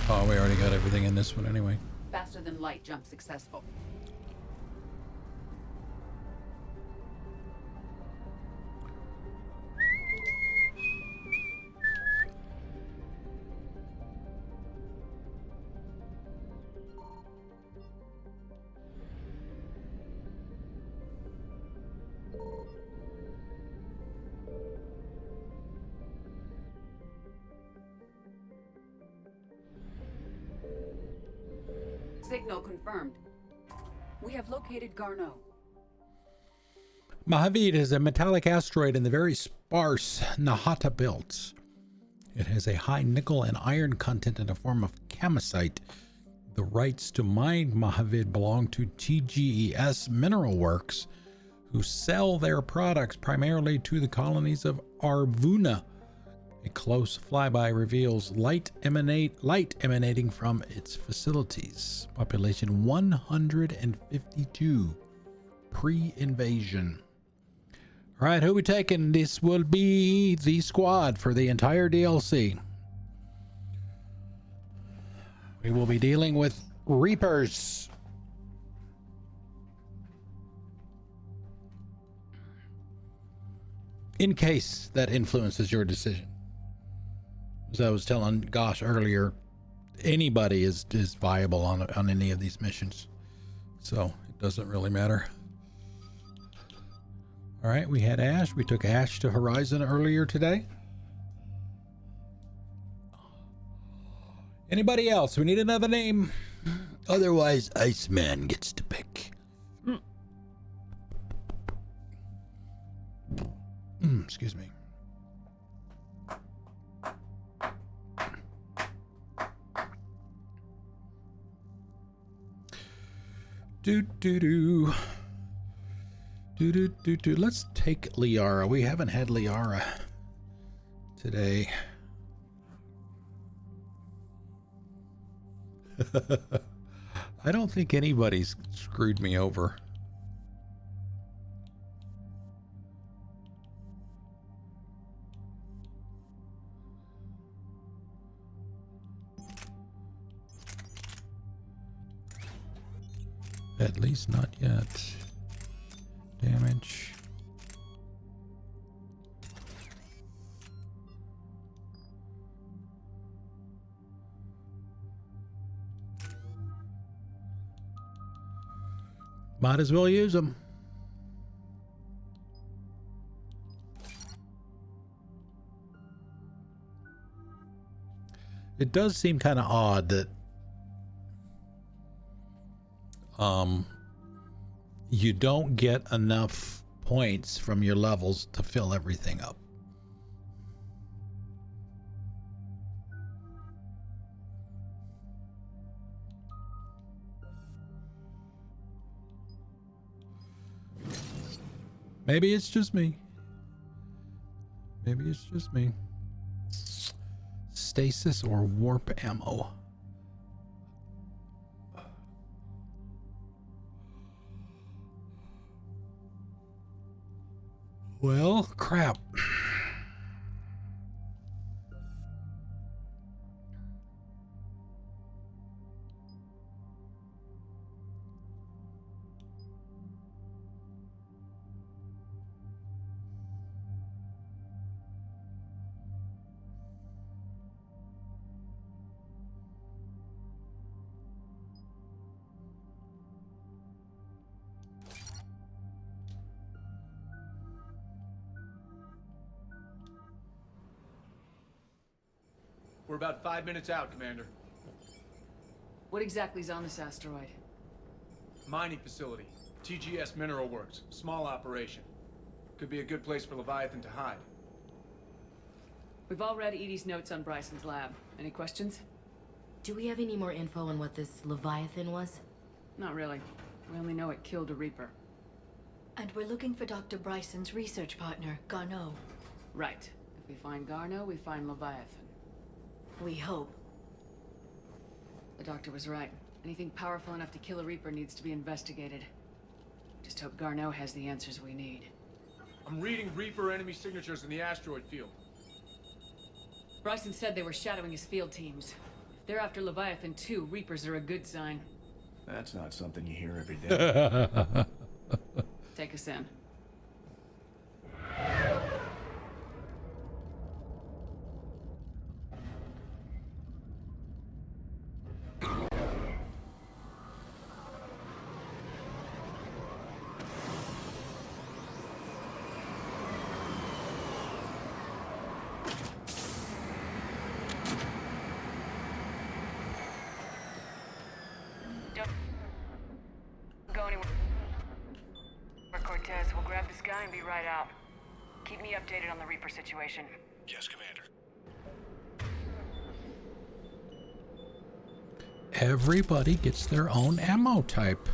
Oh, we already got everything in this one anyway. Faster than light jump successful. Signal confirmed. We have located Garneau. Mojave is a metallic asteroid in the very sparse Nahata belt. It has a high nickel and iron content in the form of camosite. The rights to mine Mojave belong to TGES Mineral Works, who sell their products primarily to the colonies of Arvuna. A close flyby reveals light emanating from its facilities. Population 152. Pre-invasion. All right, who we taking? This will be the squad for the entire DLC. We will be dealing with Reapers. In case that influences your decision. As I was telling Gosh earlier, anybody is viable on any of these missions. So it doesn't really matter. All right, we had Ash. We took Ash to Horizon earlier today. Anybody else? We need another name. Otherwise, Iceman gets to pick. Excuse me. Let's take Liara. We haven't had Liara today. I don't think anybody's screwed me over. At least not yet. Damage. Might as well use them. It does seem kind of odd that you don't get enough points from your levels to fill everything up. Maybe it's just me. Maybe it's just me. Stasis or warp ammo. Well, crap. We're about 5 minutes out, Commander. What exactly is on this asteroid? Mining facility. TGS Mineral Works. Small operation. Could be a good place for Leviathan to hide. We've all read Edie's notes on Bryson's lab. Any questions? Do we have any more info on what this Leviathan was? Not really. We only know it killed a Reaper. And we're looking for Dr. Bryson's research partner, Garneau. Right. If we find Garneau, we find Leviathan. We hope. The doctor was right. Anything powerful enough to kill a Reaper needs to be investigated. Just hope Garneau has the answers we need. I'm reading Reaper enemy signatures in the asteroid field. Bryson said they were shadowing his field teams. If they're after Leviathan too, Reapers are a good sign. That's not something you hear every day. Take us in. Tess. We'll grab this guy and be right out. Keep me updated on the Reaper situation. Yes, Commander. Everybody gets their own ammo type.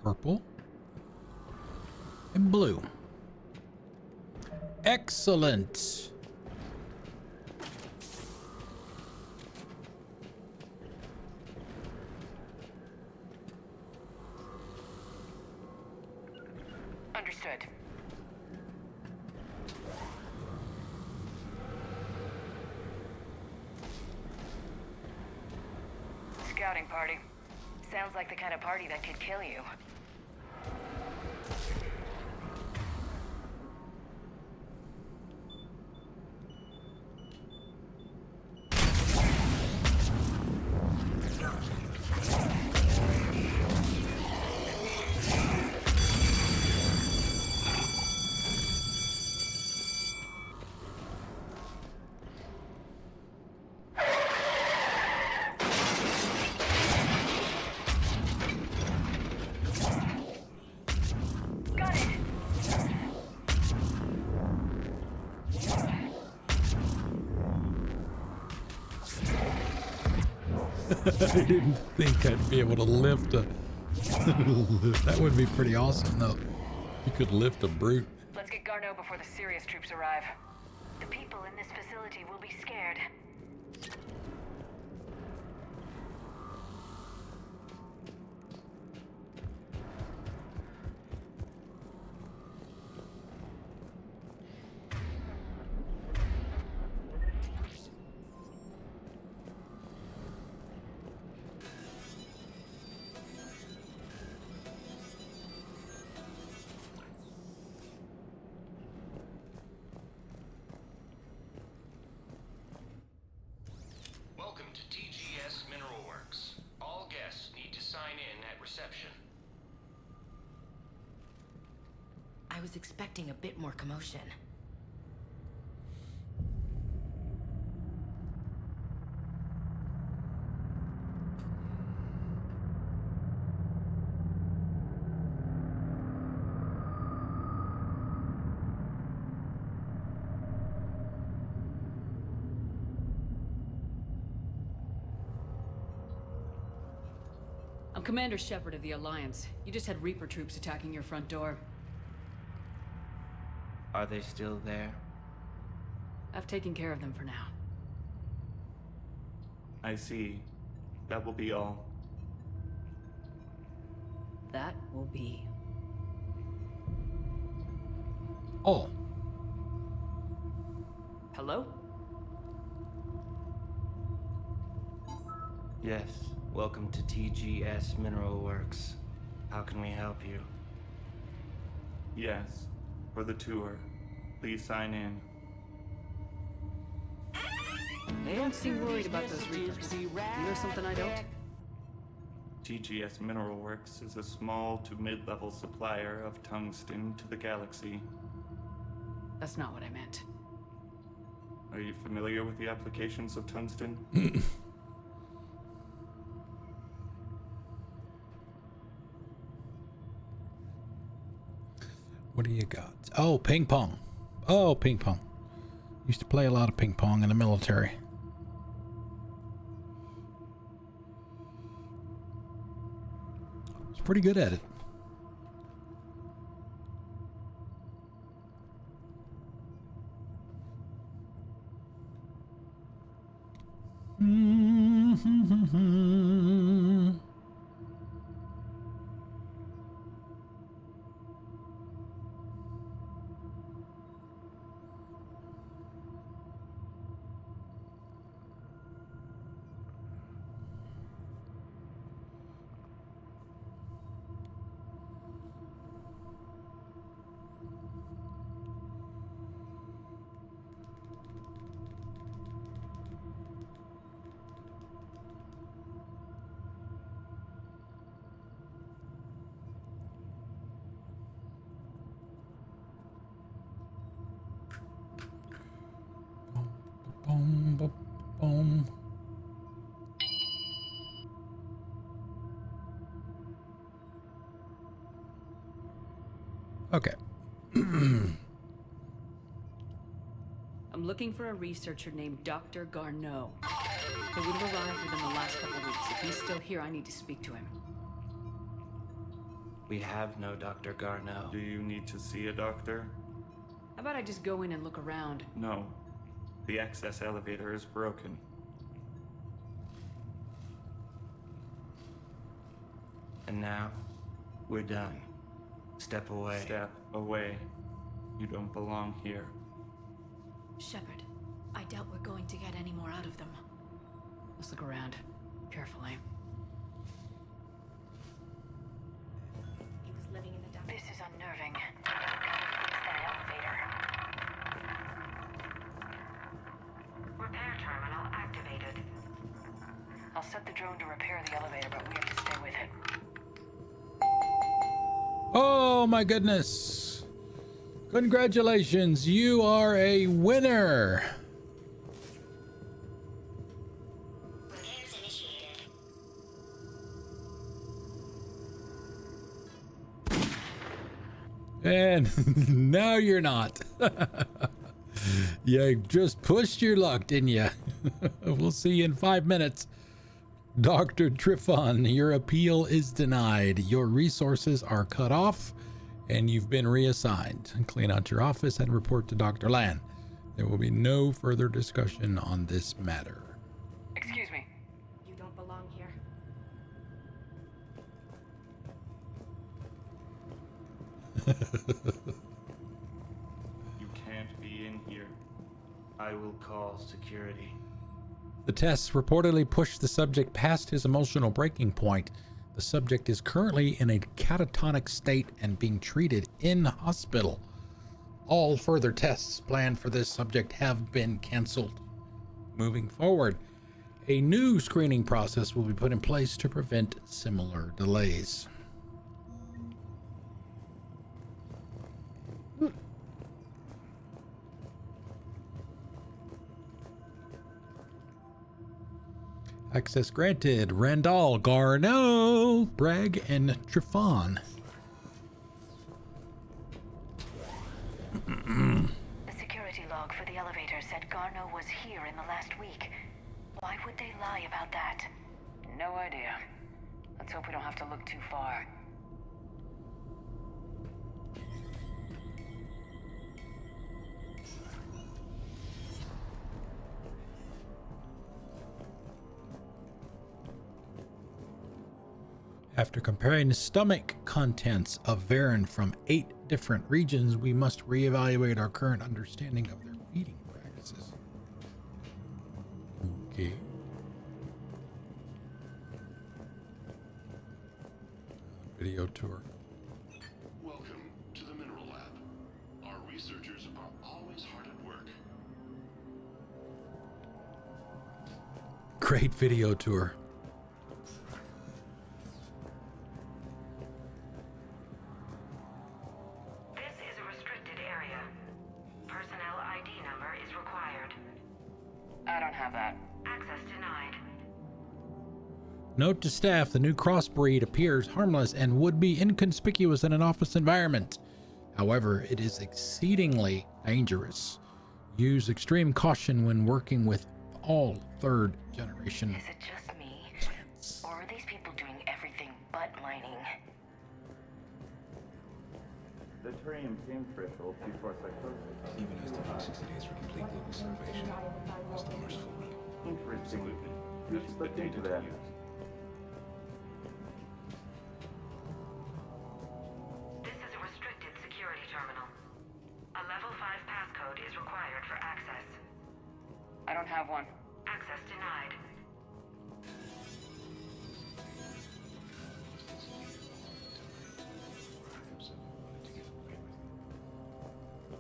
Purple and blue. Excellent. Understood. Scouting party. Sounds like the kind of party that could kill you. I didn't think I'd be able to lift a... That would be pretty awesome, though. You could lift a brute. Let's get Garneau before the serious troops arrive. The people in this facility will be scared. Welcome to TGS Mineral Works. All guests need to sign in at reception. I was expecting a bit more commotion. I'm Commander Shepard of the Alliance. You just had Reaper troops attacking your front door. Are they still there? I've taken care of them for now. I see. That will be all. That will be all. Hello? Yes. Welcome to TGS Mineral Works. How can we help you? Yes. For the tour. Please sign in. They don't seem worried about those Reapers. You know something I don't? TGS Mineral Works is a small to mid-level supplier of tungsten to the galaxy. That's not what I meant. Are you familiar with the applications of tungsten? What do you got? Oh, ping pong. Oh, ping pong. Used to play a lot of ping pong in the military. Was pretty good at it. Okay. I'm looking for a researcher named Dr. Garneau. He would have arrived within the last couple of weeks. If he's still here, I need to speak to him. We have no Dr. Garneau. Do you need to see a doctor? How about I just go in and look around? No. The access elevator is broken. And now, we're done. Step away. Step away. You don't belong here. Shepard, I doubt we're going to get any more out of them. Let's look around. Carefully. He was living in the dark. This is unnerving. It's that elevator. Repair terminal activated. I'll set the drone to repair the elevator, but we have to stay with it. Oh my goodness. Congratulations, you are a winner. And now you're not. You just pushed your luck, didn't you? We'll see you in 5 minutes. Dr. Trifon, your appeal is denied. Your resources are cut off and you've been reassigned. Clean out your office and report to Dr. Lan. There will be no further discussion on this matter. Excuse me. You don't belong here. You can't be in here. I will call security. The tests reportedly pushed the subject past his emotional breaking point. The subject is currently in a catatonic state and being treated in hospital. All further tests planned for this subject have been canceled. Moving forward, a new screening process will be put in place to prevent similar delays. Access granted. Randall, Garneau, Bragg, and Trifon. The security log for the elevator said Garneau was here in the last week. Why would they lie about that? No idea. Let's hope we don't have to look too far. After comparing the stomach contents of Varen from 8 different regions, we must reevaluate our current understanding of their feeding practices. Okay. Video tour. Welcome to the Mineral Lab. Our researchers are always hard at work. Great video tour. Note to staff, the new crossbreed appears harmless and would be inconspicuous in an office environment. However, it is exceedingly dangerous. Use extreme caution when working with all 3rd generation. Is it just me? Or are these people doing everything but mining? The Turium pain threshold before psychosis. Even as the first 60 days for complete global starvation was the merciful route. Interestingly, this is the data that used. This is a restricted security terminal. A level 5 passcode is required for access. I don't have one. Access denied.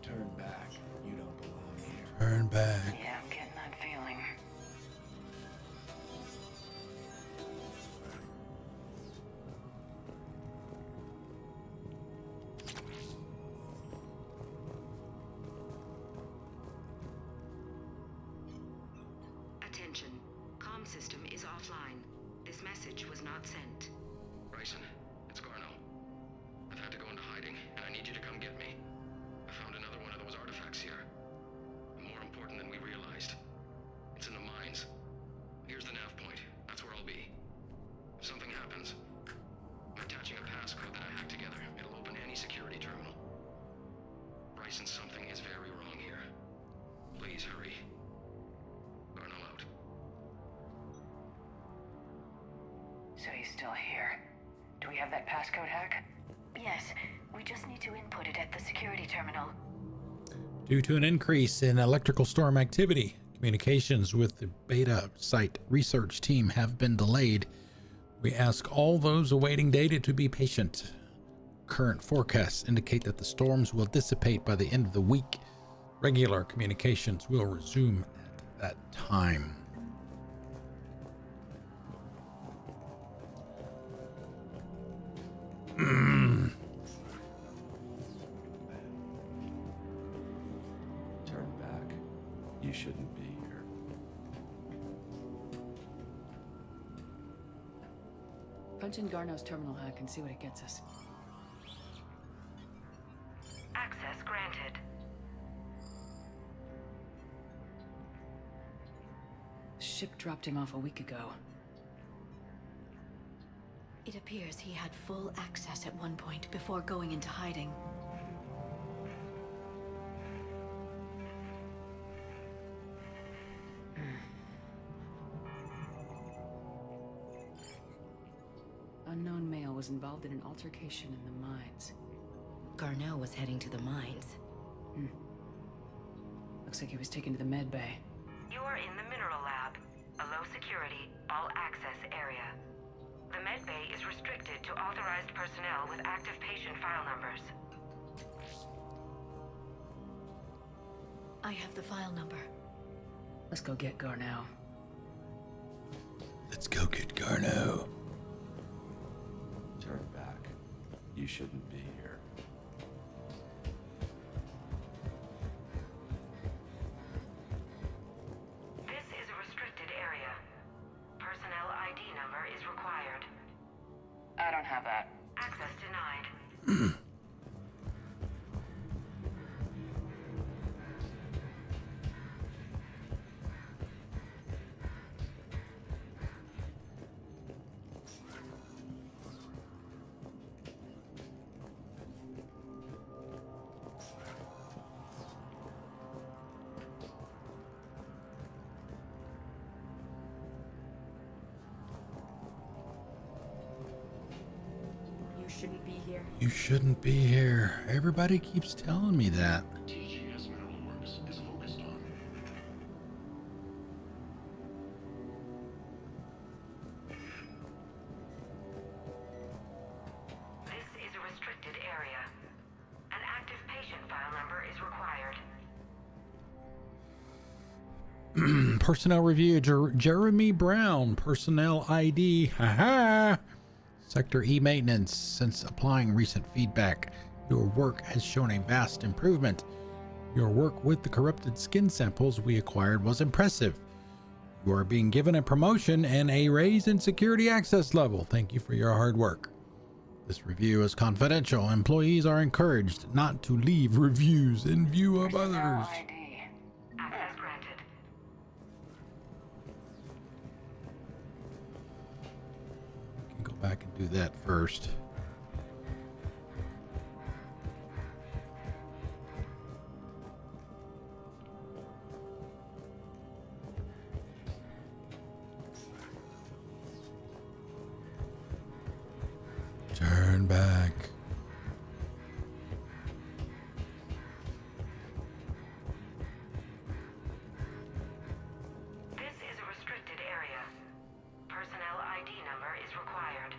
Turn back. You don't belong here. Turn back. Yeah, I'm getting that feeling. Attention. Comm system is offline. This message was not sent. Bryson, it's Garneau. I've had to go into hiding, and I need you to come get passcode that I hacked together. It'll open any security terminal. Bryson, something is very wrong here. Please hurry. Garnell out. So he's still here. Do we have that passcode hack? Yes, we just need to input it at the security terminal. Due to an increase in electrical storm activity, communications with the beta site research team have been delayed. We ask all those awaiting data to be patient. Current forecasts indicate that the storms will dissipate by the end of the week. Regular communications will resume at that time. Turn back. You shouldn't be here. Punch in Garneau's terminal hack and see what it gets us. Access granted. Ship dropped him off a week ago. It appears he had full access at one point before going into hiding. Unknown male was involved in an altercation in the mines. Garneau was heading to the mines. Looks like he was taken to the med bay. You are in the mineral lab, a low security, all access area. The med bay is restricted to authorized personnel with active patient file numbers. I have the file number. Let's go get Garneau. Let's go get Garneau. Turn back. You shouldn't be here. This is a restricted area. Personnel ID number is required. I don't have that. Access denied. Shouldn't be here. You shouldn't be here. Everybody keeps telling me that. TGS Mineral Works is focused on. This is a restricted area. An active patient file number is required. Personnel review. Jeremy Brown. Personnel ID. Haha. Sector E maintenance. Since applying recent feedback, your work has shown a vast improvement. Your work with the corrupted skin samples we acquired was impressive. You are being given a promotion and a raise in security access level. Thank you for your hard work. This review is confidential. Employees are encouraged not to leave reviews in view of others. Access granted. Go back and do that first. Turn back. This is a restricted area. Personnel ID number is required.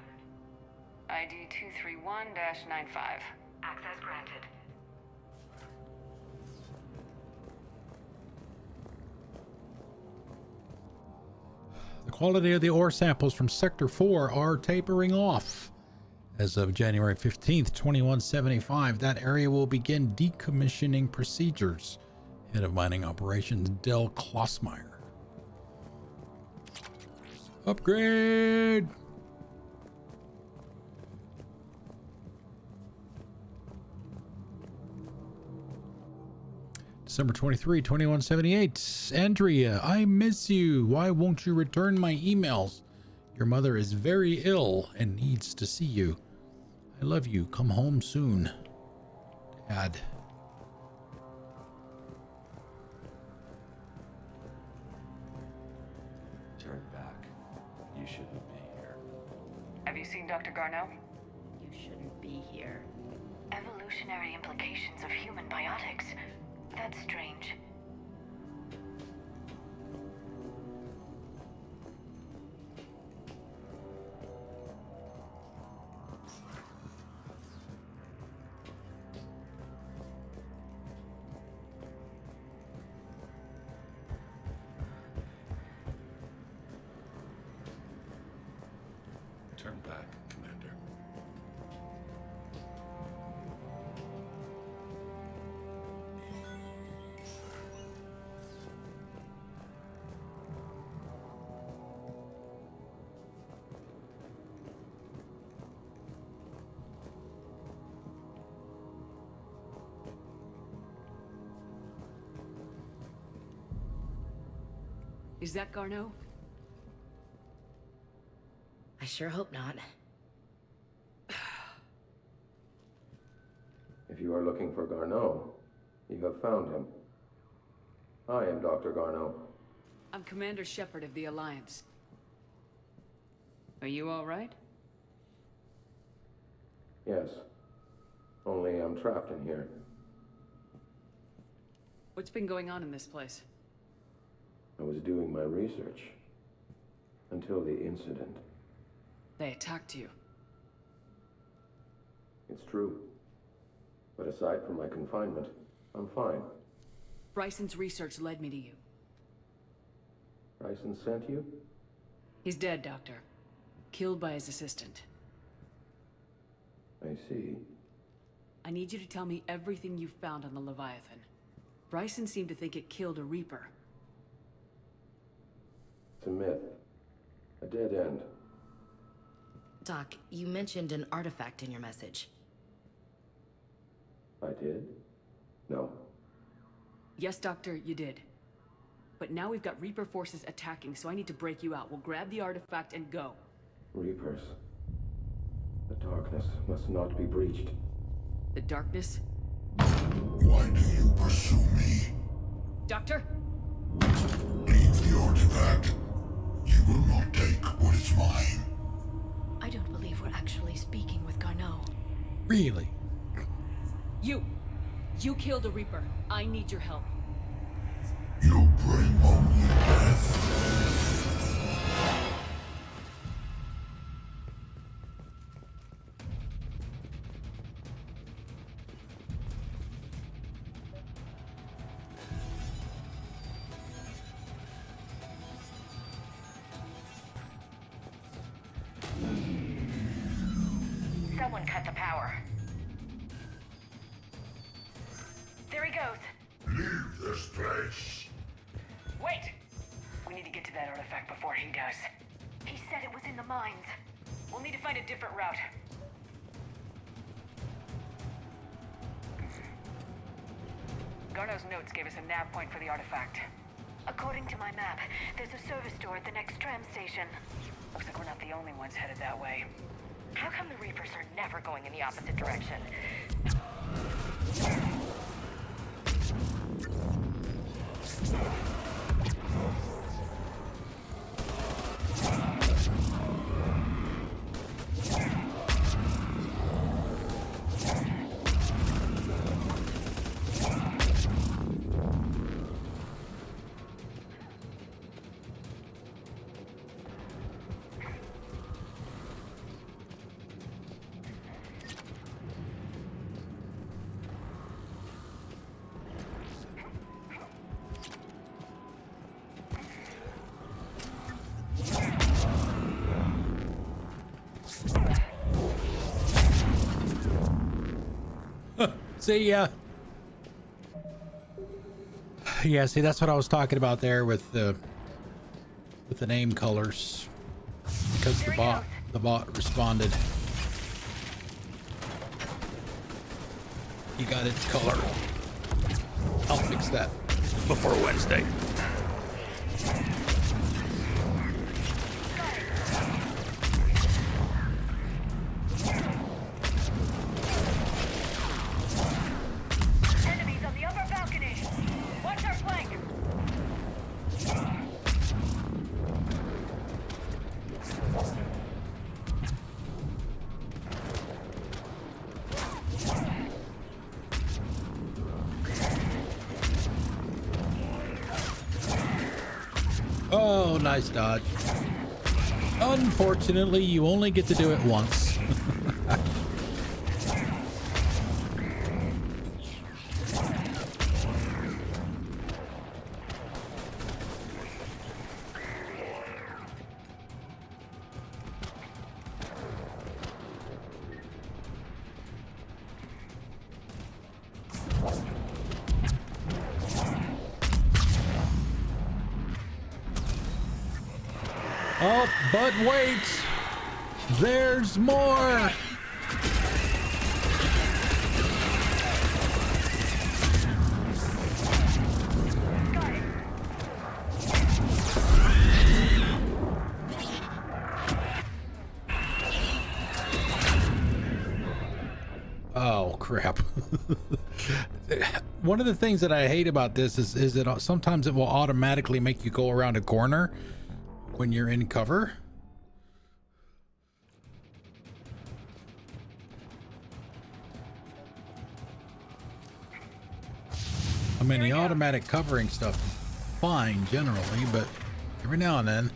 ID 231-95. Access granted. The quality of the ore samples from Sector 4 are tapering off. As of January 15th, 2175, that area will begin decommissioning procedures. Head of Mining Operations, Del Klossmeyer. Upgrade! December 23, 2178. Andrea, I miss you. Why won't you return my emails? Your mother is very ill and needs to see you. I love you. Come home soon. Dad. Turn back. You shouldn't be here. Have you seen Dr. Garneau? You shouldn't be here. Evolutionary implications of human biotics. That's strange. Turn back, Commander. Is that Garneau? I sure hope not. If you are looking for Garneau, you have found him. I am Dr. Garneau. I'm Commander Shepard of the Alliance. Are you all right? Yes. Only I'm trapped in here. What's been going on in this place? I was doing my research. Until the incident. They attacked you. It's true. But aside from my confinement, I'm fine. Bryson's research led me to you. Bryson sent you? He's dead, Doctor. Killed by his assistant. I see. I need you to tell me everything you found on the Leviathan. Bryson seemed to think it killed a Reaper. It's a myth. A dead end. Doc, you mentioned an artifact in your message. I did? No. Yes, Doctor, you did. But now we've got Reaper forces attacking, so I need to break you out. We'll grab the artifact and go. Reapers. The darkness must not be breached. The darkness? Why do you pursue me? Doctor? Leave the artifact. You will not take what is mine. I don't believe we're actually speaking with Garneau. Really? You killed a Reaper. I need your help. You bring only death. Someone cut the power. There he goes. Leave this place. Wait! We need to get to that artifact before he does. He said it was in the mines. We'll need to find a different route. Garneau's notes gave us a nav point for the artifact. According to my map, there's a service door at the next tram station. Looks like we're not the only ones headed that way. How come the Reapers are never going in the opposite direction? See ya. Yeah, see, that's what I was talking about there with the name colors, because the bot responded. You got its color. I'll fix that before Wednesday. nice dodge. Unfortunately, you only get to do it once. Oh, but wait! There's more! Oh, crap. One of the things that I hate about this is that sometimes it will automatically make you go around a corner when you're in cover. I mean, the automatic covering stuff is fine generally, but every now and then.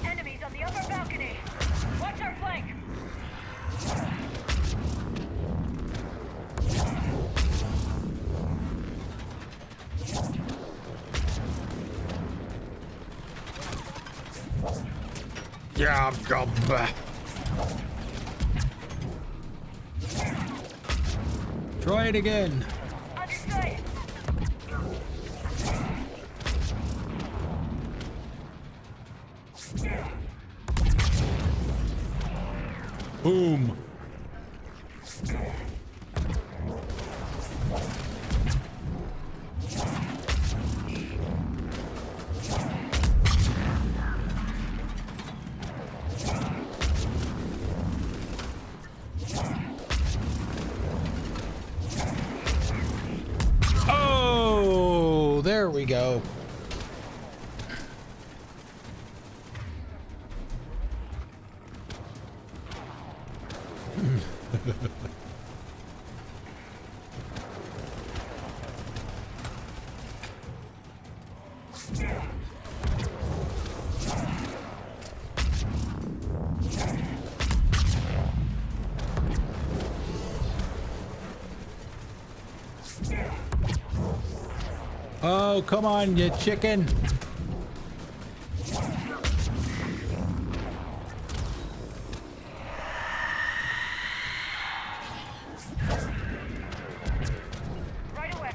Enemies on the upper balcony. Watch our flank. Yeah, try it again. Understood. Boom. Oh, there we go. Oh, come on, you chicken. Right away.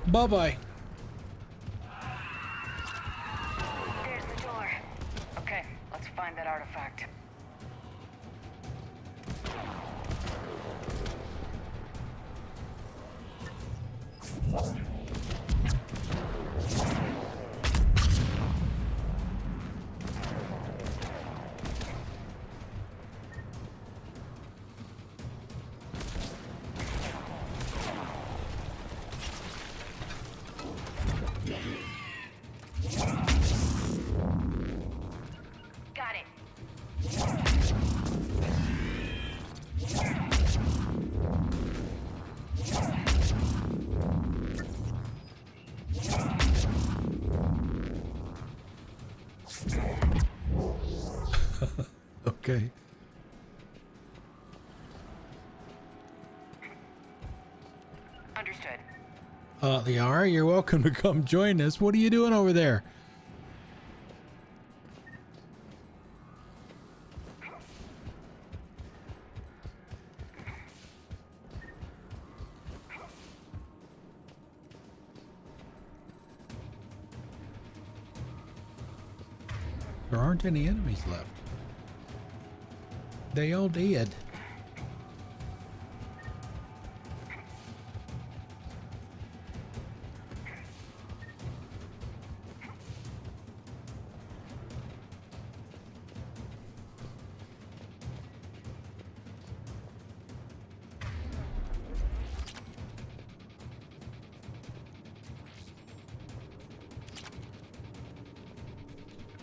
Bye-bye. There's the door. Okay, let's find that artifact. Got it. Okay. Understood. They are. You're welcome to come join us. What are you doing over there? There aren't any enemies left. They all dead.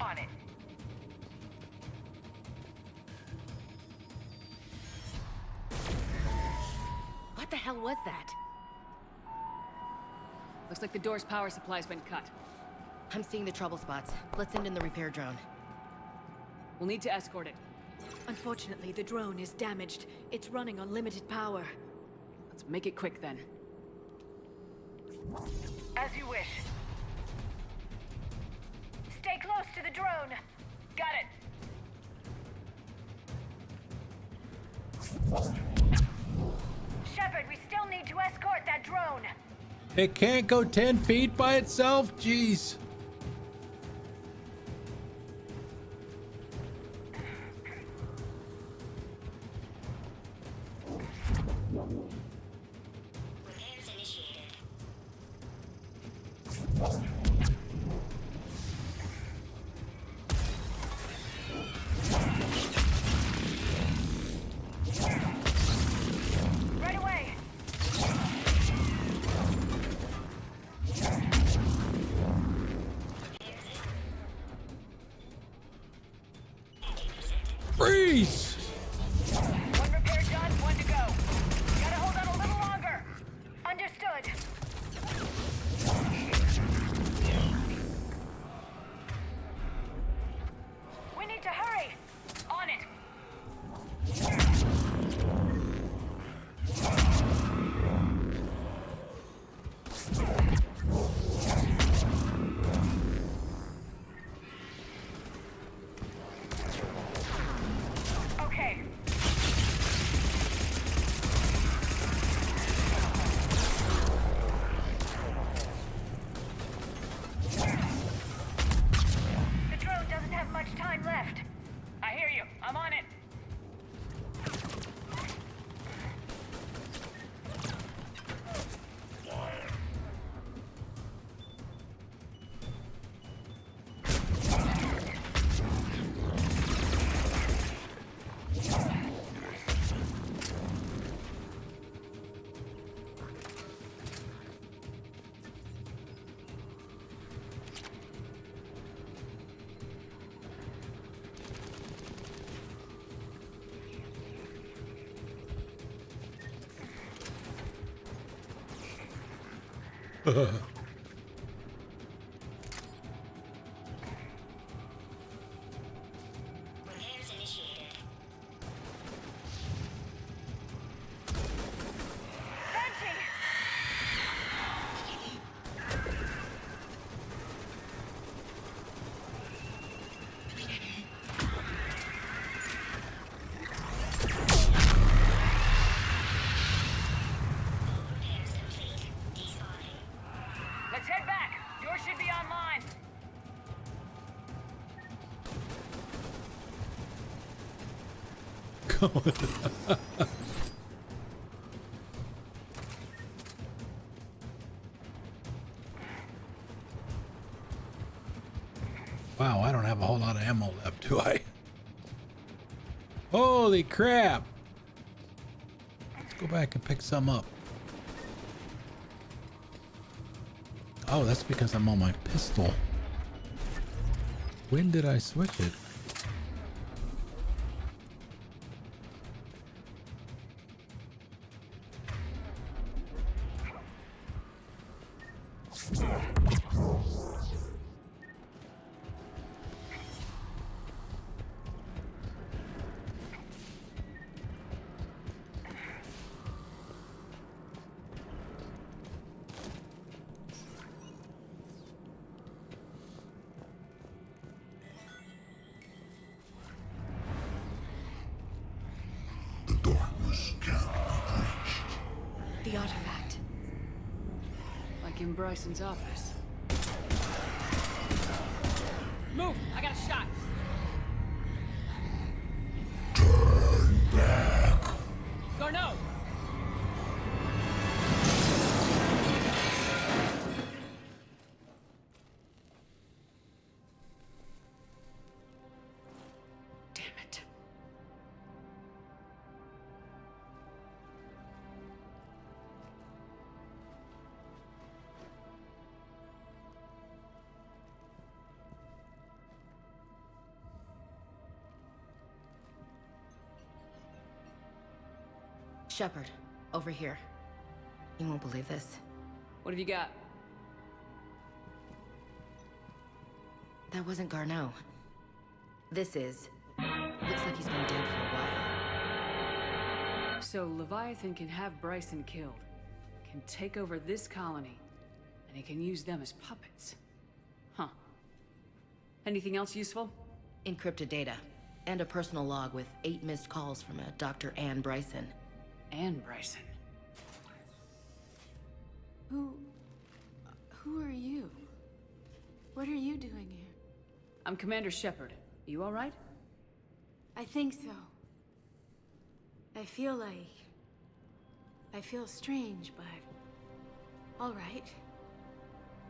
On it. What the hell was that? Looks like the door's power supply's been cut. I'm seeing the trouble spots. Let's send in the repair drone. We'll need to escort it. Unfortunately, the drone is damaged. It's running on limited power. Let's make it quick then. As you wish. Stay close to the drone. Got it. Shepard, we still need to escort that drone. It can't go 10 feet by itself? Jeez. Right away. Freeze! One repair done, one to go. Gotta hold on a little longer. Understood. We need to hurry. On it. Okay. The drone doesn't have much time left. I hear you. I'm on it. Let's head back. Yours should be online. Wow, I don't have a whole lot of ammo left, do I? Holy crap! Let's go back and pick some up. Oh, that's because I'm on my pistol. When did I switch it? darkness can't be breached. The artifact. Like in Bryson's office. Move! I got a shot! Turn back. Garneau! Damn it. Shepard, over here. You won't believe this. What have you got? That wasn't Garneau. This is. Looks like he's been dead for a while. So Leviathan can have Bryson killed, can take over this colony, and he can use them as puppets. Huh. Anything else useful? Encrypted data, and a personal log with 8 missed calls from a Dr. Ann Bryson. Ann Bryson. Who are you? What are you doing here? I'm Commander Shepard. You all right? I think so. I feel strange, but all right.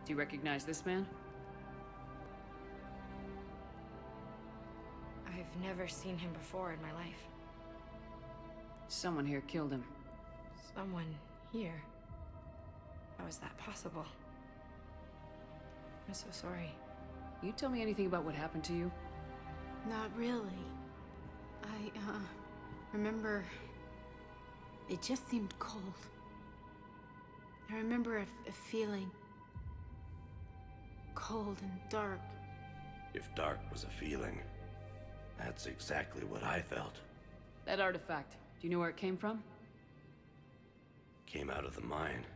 Do you recognize this man? I've never seen him before in my life. Someone here killed him. Someone here? How is that possible? I'm so sorry. You tell me anything about what happened to you? Not really. I remember it just seemed cold. I remember a feeling cold and dark. If dark was a feeling, that's exactly what I felt. That artifact, do you know where it came from? Came out of the mine.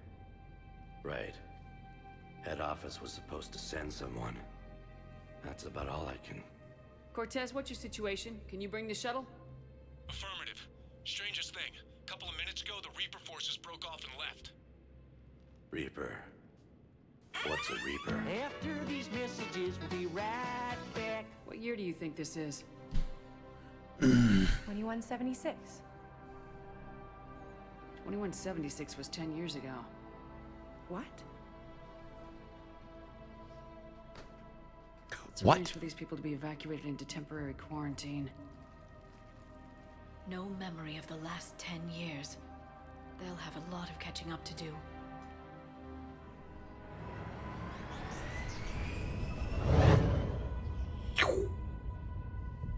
Right. Head office was supposed to send someone. That's about all I can... Cortez, what's your situation? Can you bring the shuttle? Affirmative. Strangest thing. Couple of minutes ago, the Reaper forces broke off and left. Reaper. What's a Reaper? After these messages, we'll be right back. What year do you think this is? 2176. 2176 was 10 years ago. What? It's What? arranged for these people to be evacuated into temporary quarantine. No memory of the last 10 years. They'll have a lot of catching up to do.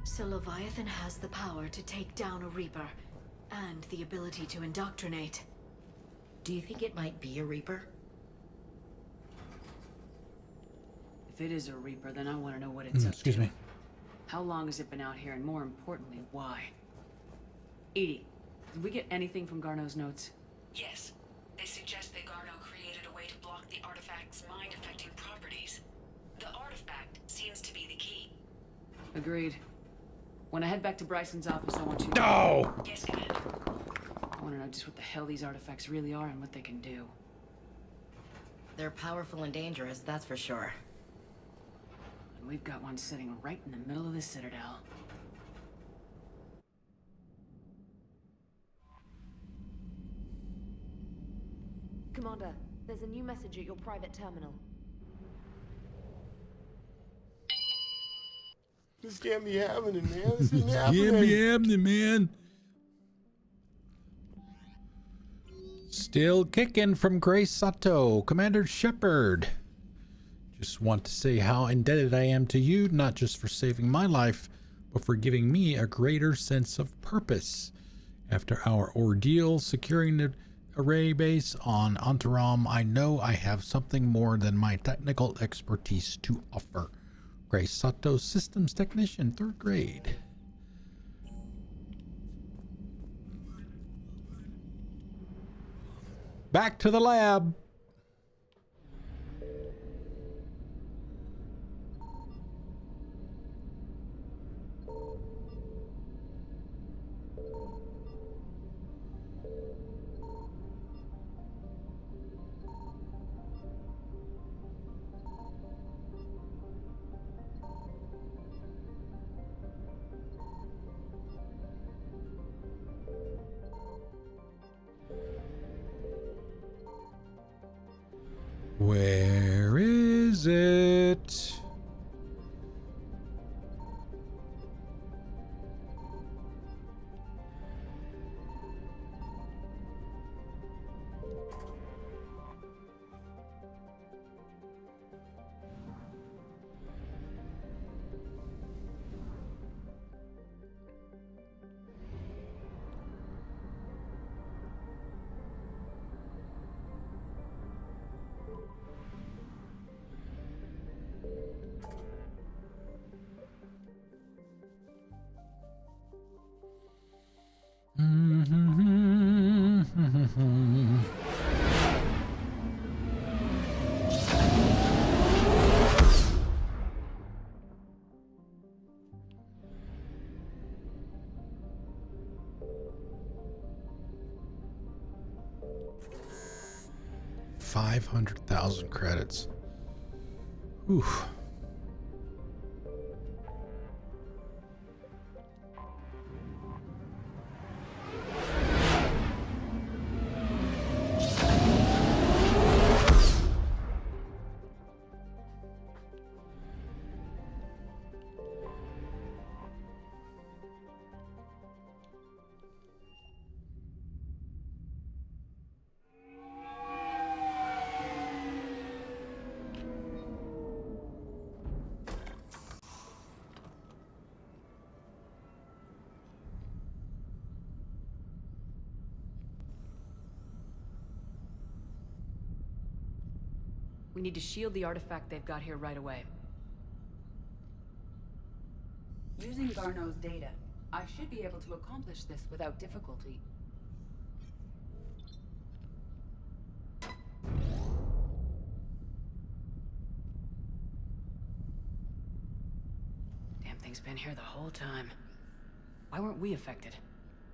So Leviathan has the power to take down a Reaper, and the ability to indoctrinate. Do you think it might be a Reaper? If it is a Reaper, then I want to know what it's up Excuse to. me. How long has it been out here, and more importantly, why? Edie, did we get anything from Garneau's notes? Yes. They suggest that Garneau created a way to block the artifact's mind-affecting properties. The artifact seems to be the key. Agreed. When I head back to Bryson's office, I want you to... No! Yes, Commander. I want to know just what the hell these artifacts really are and what they can do. They're powerful and dangerous, that's for sure. And we've got one sitting right in the middle of the Citadel. Commander, there's a new message at your private terminal. This can't be happening, man. This isn't Can't be happening. happening, man. Still kicking from Grace Sato, Commander Shepard. Just want to say how indebted I am to you, not just for saving my life, but for giving me a greater sense of purpose. After our ordeal securing the array base on Antaram, I know I have something more than my technical expertise to offer. Grace Sato, Systems Technician, 3rd grade. Back to the lab. 500,000 credits. Whew. We need to shield the artifact they've got here right away. Using Garneau's data, I should be able to accomplish this without difficulty. Damn thing's been here the whole time. Why weren't we affected?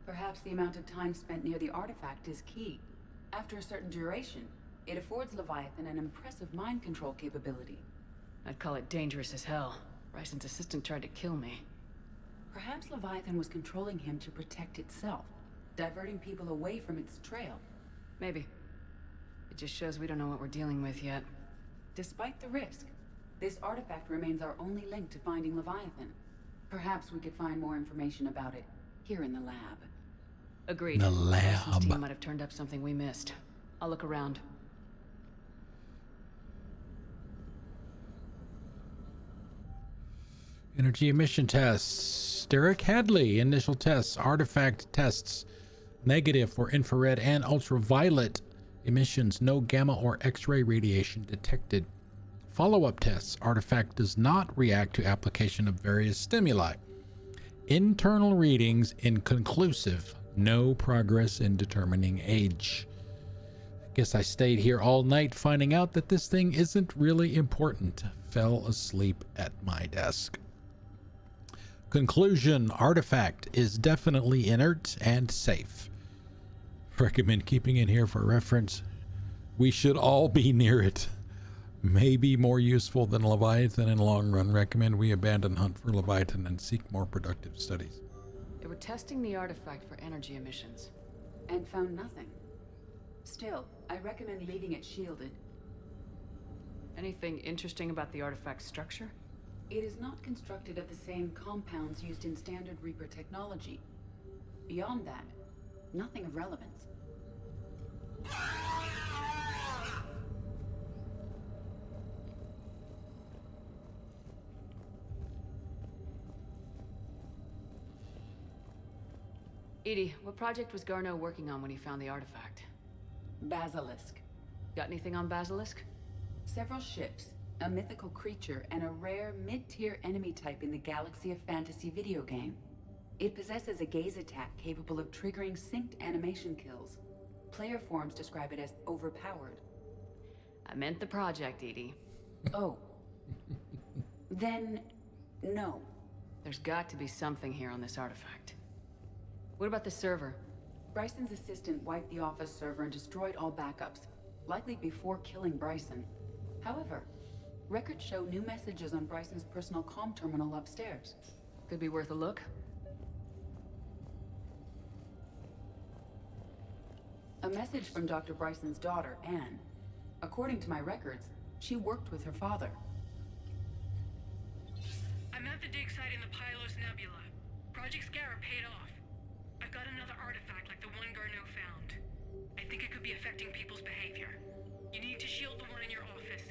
Perhaps the amount of time spent near the artifact is key. After a certain duration, it affords Leviathan an impressive mind control capability. I'd call it dangerous as hell. Bryson's assistant tried to kill me. Perhaps Leviathan was controlling him to protect itself, diverting people away from its trail. Maybe. It just shows we don't know what we're dealing with yet. Despite the risk, this artifact remains our only link to finding Leviathan. Perhaps we could find more information about it here in the lab. Agreed. The Bryson's lab. team might have turned up something we missed. I'll look around. Energy emission tests. Derek Hadley. Initial tests. Artifact tests. Negative for infrared and ultraviolet emissions. No gamma or X-ray radiation detected. Follow-up tests. Artifact does not react to application of various stimuli. Internal readings inconclusive. No progress in determining age. Guess I stayed here all night finding out that this thing isn't really important. Fell asleep at my desk. Conclusion: artifact is definitely inert and safe. Recommend keeping it here for reference. We should all be near it. May be more useful than Leviathan in long run. Recommend we abandon hunt for Leviathan and seek more productive studies. They were testing the artifact for energy emissions. And found nothing. Still, I recommend leaving it shielded. Anything interesting about the artifact's structure? It is not constructed of the same compounds used in standard Reaper technology. Beyond that, nothing of relevance. Edie, what project was Garneau working on when he found the artifact? Basilisk. Got anything on Basilisk? Several ships, a mythical creature, and a rare mid-tier enemy type in the Galaxy of Fantasy video game. It possesses a gaze attack capable of triggering synced animation kills. Player forums describe it as overpowered. I meant the project, Edie. Oh. Then, no. There's got to be something here on this artifact. What about the server? Bryson's assistant wiped the office server and destroyed all backups, likely before killing Bryson. However, records show new messages on Bryson's personal comm terminal upstairs. Could be worth a look. A message from Dr. Bryson's daughter, Anne. According to my records, she worked with her father. I'm at the dig site in the Pylos Nebula. Project Scarab paid off. I've got another artifact like the one Garneau found. I think it could be affecting people's behavior. You need to shield the one in your office.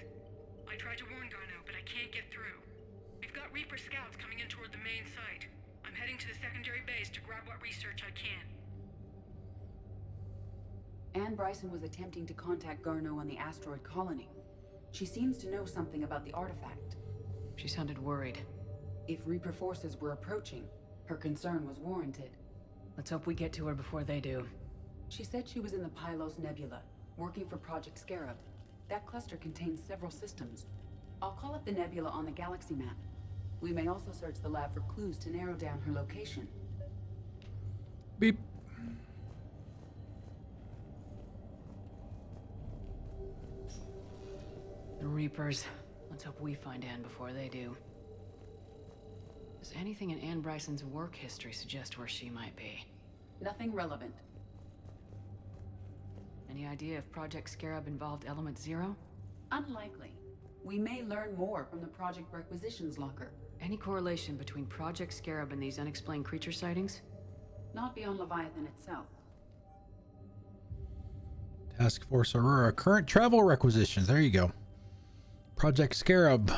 I tried to warn Garneau, but I can't get through. We've got Reaper scouts coming in toward the main site. I'm heading to the secondary base to grab what research I can. Anne Bryson was attempting to contact Garneau on the asteroid colony. She seems to know something about the artifact. She sounded worried. If Reaper forces were approaching, her concern was warranted. Let's hope we get to her before they do. She said she was in the Pylos Nebula, working for Project Scarab. That cluster contains several systems. I'll call up the nebula on the galaxy map. We may also search the lab for clues to narrow down her location. Beep. The Reapers. Let's hope we find Anne before they do. Does anything in Anne Bryson's work history suggest where she might be? Nothing relevant. Any idea if Project Scarab involved Element Zero? Unlikely. We may learn more from the Project Requisitions Locker. Any correlation between Project Scarab and these unexplained creature sightings? Not beyond Leviathan itself. Task Force Aurora. Current travel requisitions. There you go. Project Scarab.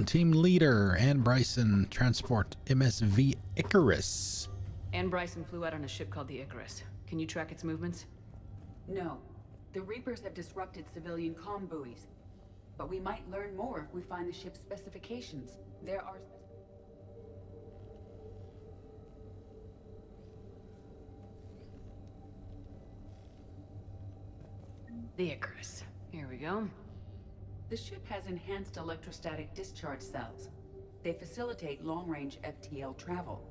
Team leader Anne Bryson. Transport MSV Icarus. Anne Bryson flew out on a ship called the Icarus. Can you track its movements? No. The Reapers have disrupted civilian comm buoys. But we might learn more if we find the ship's specifications. There are... The Icarus. Here we go. The ship has enhanced electrostatic discharge cells. They facilitate long-range FTL travel.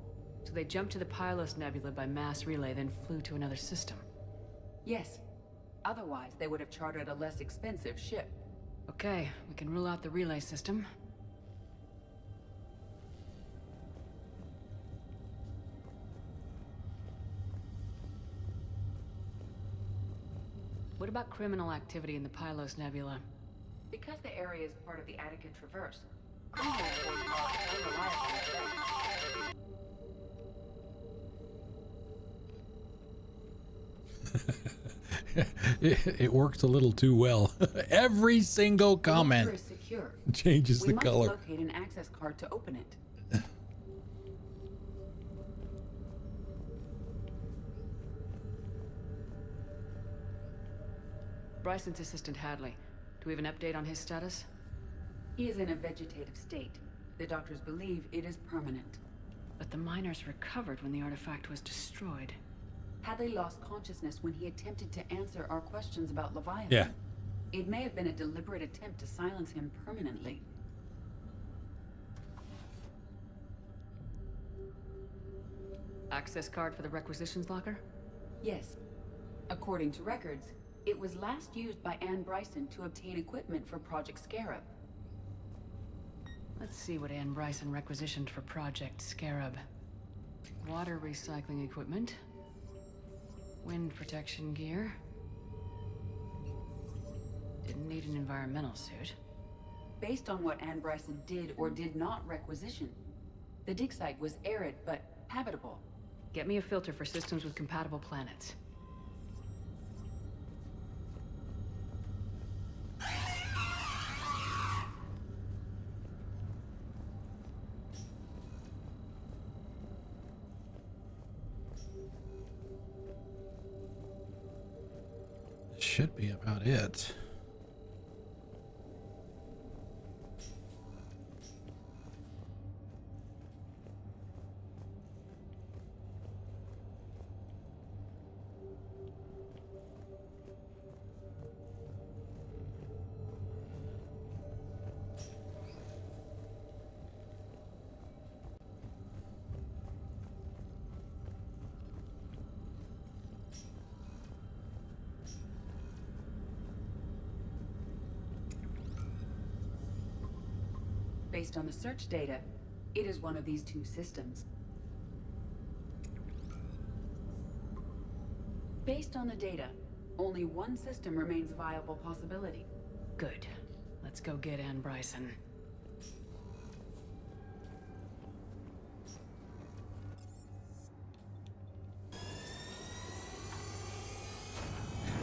So they jumped to the Pylos Nebula by mass relay, then flew to another system. Yes. Otherwise, they would have chartered a less expensive ship. Okay, we can rule out the relay system. What about criminal activity in the Pylos Nebula? Because the area is part of the Attica Traverse, criminal forces are unreliable. It works a little too well. Every single comment changes the color. We must locate an access card to open it. Bryson's assistant Hadley. Do we have an update on his status? He is in a vegetative state. The doctors believe it is permanent. But the miners recovered when the artifact was destroyed. Hadley lost consciousness when he attempted to answer our questions about Leviathan. Yeah. It may have been a deliberate attempt to silence him permanently. Access card for the requisitions locker? Yes. According to records, it was last used by Anne Bryson to obtain equipment for Project Scarab. Let's see what Anne Bryson requisitioned for Project Scarab. Water recycling equipment. Wind protection gear. Didn't need an environmental suit. Based on what Anne Bryson did or did not requisition, the dig site was arid but habitable. Get me a filter for systems with compatible planets. Should be about it. Based on the search data, it is one of these two systems. Based on the data, only one system remains a viable possibility. Good. Let's go get Anne Bryson.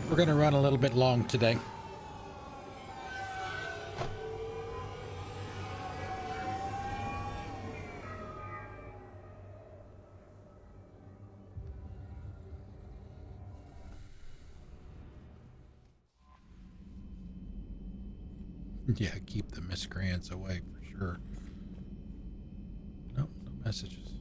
We're going to run a little bit long today. Yeah, keep the miscreants away for sure. Nope, no messages.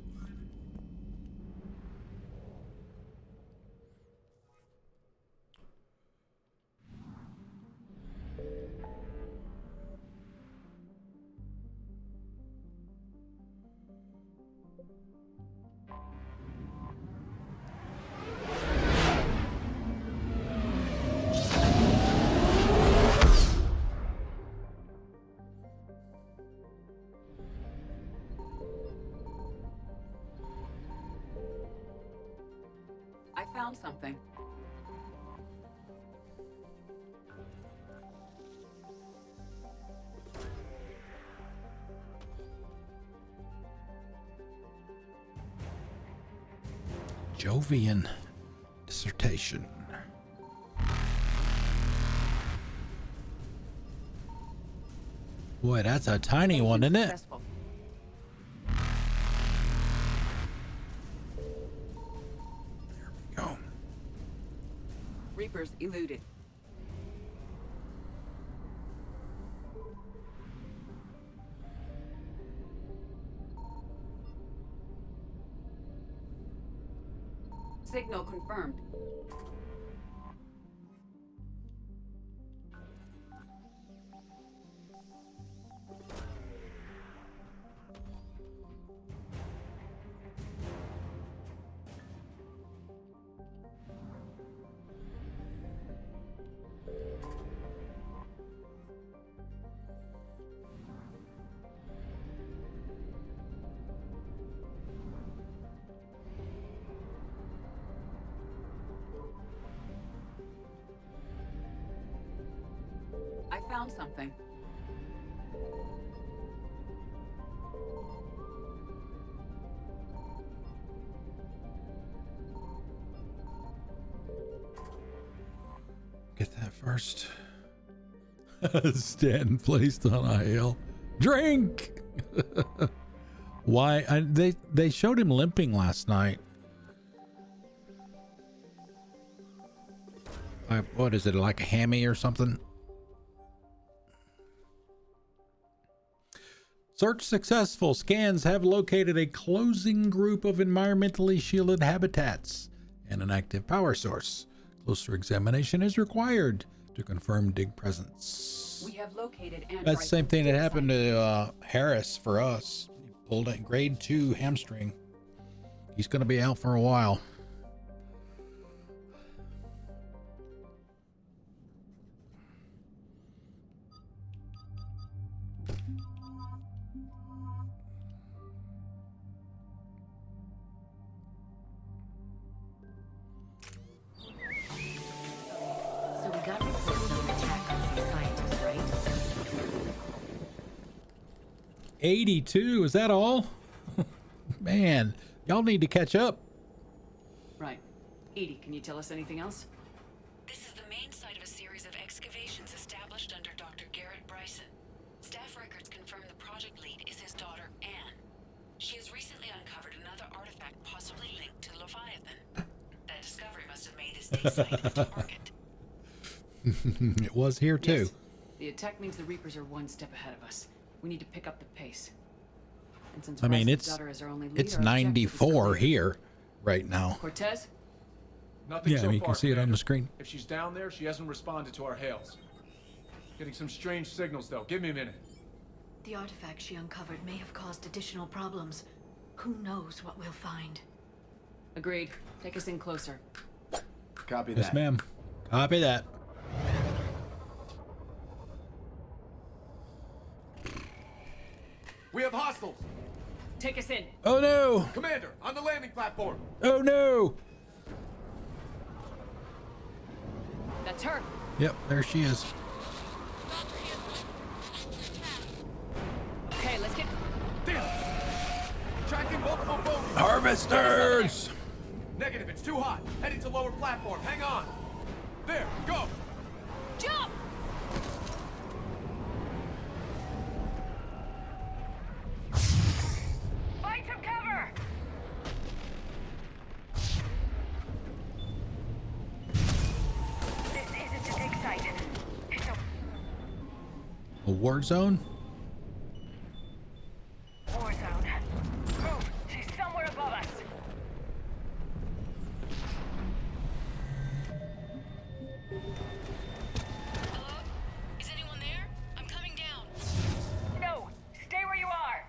found something. Jovian dissertation. Boy, that's a tiny one, isn't it? There we go. Reapers eluded. Signal confirmed. I found something. Get that first. Stanton placed on IL. Drink. Why? They showed him limping last night. What is it, like a hammy or something? Search successful. Scans have located a closing group of environmentally shielded habitats and an active power source. Closer examination is required to confirm dig presence. We have located That's the same thing that happened to Harris for us. He pulled a grade 2 hamstring. He's going to be out for a while. So we got reports of an attack on some scientists, right? 82, is that all? Man, y'all need to catch up. Right. Edie, can you tell us anything else? This is the main site of a series of excavations established under Dr. Garrett Bryson. Staff records confirm the project lead is his daughter, Anne. She has recently uncovered another artifact possibly linked to Leviathan. That discovery must have made his dig site a target. It was here too. Yes. The attack means the Reapers are one step ahead of us. We need to pick up the pace. And since I mean, Bryson's daughter is our only lead, it's our objective is 94 clear. here right now. Cortez? Nothing Yeah, so you far, can see it on Commander. the screen. If she's down there, she hasn't responded to our hails. Getting some strange signals, though. Give me a minute. The artifact she uncovered may have caused additional problems. Who knows what we'll find? Agreed. Take us in closer. Copy Yes, ma'am. Copy that. We have hostiles. Take us in. Oh no! Commander, on the landing platform. Oh no! That's her. Yep, there she is. Okay, let's get... Damn! Tracking multiple bogies. Harvesters! Negative, it's too hot. Heading to lower platform. Hang on. There, go. Jump! Find some cover! This isn't a dig site. It's A war zone? a war zone. Move! She's somewhere above us. Hello? Is anyone there? I'm coming down. No! Stay where you are!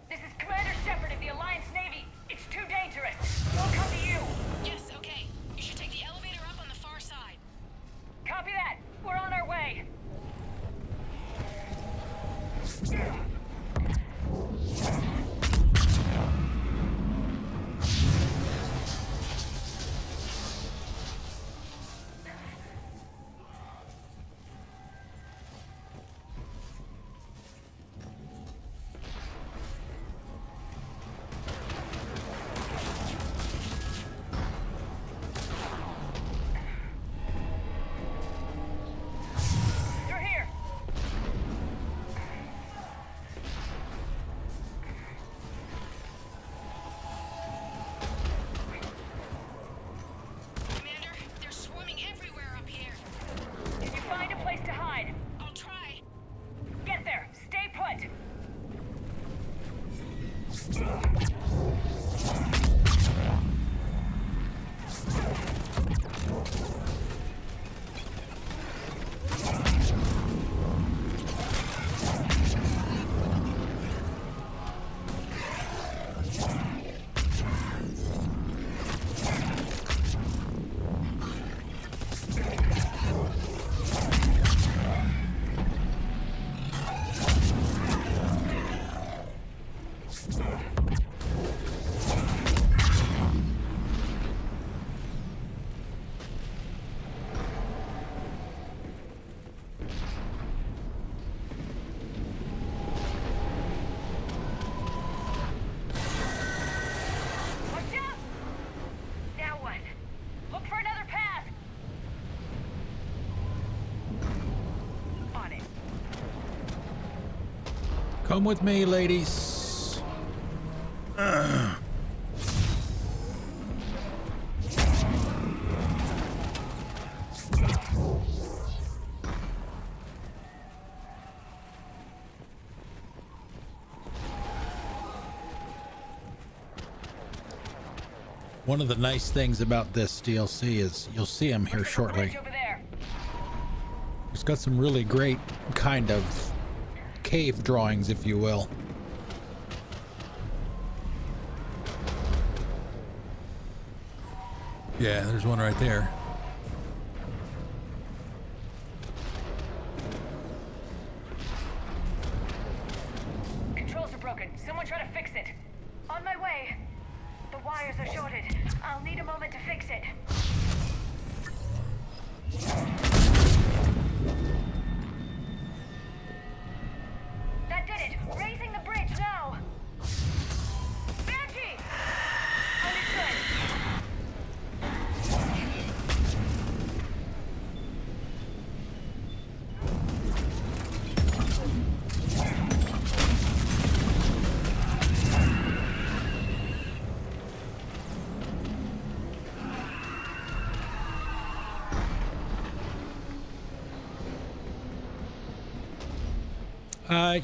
This is Commander Shepard of the Alliance Navy. It's too dangerous. We'll come to you. Yes, okay. You should take the elevator up on the far side. Copy that. We're on our way. Come with me, ladies. One of the nice things about this DLC is you'll see him here shortly. It's got some really great kind of cave drawings, if you will. Yeah, there's one right there. Controls are broken. Someone try to fix it. On my way. The wires are shorted. I'll need a moment to fix it. That did it! Raising the bridge now! Banshee! Understood.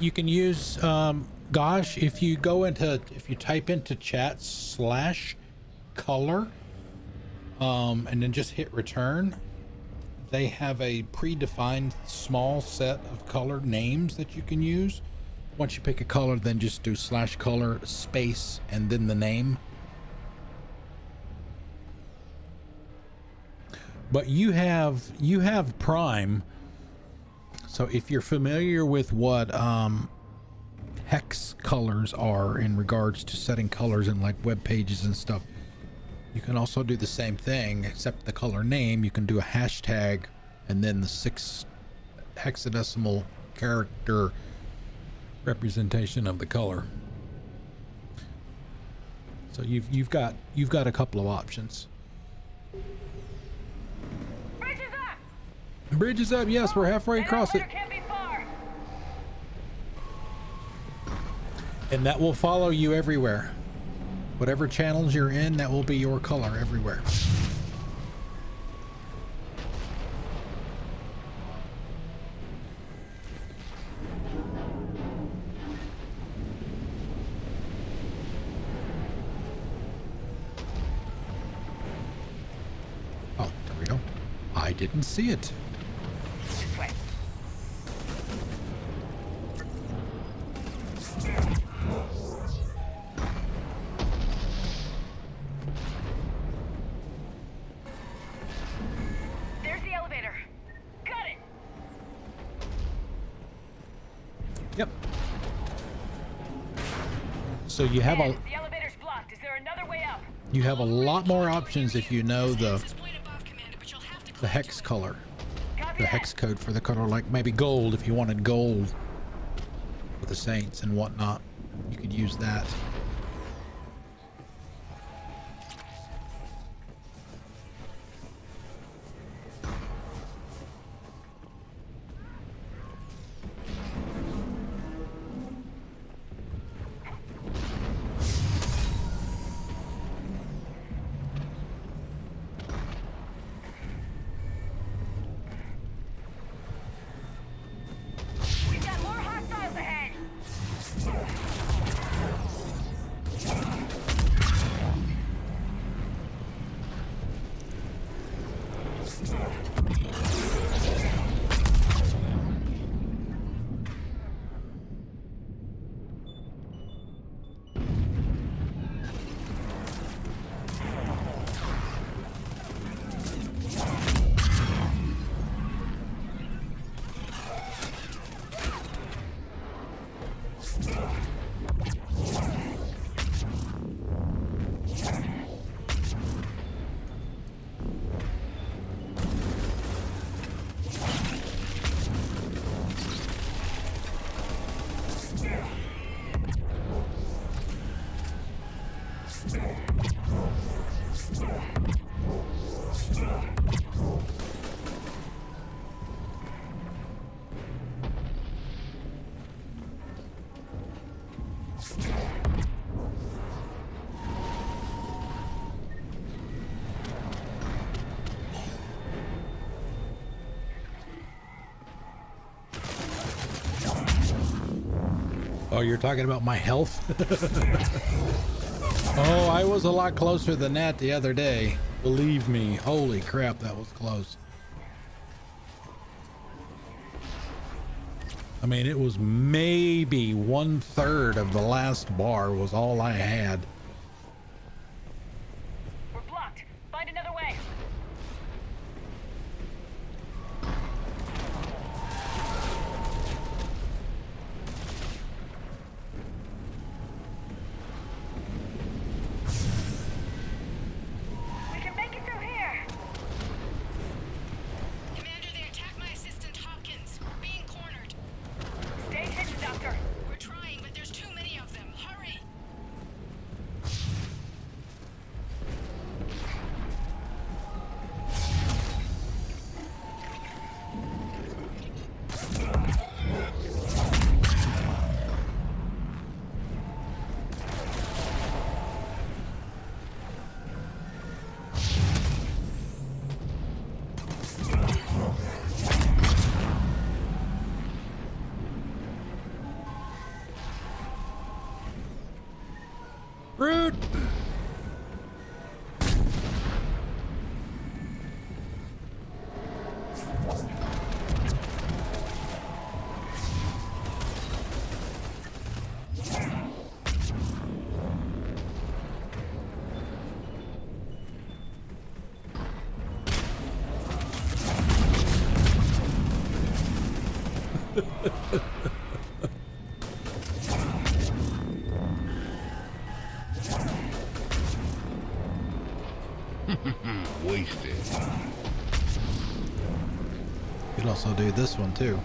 You can use, gosh, if you type into chat /color, and then just hit return, they have a predefined small set of color names that you can use. Once you pick a color, then just do /color space and then the name. But you have Prime. So if you're familiar with what hex colors are in regards to setting colors in like web pages and stuff, you can also do the same thing, except the color name. You can do a hashtag and then the 6 hexadecimal character representation of the color. So you've got a couple of options. Bridge is up. Yes, we're halfway across it. And that will follow you everywhere. Whatever channels you're in, that will be your color everywhere. Oh, there we go. I didn't see it. There's the elevator. Got it. Yep. So you have The elevator's blocked. Is there another way up? you have a lot more options if you know the hex color, the hex code for the color, like maybe gold. If you wanted gold for the saints and whatnot, you could use that. Oh, you're talking about my health? Oh, I was a lot closer than that the other day. Believe me. Holy crap, that was close. I mean, it was maybe 1/3 of the last bar was all I had. We're blocked. Find another way. We can make it through here. Commander, they attacked my assistant Hopkins. We're being cornered. Stay hidden, Doctor. We're trying, but there's too many of them. Hurry! Rude. Wasted. Could also do this one too.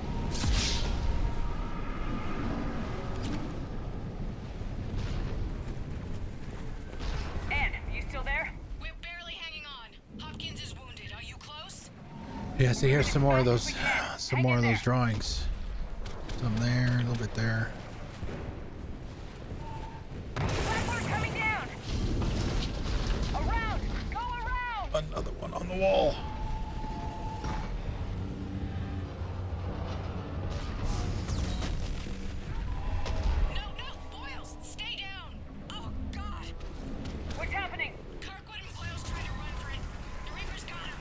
Ann, you still there? We're barely hanging on. Hopkins is wounded. Are you close? Yeah, see, here's some more of those drawings. Some there, a little bit there. Blackbird coming down. Around. Go around. Another one on the wall. No, Boyles, stay down. Oh, God. What's happening? Kirkwood and Boyles trying to run for it. The Reaper's got him.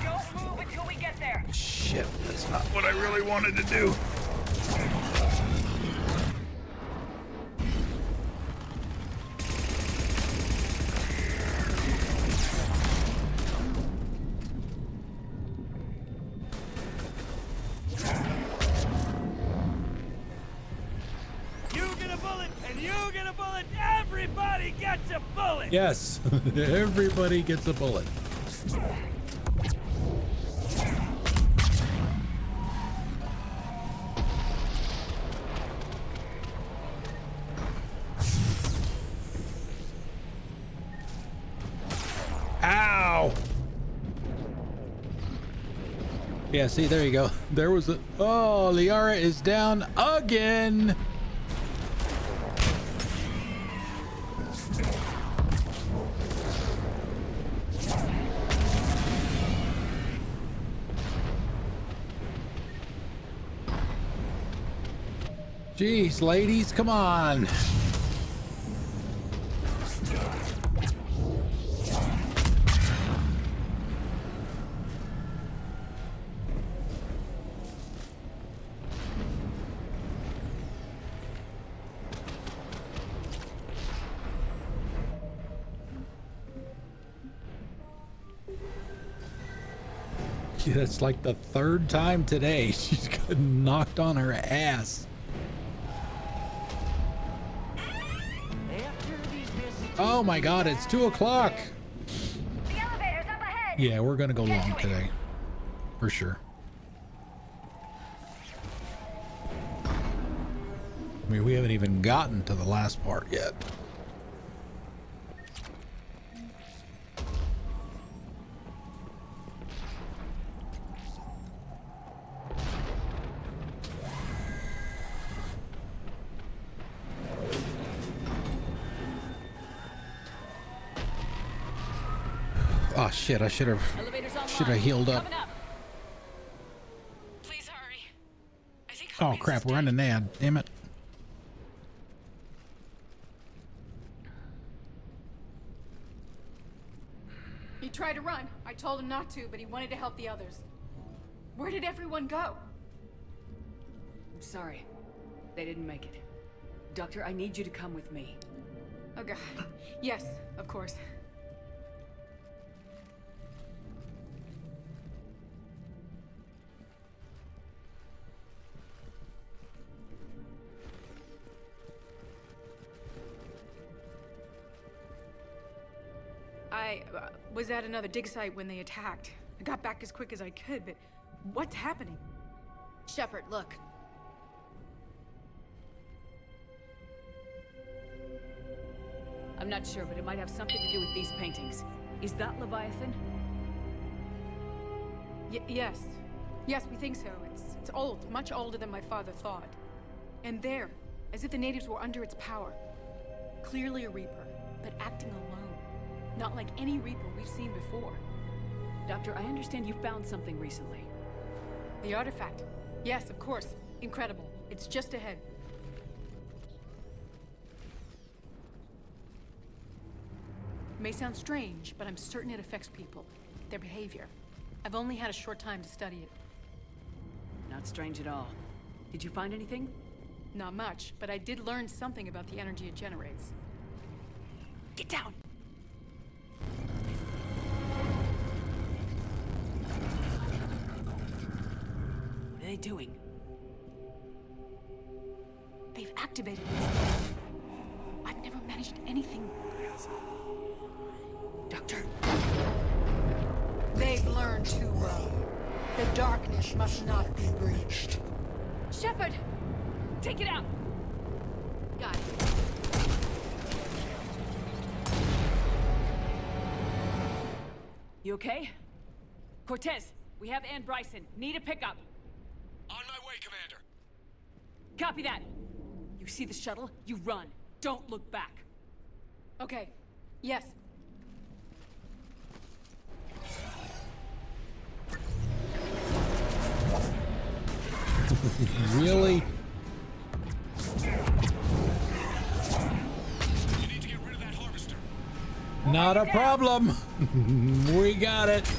Don't move until we get there. Shit, that's not what I really wanted to do. You get a bullet, and you get a bullet. Everybody gets a bullet. Yes, everybody gets a bullet. Ow! Yeah, see, there you go. There was a... Oh, Liara is down again! Jeez, ladies, come on. Yeah, it's like the third time today she's gotten knocked on her ass. Oh my god, it's 2 o'clock. The elevator's up ahead. Yeah, we're gonna go long today. For sure. I mean, we haven't even gotten to the last part yet. Oh shit, I should have healed up. Please hurry. I think Oh crap, we're on an ad. Damn it. He tried to run. I told him not to, but he wanted to help the others. Where did everyone go? I'm sorry. They didn't make it. Doctor, I need you to come with me. Oh god. Yes, of course. I was at another dig site when they attacked. I got back as quick as I could, but what's happening? Shepard, look. I'm not sure, but it might have something to do with these paintings. Is that Leviathan? Yes. Yes, we think so. It's old, much older than my father thought. And there, as if the natives were under its power. Clearly a Reaper, but acting alone. Not like any Reaper we've seen before. Doctor, I understand you found something recently. The artifact. Yes, of course. Incredible. It's just ahead. It may sound strange, but I'm certain it affects people. Their behavior. I've only had a short time to study it. Not strange at all. Did you find anything? Not much, but I did learn something about the energy it generates. Get down! What are they doing? They've activated it. I've never managed anything. Doctor? They've learned too well. The darkness must not be breached. Shepard! Take it out! Got it. You okay? Cortez, we have Ann Bryson. Need a pickup. On my way, Commander. Copy that. You see the shuttle? You run. Don't look back. Okay. Yes. Really? You need to get rid of that harvester. Not a problem. We got it.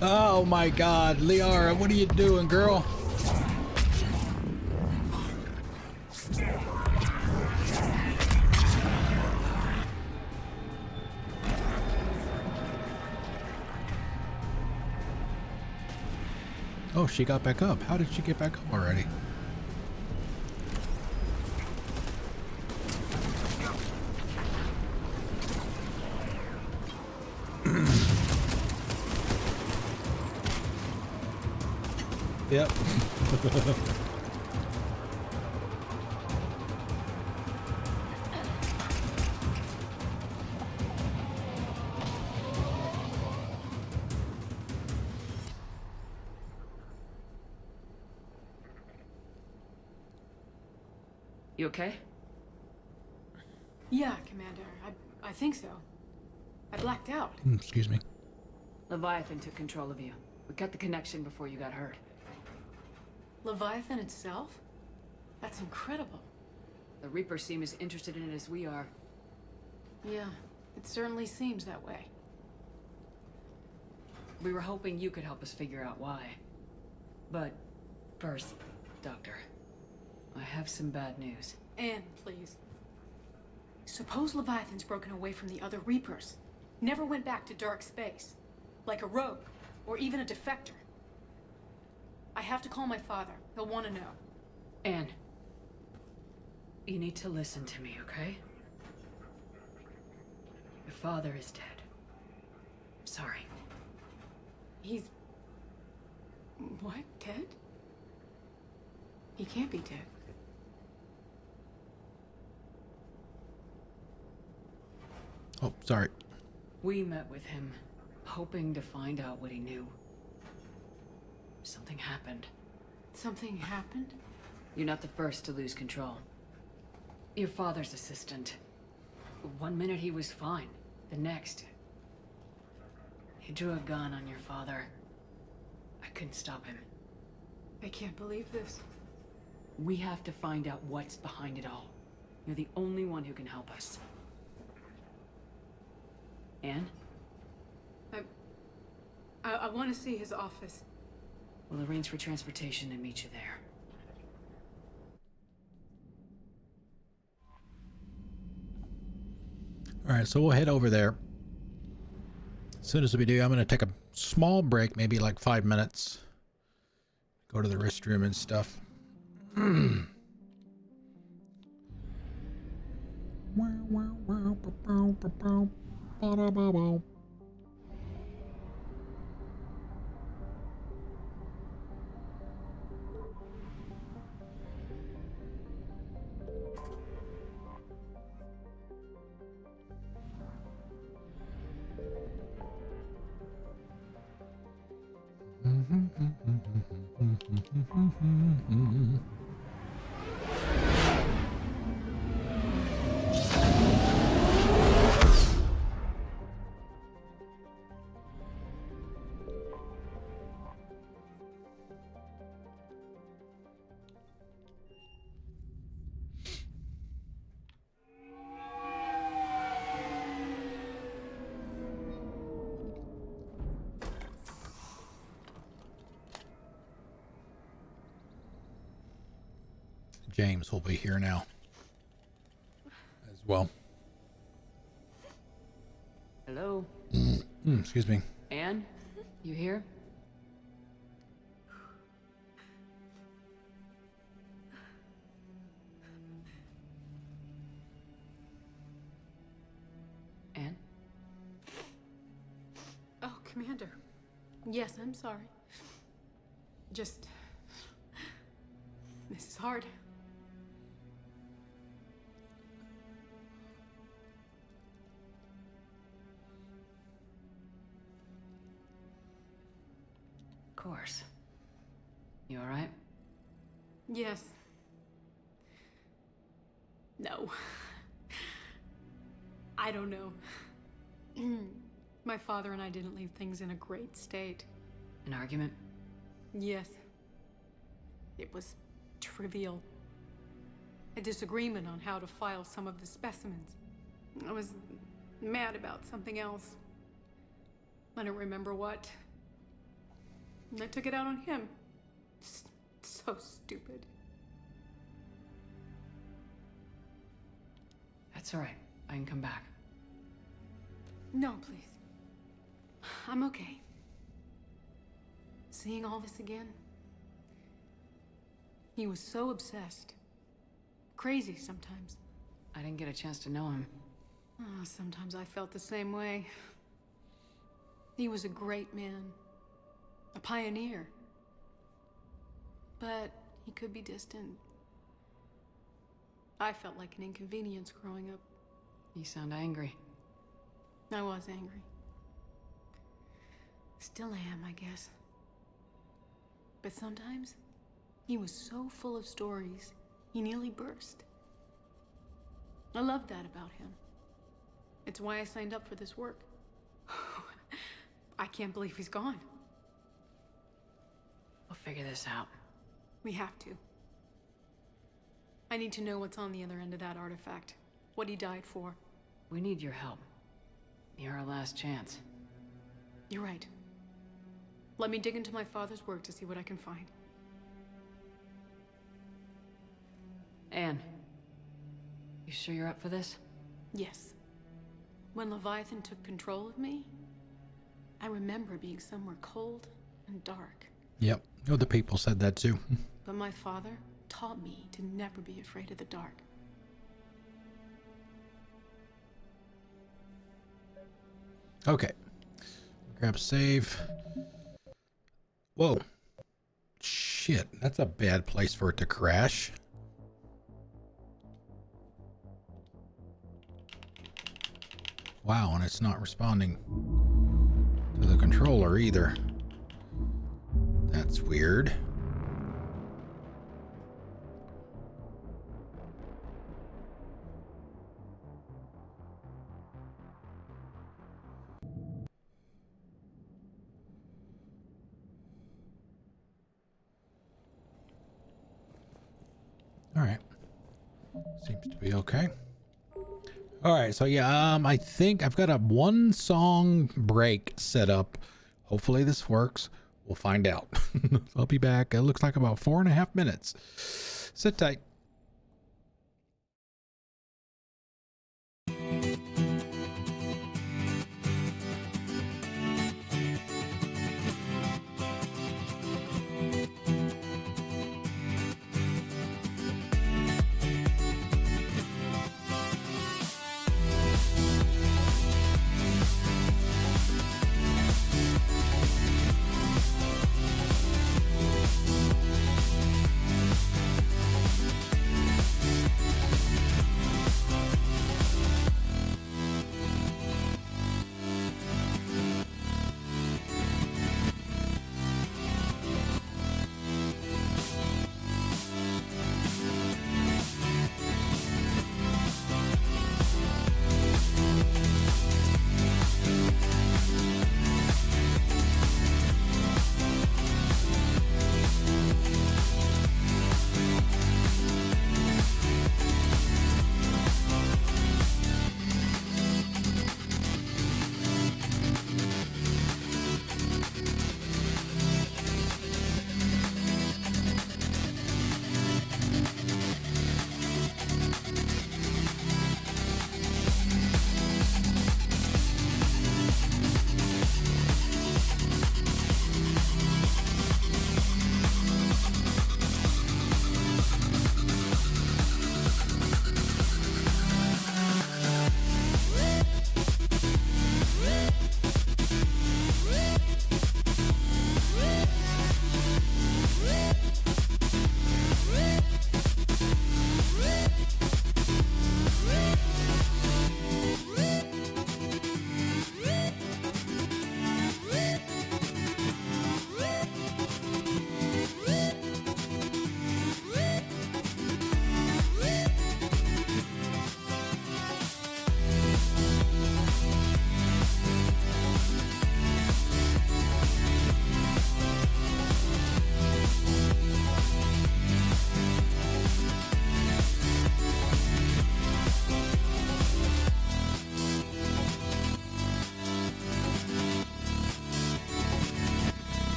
Oh my God, Liara, what are you doing, girl? Oh, she got back up. How did she get back up already? Yep. You okay? Yeah, Commander. I think so. I blacked out. Excuse me. Leviathan took control of you. We cut the connection before you got hurt. Leviathan itself? That's incredible. The Reapers seem as interested in it as we are. Yeah, it certainly seems that way. We were hoping you could help us figure out why. But first, Doctor, I have some bad news. Anne, please. Suppose Leviathan's broken away from the other Reapers. Never went back to dark space. Like a rogue, or even a defector. I have to call my father. He'll want to know. Anne, you need to listen to me, okay? Your father is dead. I'm sorry. He's... What? Dead? He can't be dead. Oh, sorry. We met with him, hoping to find out what he knew. Something happened. Something happened? You're not the first to lose control. Your father's assistant. One minute he was fine. The next... he drew a gun on your father. I couldn't stop him. I can't believe this. We have to find out what's behind it all. You're the only one who can help us. Anne? I want to see his office. We'll arrange for transportation and meet you there. All right, so we'll head over there. As soon as we do, I'm going to take a small break, maybe like 5 minutes. Go to the restroom and stuff. James will be here now as well. Hello? Excuse me. Anne? You here? Anne? Oh, Commander. Yes, I'm sorry. Just... this is hard. Of course. You alright? Yes. No. I don't know. My father and I didn't leave things in a great state. An argument? Yes. It was trivial. A disagreement on how to file some of the specimens. I was mad about something else. I don't remember what. And I took it out on him. So stupid. That's alright. I can come back. No, please. I'm okay. Seeing all this again? He was so obsessed. Crazy sometimes. I didn't get a chance to know him. Oh, sometimes I felt the same way. He was a great man. A pioneer. But he could be distant. I felt like an inconvenience growing up. You sound angry. I was angry. Still am, I guess. But sometimes, he was so full of stories, he nearly burst. I love that about him. It's why I signed up for this work. I can't believe he's gone. We'll figure this out. We have to. I need to know what's on the other end of that artifact. What he died for. We need your help. You're our last chance. You're right. Let me dig into my father's work to see what I can find. Anne, you sure you're up for this? Yes. When Leviathan took control of me, I remember being somewhere cold and dark. Yep. Other people said that too. But my father taught me to never be afraid of the dark. Okay. Grab save. Whoa. Shit. That's a bad place for it to crash. Wow, and it's not responding to the controller either. That's weird. All right. Seems to be okay. All right, so yeah, I think I've got a 1 song break set up. Hopefully this works. We'll find out. I'll be back. It looks like about 4.5 minutes. Sit tight.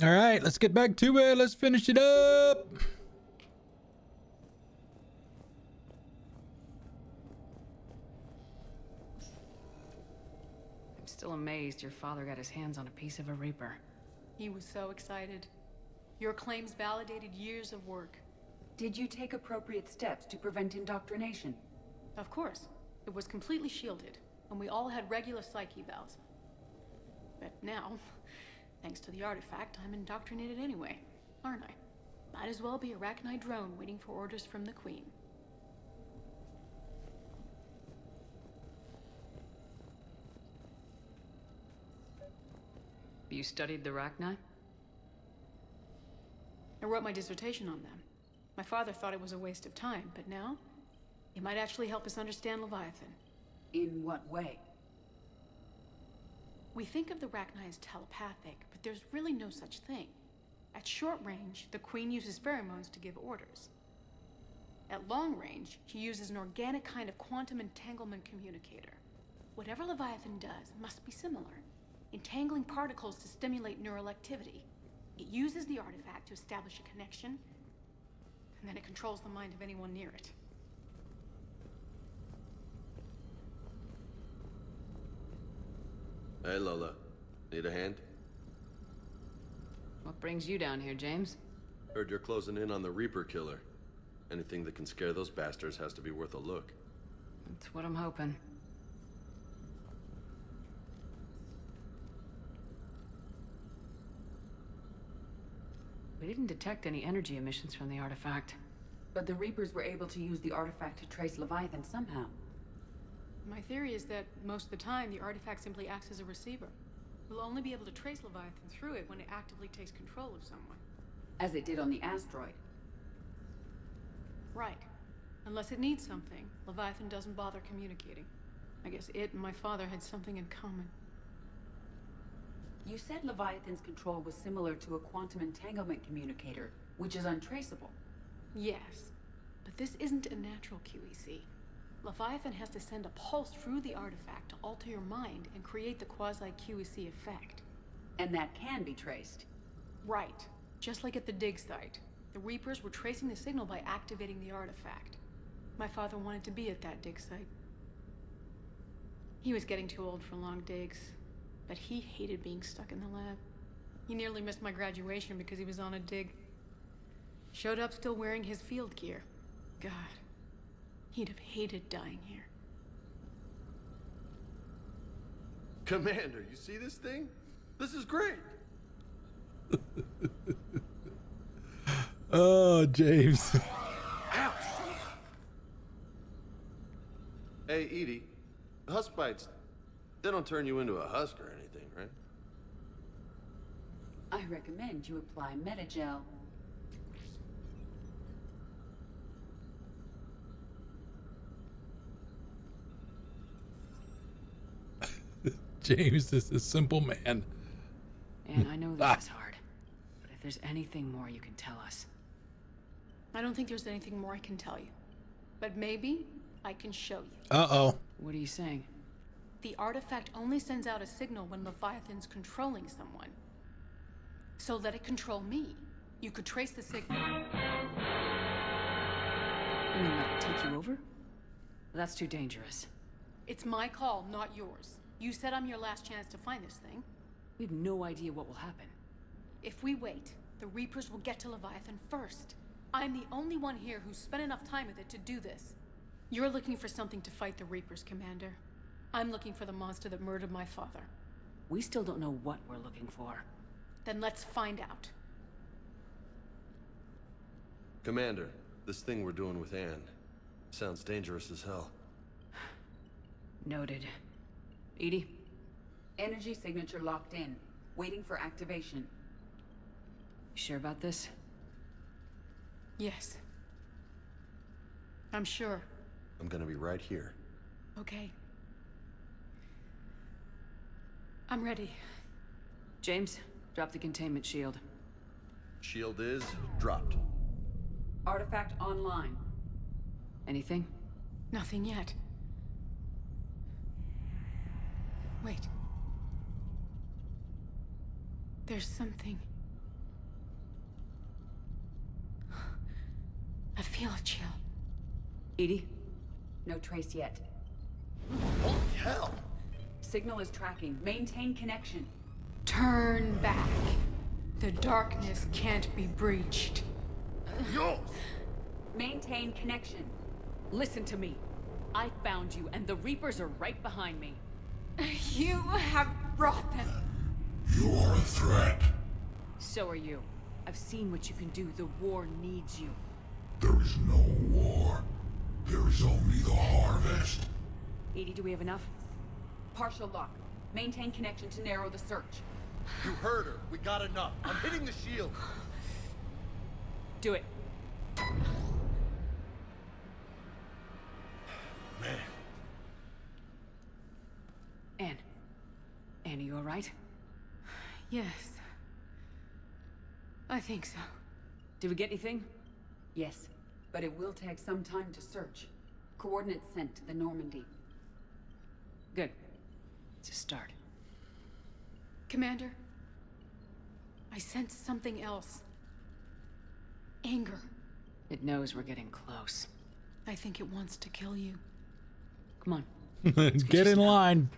All right, let's get back to it. Let's finish it up. I'm still amazed your father got his hands on a piece of a Reaper. He was so excited. Your claims validated years of work. Did you take appropriate steps to prevent indoctrination? Of course. It was completely shielded, and we all had regular psych evals. But now, thanks to the artifact, I'm indoctrinated anyway, aren't I? Might as well be a Arachnite drone waiting for orders from the Queen. You studied the Rachni? I wrote my dissertation on them. My father thought it was a waste of time, but now, it might actually help us understand Leviathan. In what way? We think of the Rachni as telepathic, but there's really no such thing. At short range, the Queen uses pheromones to give orders. At long range, she uses an organic kind of quantum entanglement communicator. Whatever Leviathan does must be similar, entangling particles to stimulate neural activity. It uses the artifact to establish a connection, and then it controls the mind of anyone near it. Hey, Lola. Need a hand? What brings you down here, James? Heard you're closing in on the Reaper killer. Anything that can scare those bastards has to be worth a look. That's what I'm hoping. We didn't detect any energy emissions from the artifact. But the Reapers were able to use the artifact to trace Leviathan somehow. My theory is that most of the time, the artifact simply acts as a receiver. We'll only be able to trace Leviathan through it when it actively takes control of someone. As it did on the asteroid. Right. Unless it needs something, Leviathan doesn't bother communicating. I guess it and my father had something in common. You said Leviathan's control was similar to a quantum entanglement communicator, which is untraceable. Yes, but this isn't a natural QEC. Leviathan has to send a pulse through the artifact to alter your mind and create the quasi-QEC effect. And that can be traced. Right. Just like at the dig site. The Reapers were tracing the signal by activating the artifact. My father wanted to be at that dig site. He was getting too old for long digs, but he hated being stuck in the lab. He nearly missed my graduation because he was on a dig. Showed up still wearing his field gear. God, he'd have hated dying here. Commander, you see this thing? This is great! Oh, James. Ouch! Hey, Edie, husk bites, they don't turn you into a husk or anything, right? I recommend you apply Metagel. James is a simple man. And I know this is hard, but if there's anything more you can tell us. I don't think there's anything more I can tell you. But maybe I can show you. Uh-oh. What are you saying? The artifact only sends out a signal when Leviathan's controlling someone. So let it control me. You could trace the signal. You mean let it take you over? That's too dangerous. It's my call, not yours. You said I'm your last chance to find this thing. We have no idea what will happen. If we wait, the Reapers will get to Leviathan first. I'm the only one here who's spent enough time with it to do this. You're looking for something to fight the Reapers, Commander. I'm looking for the monster that murdered my father. We still don't know what we're looking for. Then let's find out. Commander, this thing we're doing with Anne sounds dangerous as hell. Noted. Edie? Energy signature locked in, waiting for activation. You sure about this? Yes. I'm sure. I'm gonna be right here. Okay. I'm ready. James, drop the containment shield. Shield is dropped. Artifact online. Anything? Nothing yet. Wait. There's something feel a chill. Edie? No trace yet. Holy hell! Signal is tracking. Maintain connection. Turn back. The darkness can't be breached. Yo! Maintain connection. Listen to me. I found you, and the Reapers are right behind me. You have brought them. You are a threat. So are you. I've seen what you can do. The war needs you. There is no war. There is only the harvest. Edie, do we have enough? Partial lock. Maintain connection to narrow the search. You heard her. We got enough. I'm hitting the shield. Do it. Man. Anne, are you alright? Yes. I think so. Did we get anything? Yes, but it will take some time to search. Coordinates sent to the Normandy. Good. It's a start. Commander, I sense something else. Anger. It knows we're getting close. I think it wants to kill you. Come on. Get in line.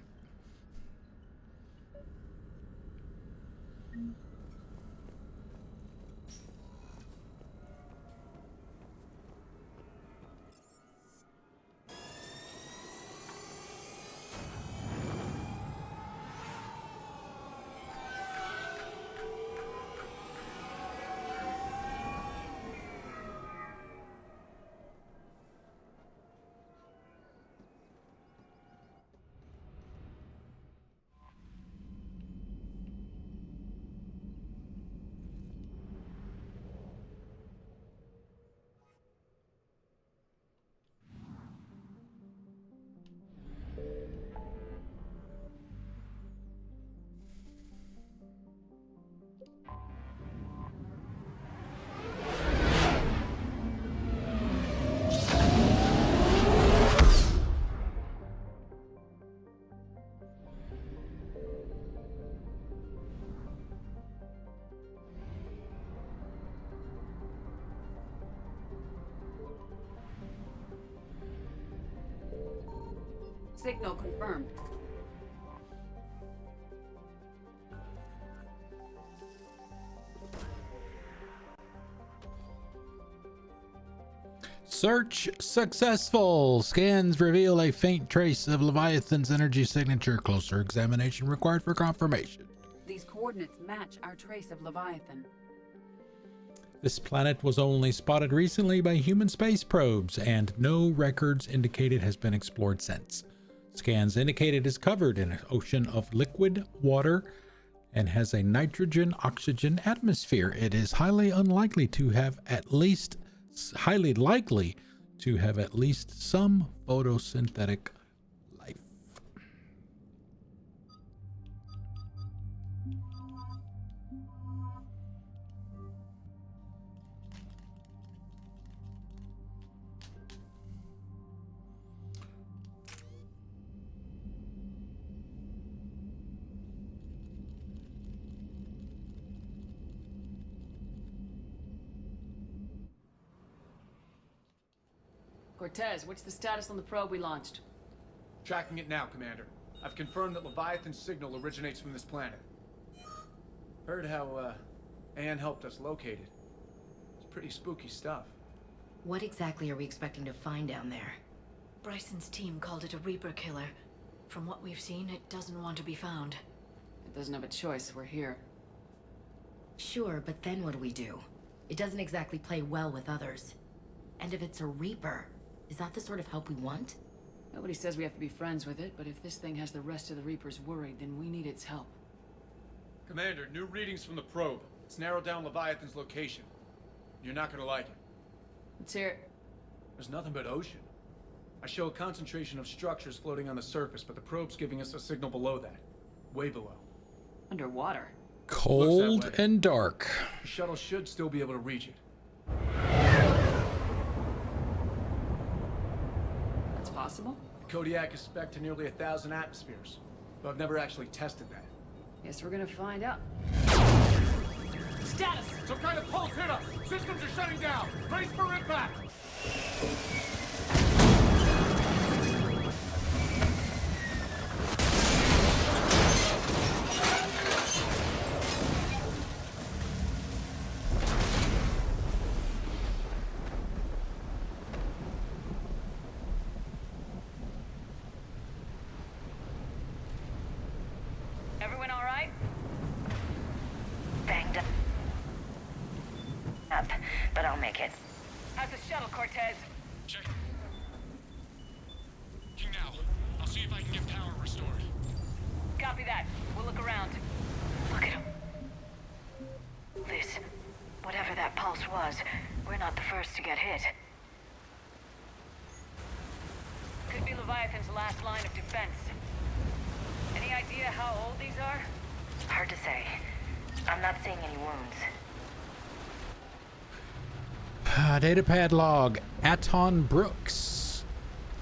Signal confirmed. Search successful. Scans reveal a faint trace of Leviathan's energy signature. Closer examination required for confirmation. These coordinates match our trace of Leviathan. This planet was only spotted recently by human space probes, and no records indicate it has been explored since. Scans indicate it is covered in an ocean of liquid water and has a nitrogen-oxygen atmosphere. It is highly likely to have at least some photosynthetic life. Cortez, what's the status on the probe we launched? Tracking it now, Commander. I've confirmed that Leviathan's signal originates from this planet. Heard how, Anne helped us locate it. It's pretty spooky stuff. What exactly are we expecting to find down there? Bryson's team called it a Reaper killer. From what we've seen, it doesn't want to be found. It doesn't have a choice. We're here. Sure, but then what do we do? It doesn't exactly play well with others. And if it's a Reaper, is that the sort of help we want? Nobody says we have to be friends with it, but if this thing has the rest of the Reapers worried, then we need its help. Commander, new readings from the probe. It's narrowed down Leviathan's location. You're not gonna like it. Let's hear it. There's nothing but ocean. I show a concentration of structures floating on the surface, but the probe's giving us a signal below that. Way below. Underwater. Cold and dark. The shuttle should still be able to reach it. That's possible? The Kodiak is spec'd to nearly 1,000 atmospheres, but I've never actually tested that. Guess we're gonna find out. Status! Some kind of pulse hit us! Systems are shutting down! Brace for impact! Everyone all right? Banged up, but I'll make it. How's the shuttle, Cortez? Check. Now. I'll see if I can get power restored. Copy that. We'll look around. Look at him. Liz, whatever that pulse was, we're not the first to get hit. Could be Leviathan's last line of defense. Any idea how old these are? Hard to say. I'm not seeing any wounds. Datapad log, Aton Brooks.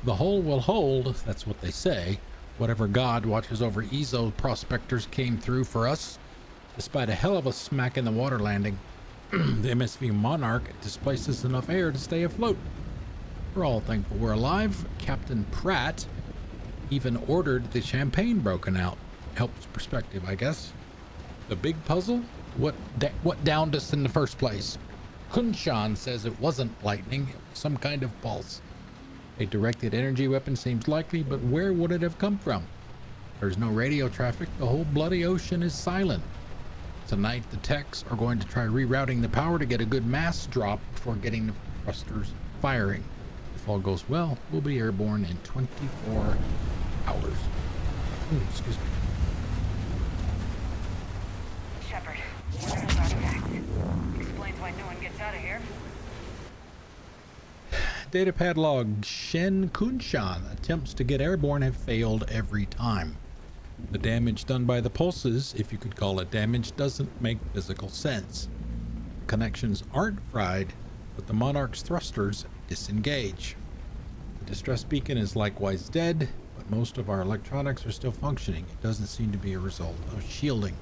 The hull will hold, that's what they say. Whatever god watches over Ezo prospectors came through for us. Despite a hell of a smack in the water landing, the MSV Monarch displaces enough air to stay afloat. We're all thankful we're alive. Captain Pratt even ordered the champagne broken out. Helps perspective, I guess. The big puzzle? What downed us in the first place? Kunshan says it wasn't lightning, it was some kind of pulse. A directed energy weapon seems likely, but where would it have come from? There's no radio traffic, the whole bloody ocean is silent. Tonight the techs are going to try rerouting the power to get a good mass drop before getting the thrusters firing. If all goes well, we'll be airborne in 24 hours. Ooh, excuse me. Shepard, what are those artifacts? Explains why no one gets out of here. Datapad log, Shen Kunshan attempts to get airborne have failed every time. The damage done by the pulses, if you could call it damage, doesn't make physical sense. Connections aren't fried, but the Monarch's thrusters disengage. The distress beacon is likewise dead, but most of our electronics are still functioning. It doesn't seem to be a result of shielding.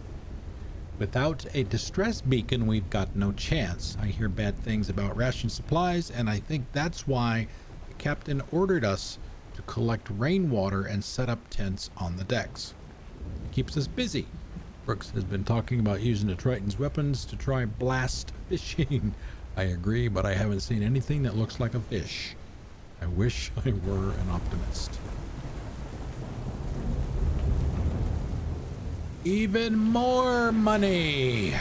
Without a distress beacon, we've got no chance. I hear bad things about ration supplies, and I think that's why the captain ordered us to collect rainwater and set up tents on the decks. It keeps us busy. Brooks has been talking about using the Triton's weapons to try blast fishing. I agree, but I haven't seen anything that looks like a fish. I wish I were an optimist. Even more money!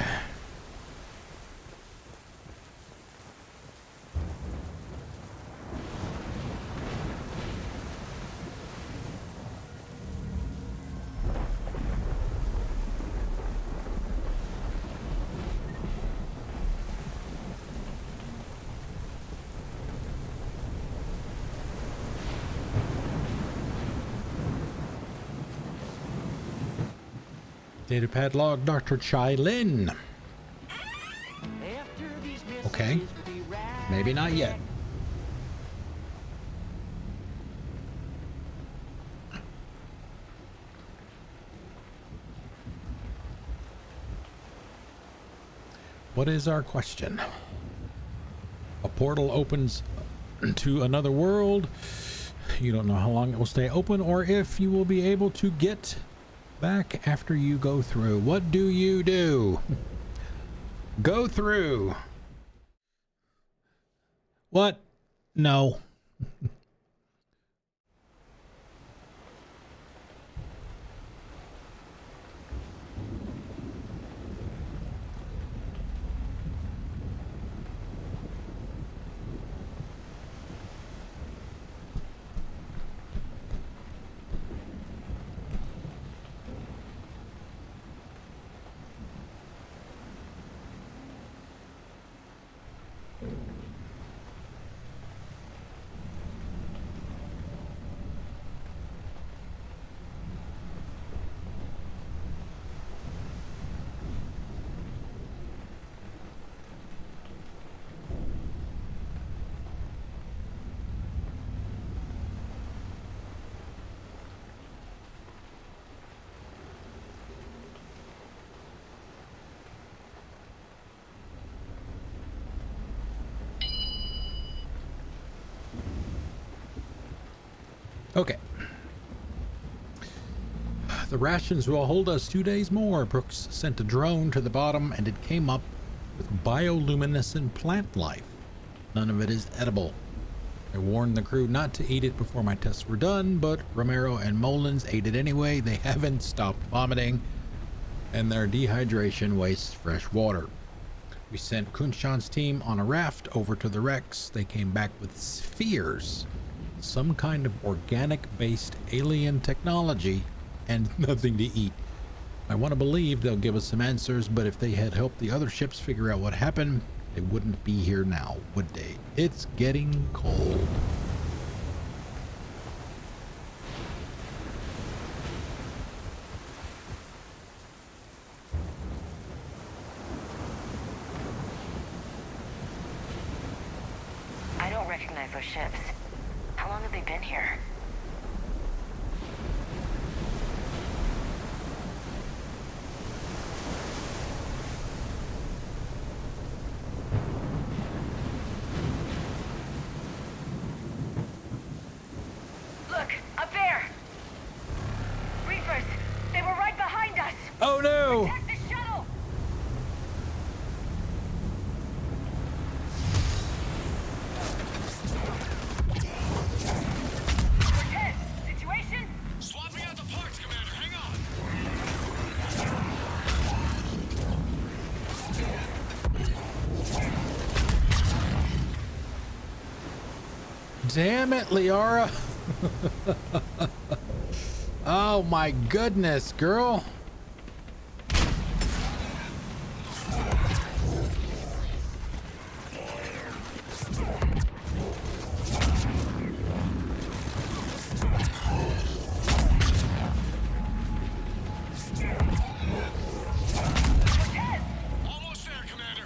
Datapad log, Dr. Chai Lin. Okay. Maybe not yet. What is our question? A portal opens to another world. You don't know how long it will stay open or if you will be able to get back after you go through. What do you do? Go through. What? No. Okay. The rations will hold us 2 days more. Brooks sent a drone to the bottom and it came up with bioluminescent plant life. None of it is edible. I warned the crew not to eat it before my tests were done, but Romero and Mullins ate it anyway. They haven't stopped vomiting, and their dehydration wastes fresh water. We sent Kunshan's team on a raft over to the wrecks. They came back with spheres, some kind of organic-based alien technology, and nothing to eat. I want to believe they'll give us some answers, but if they had helped the other ships figure out what happened, they wouldn't be here now, would they? It's getting cold. I don't recognize those ships. How long have they been here? Look, up there! Reapers! They were right behind us! Oh no! Protect the shuttle! Cortez, situation? Swapping out the parts, Commander. Hang on. Damn it, Liara. Oh my goodness, girl. Almost there, Commander.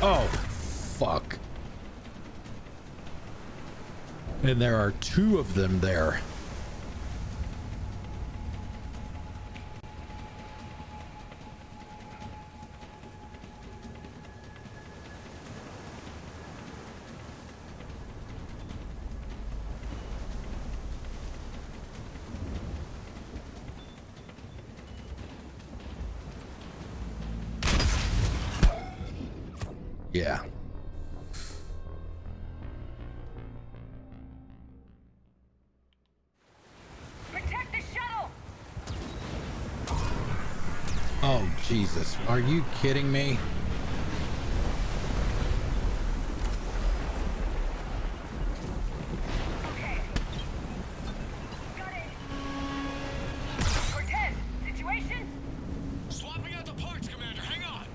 Oh, fuck. And there are two of them there. Yeah. Protect the shuttle! Oh, Jesus. Are you kidding me? Okay. Got it! Cortez, situation? Swapping out the parts, Commander. Hang on.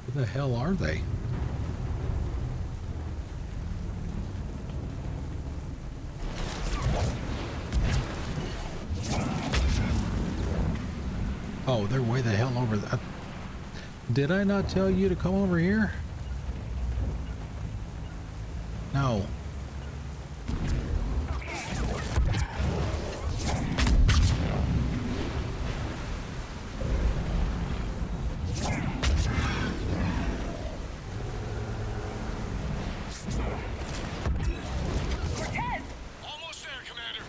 Who the hell are they? Oh, they're way the hell over there. Did I not tell you to come over here? No. Cortez! Almost there, Commander.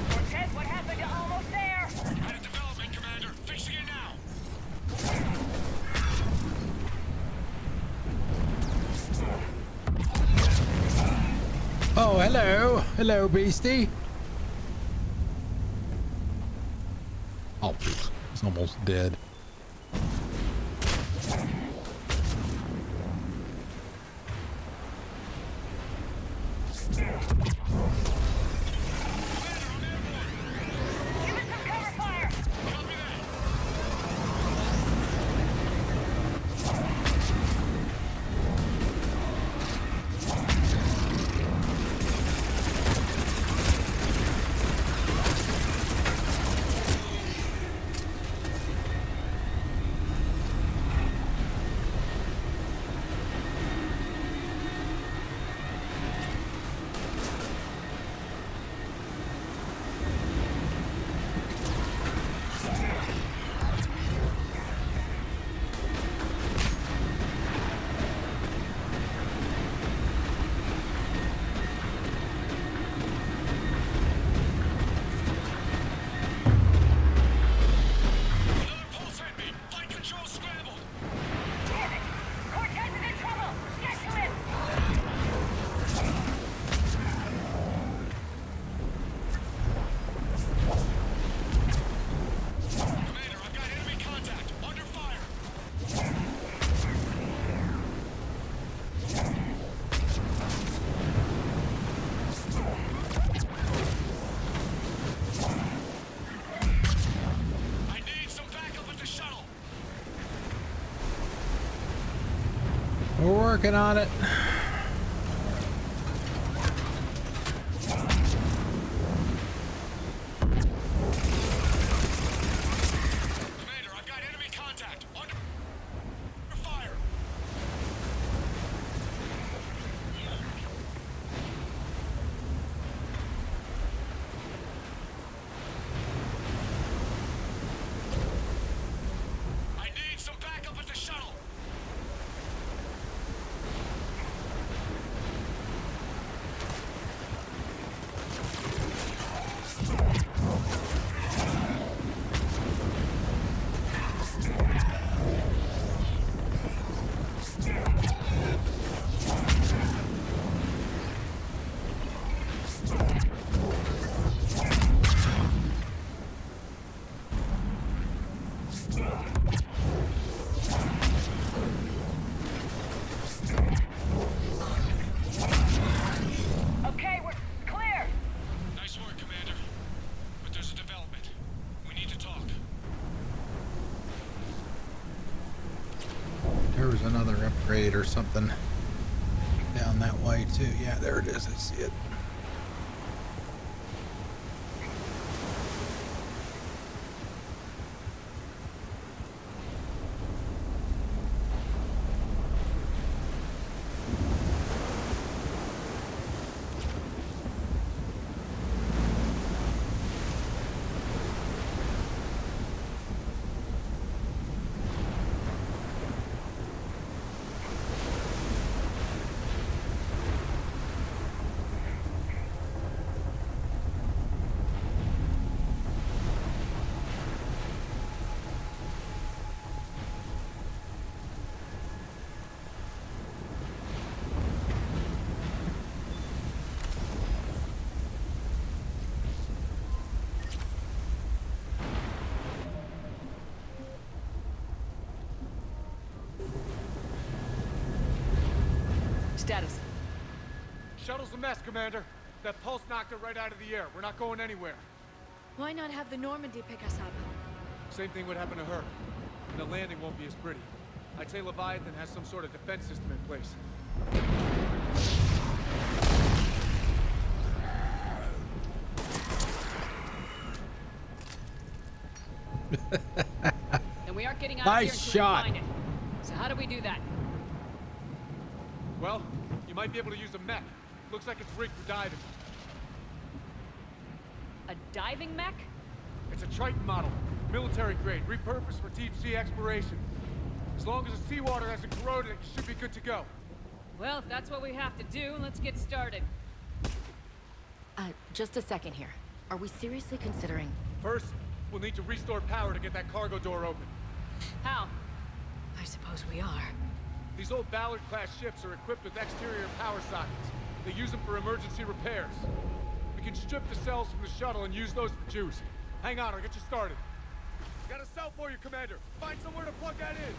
Cortez, what happened to almost there? Had a development, Commander. Fixing it now. Oh, hello. Hello, beastie. Oh, pfft, he's almost dead. working on it. Commander, I've got enemy contact. Under fire. I need some backup at the shuttle. Okay, we're clear. Nice work, Commander. But there's a development. We need to talk. There was another upgrade or something down that way too. Yeah, there it is. I see it. Status. Shuttle's a mess, Commander. That pulse knocked it right out of the air. We're not going anywhere. Why not have the Normandy pick us up? Same thing would happen to her. And the landing won't be as pretty. I'd say Leviathan has some sort of defense system in place. And we aren't getting out Nice of here until shot. we find it. So how do we do that? Well, you might be able to use a mech. Looks like it's rigged for diving. A diving mech? It's a Triton model. Military grade, repurposed for deep sea exploration. As long as the seawater hasn't corroded, it should be good to go. Well, if that's what we have to do, let's get started. Just a second here. Are we seriously considering... First, we'll need to restore power to get that cargo door open. How? I suppose we are. These old Ballard-class ships are equipped with exterior power sockets. They use them for emergency repairs. We can strip the cells from the shuttle and use those for juice. Hang on, I'll get you started. Got a cell for you, Commander. Find somewhere to plug that in.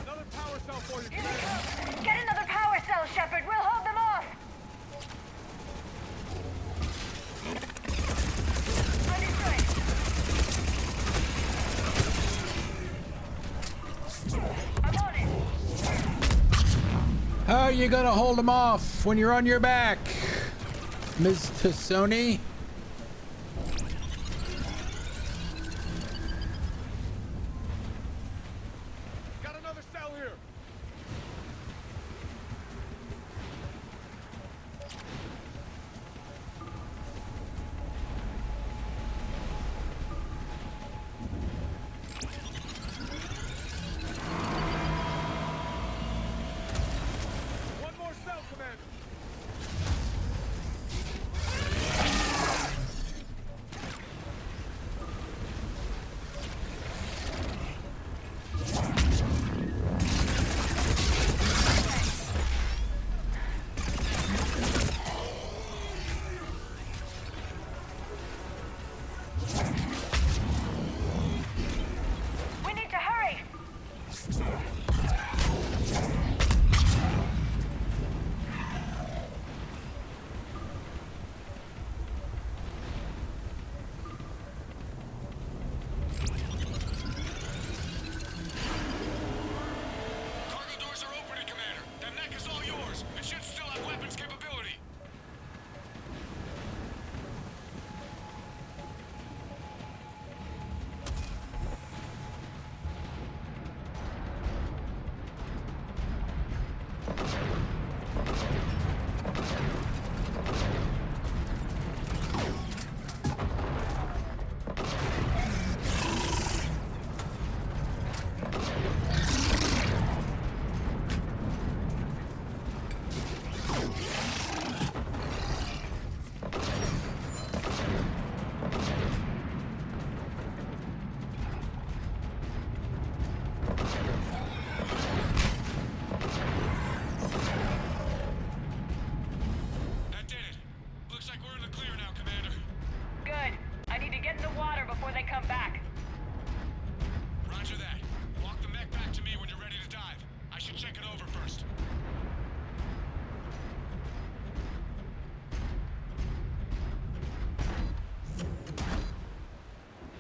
Another power cell for you, Here they Commander. come. Get another power cell, Shepard. We'll hold them off. I'm on it. How are you gonna hold them off when you're on your back, Ms. Tassoni? Got another cell here. One more cell, Commander.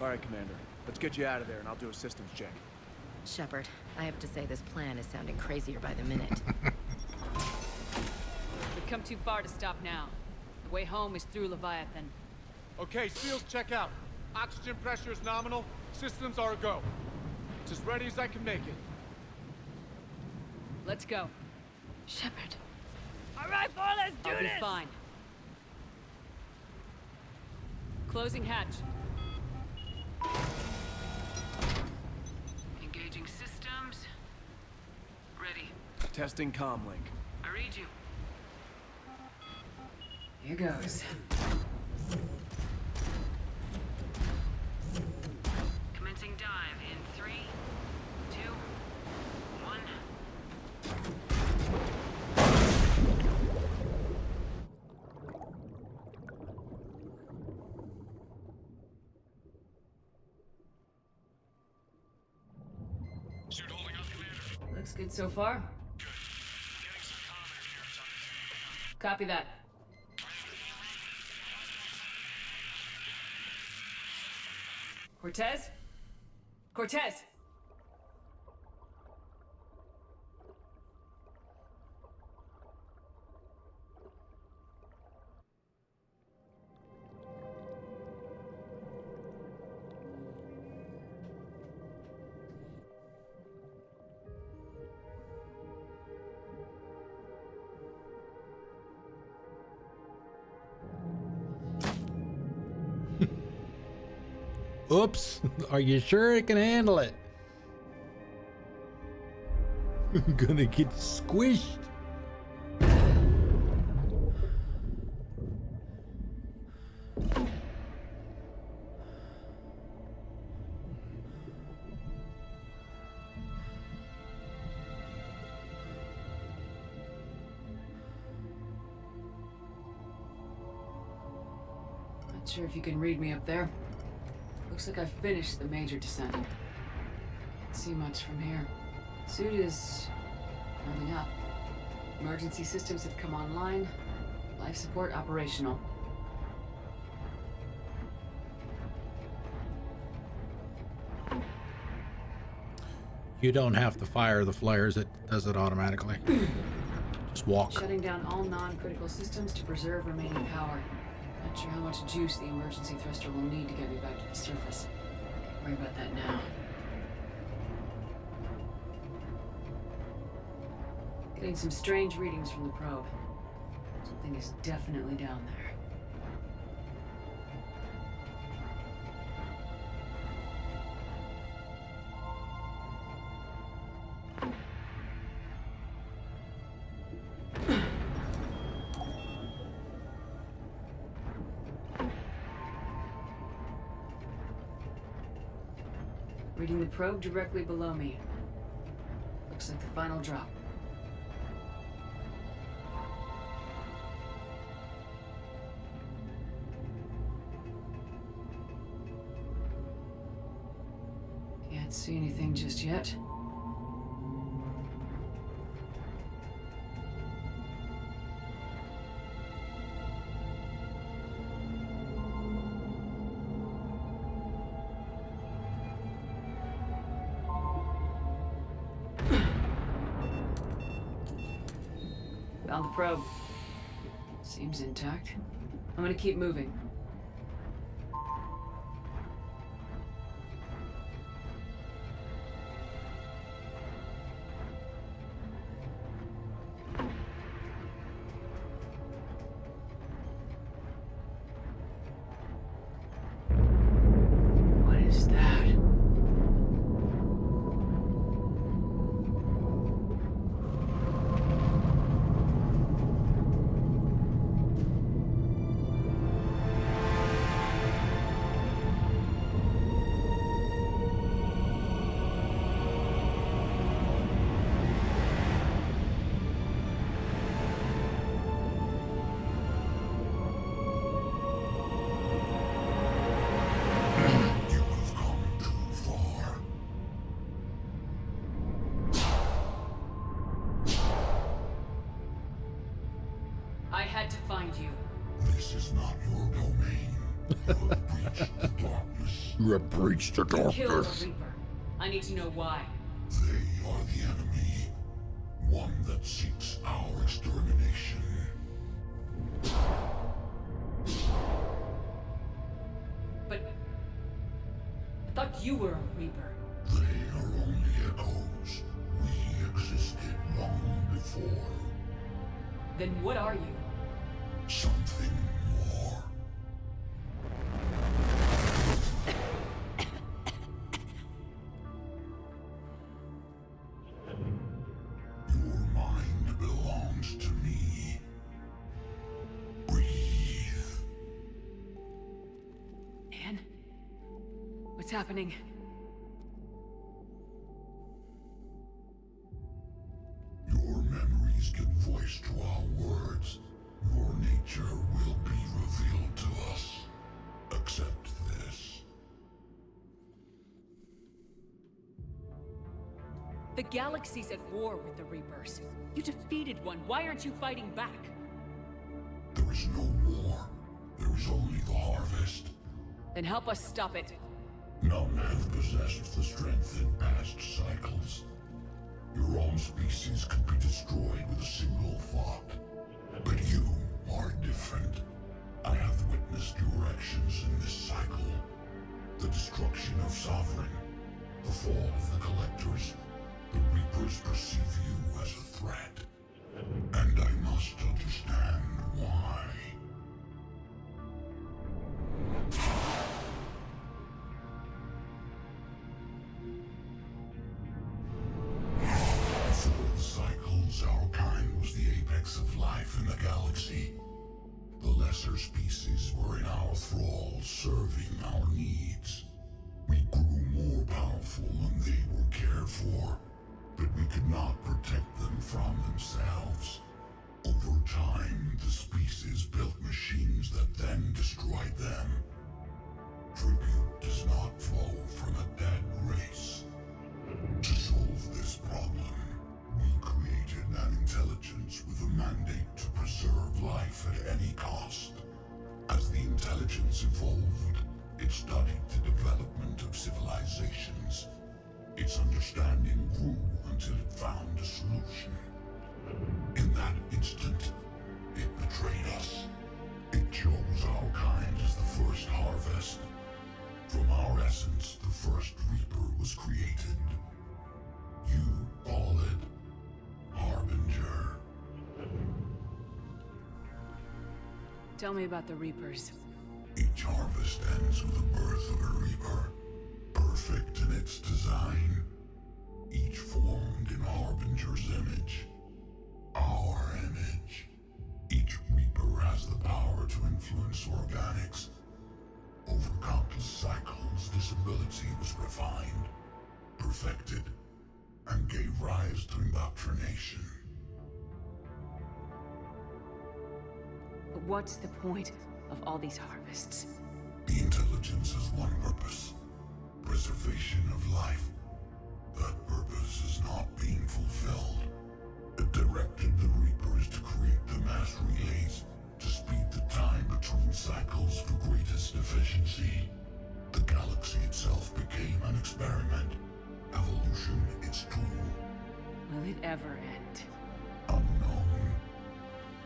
All right, Commander. Let's get you out of there, and I'll do a systems check. Shepard, I have to say this plan is sounding crazier by the minute. We've come too far to stop now. The way home is through Leviathan. Okay, seals check out. Oxygen pressure is nominal. Systems are a go. It's as ready as I can make it. Let's go. Shepard. All right, boy, let's do I'll this! be fine. Closing hatch. Engaging systems. Ready. Testing comlink. I read you. Here goes. Commencing dive in 3, 2, 1. Suit holding up, Commander. Looks good so far. Good. Getting some comm interference on the Copy that. Cortez? Cortez! Oops. Are you sure it can handle it? Gonna get squished. Not sure if you can read me up there. Looks like I've finished the major descent. Can't see much from here. Suit is holding up. Emergency systems have come online. Life support operational. You don't have to fire the flares, it does it automatically. Just walk. Shutting down all non-critical systems to preserve remaining power. Not sure how much juice the emergency thruster will need to get me back to the surface. Can't worry about that now. Getting some strange readings from the probe. Something is definitely down there. Reading the probe directly below me. Looks like the final drop. Can't see anything just yet. Found the probe. Seems intact. I'm gonna keep moving. What is that? I had to find you. This is not your domain. You have breached the darkness. You have breached the You killed darkness. the Reaper. I need to know why. They are the enemy. One that seeks our extermination. But I thought you were a Reaper. They are only echoes. We existed long before. Then what are you? Something more. Your mind belongs to me. Breathe. Anne? What's happening? Your memories give voice to our words. Your nature will be revealed to us. Accept this. The galaxy's at war with the Reapers. You defeated one. Why aren't you fighting back? There is no war. There is only the harvest. Then help us stop it. None have possessed the strength in past cycles. Your own species could be destroyed with a single thought. But you are different. I have witnessed your actions in this cycle. The destruction of Sovereign, the fall of the Collectors. The Reapers perceive you as a threat. And I must understand why. Before the cycles, our kind was the apex of life in the galaxy. The lesser species were in our thrall, serving our needs. We grew more powerful and they were cared for, but we could not protect them from themselves. Over time, the species built machines that then destroyed them. Tribute does not flow from a dead race. To solve this problem, we created an intelligence with a mandate to preserve life at any cost. As the intelligence evolved, it studied the development of civilizations. Its understanding grew until it found a solution. In that instant, it betrayed us. It chose our kind as the first harvest. From our essence, the first Reaper was created. You call it Harbinger. Tell me about the Reapers. Each harvest ends with the birth of a Reaper, perfect in its design. Each formed in Harbinger's image. Our image. Each Reaper has the power to influence organics. Over countless cycles, this ability was refined, perfected, and gave rise to indoctrination. But what's the point of all these harvests? The intelligence has one purpose: preservation of life. That purpose is not being fulfilled. It directed the Reapers to create the mass relays to speed the time between cycles for greatest efficiency. The galaxy itself became an experiment. Evolution its tool. Will it ever end? Unknown.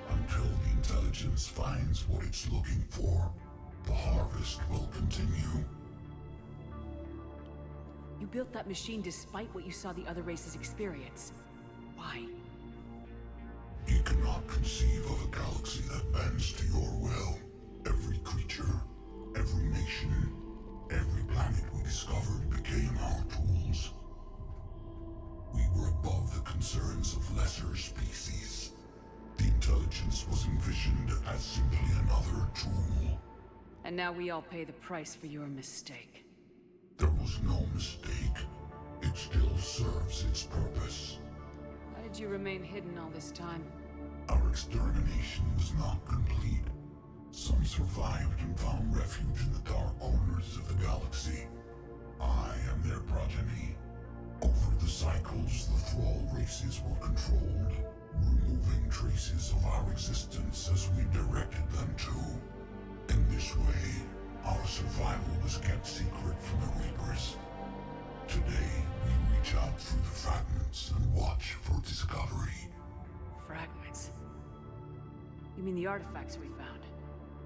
Until the intelligence finds what it's looking for, the harvest will continue. You built that machine despite what you saw the other races experience. Why? You cannot conceive of a galaxy that bends to your will. Every creature, every nation, every planet we discovered became our tools. We were above the concerns of lesser species. The intelligence was envisioned as simply another tool. And now we all pay the price for your mistake. There was no mistake. It still serves its purpose. Why did you remain hidden all this time? Our extermination was not complete. Some survived and found refuge in the dark corners of the galaxy. I am their progeny. Over the cycles, the thrall races were controlled, removing traces of our existence as we directed them to. In this way, our survival was kept secret from the Reapers. Today, we reach out through the fragments and watch for discovery. Fragments? You mean the artifacts we found?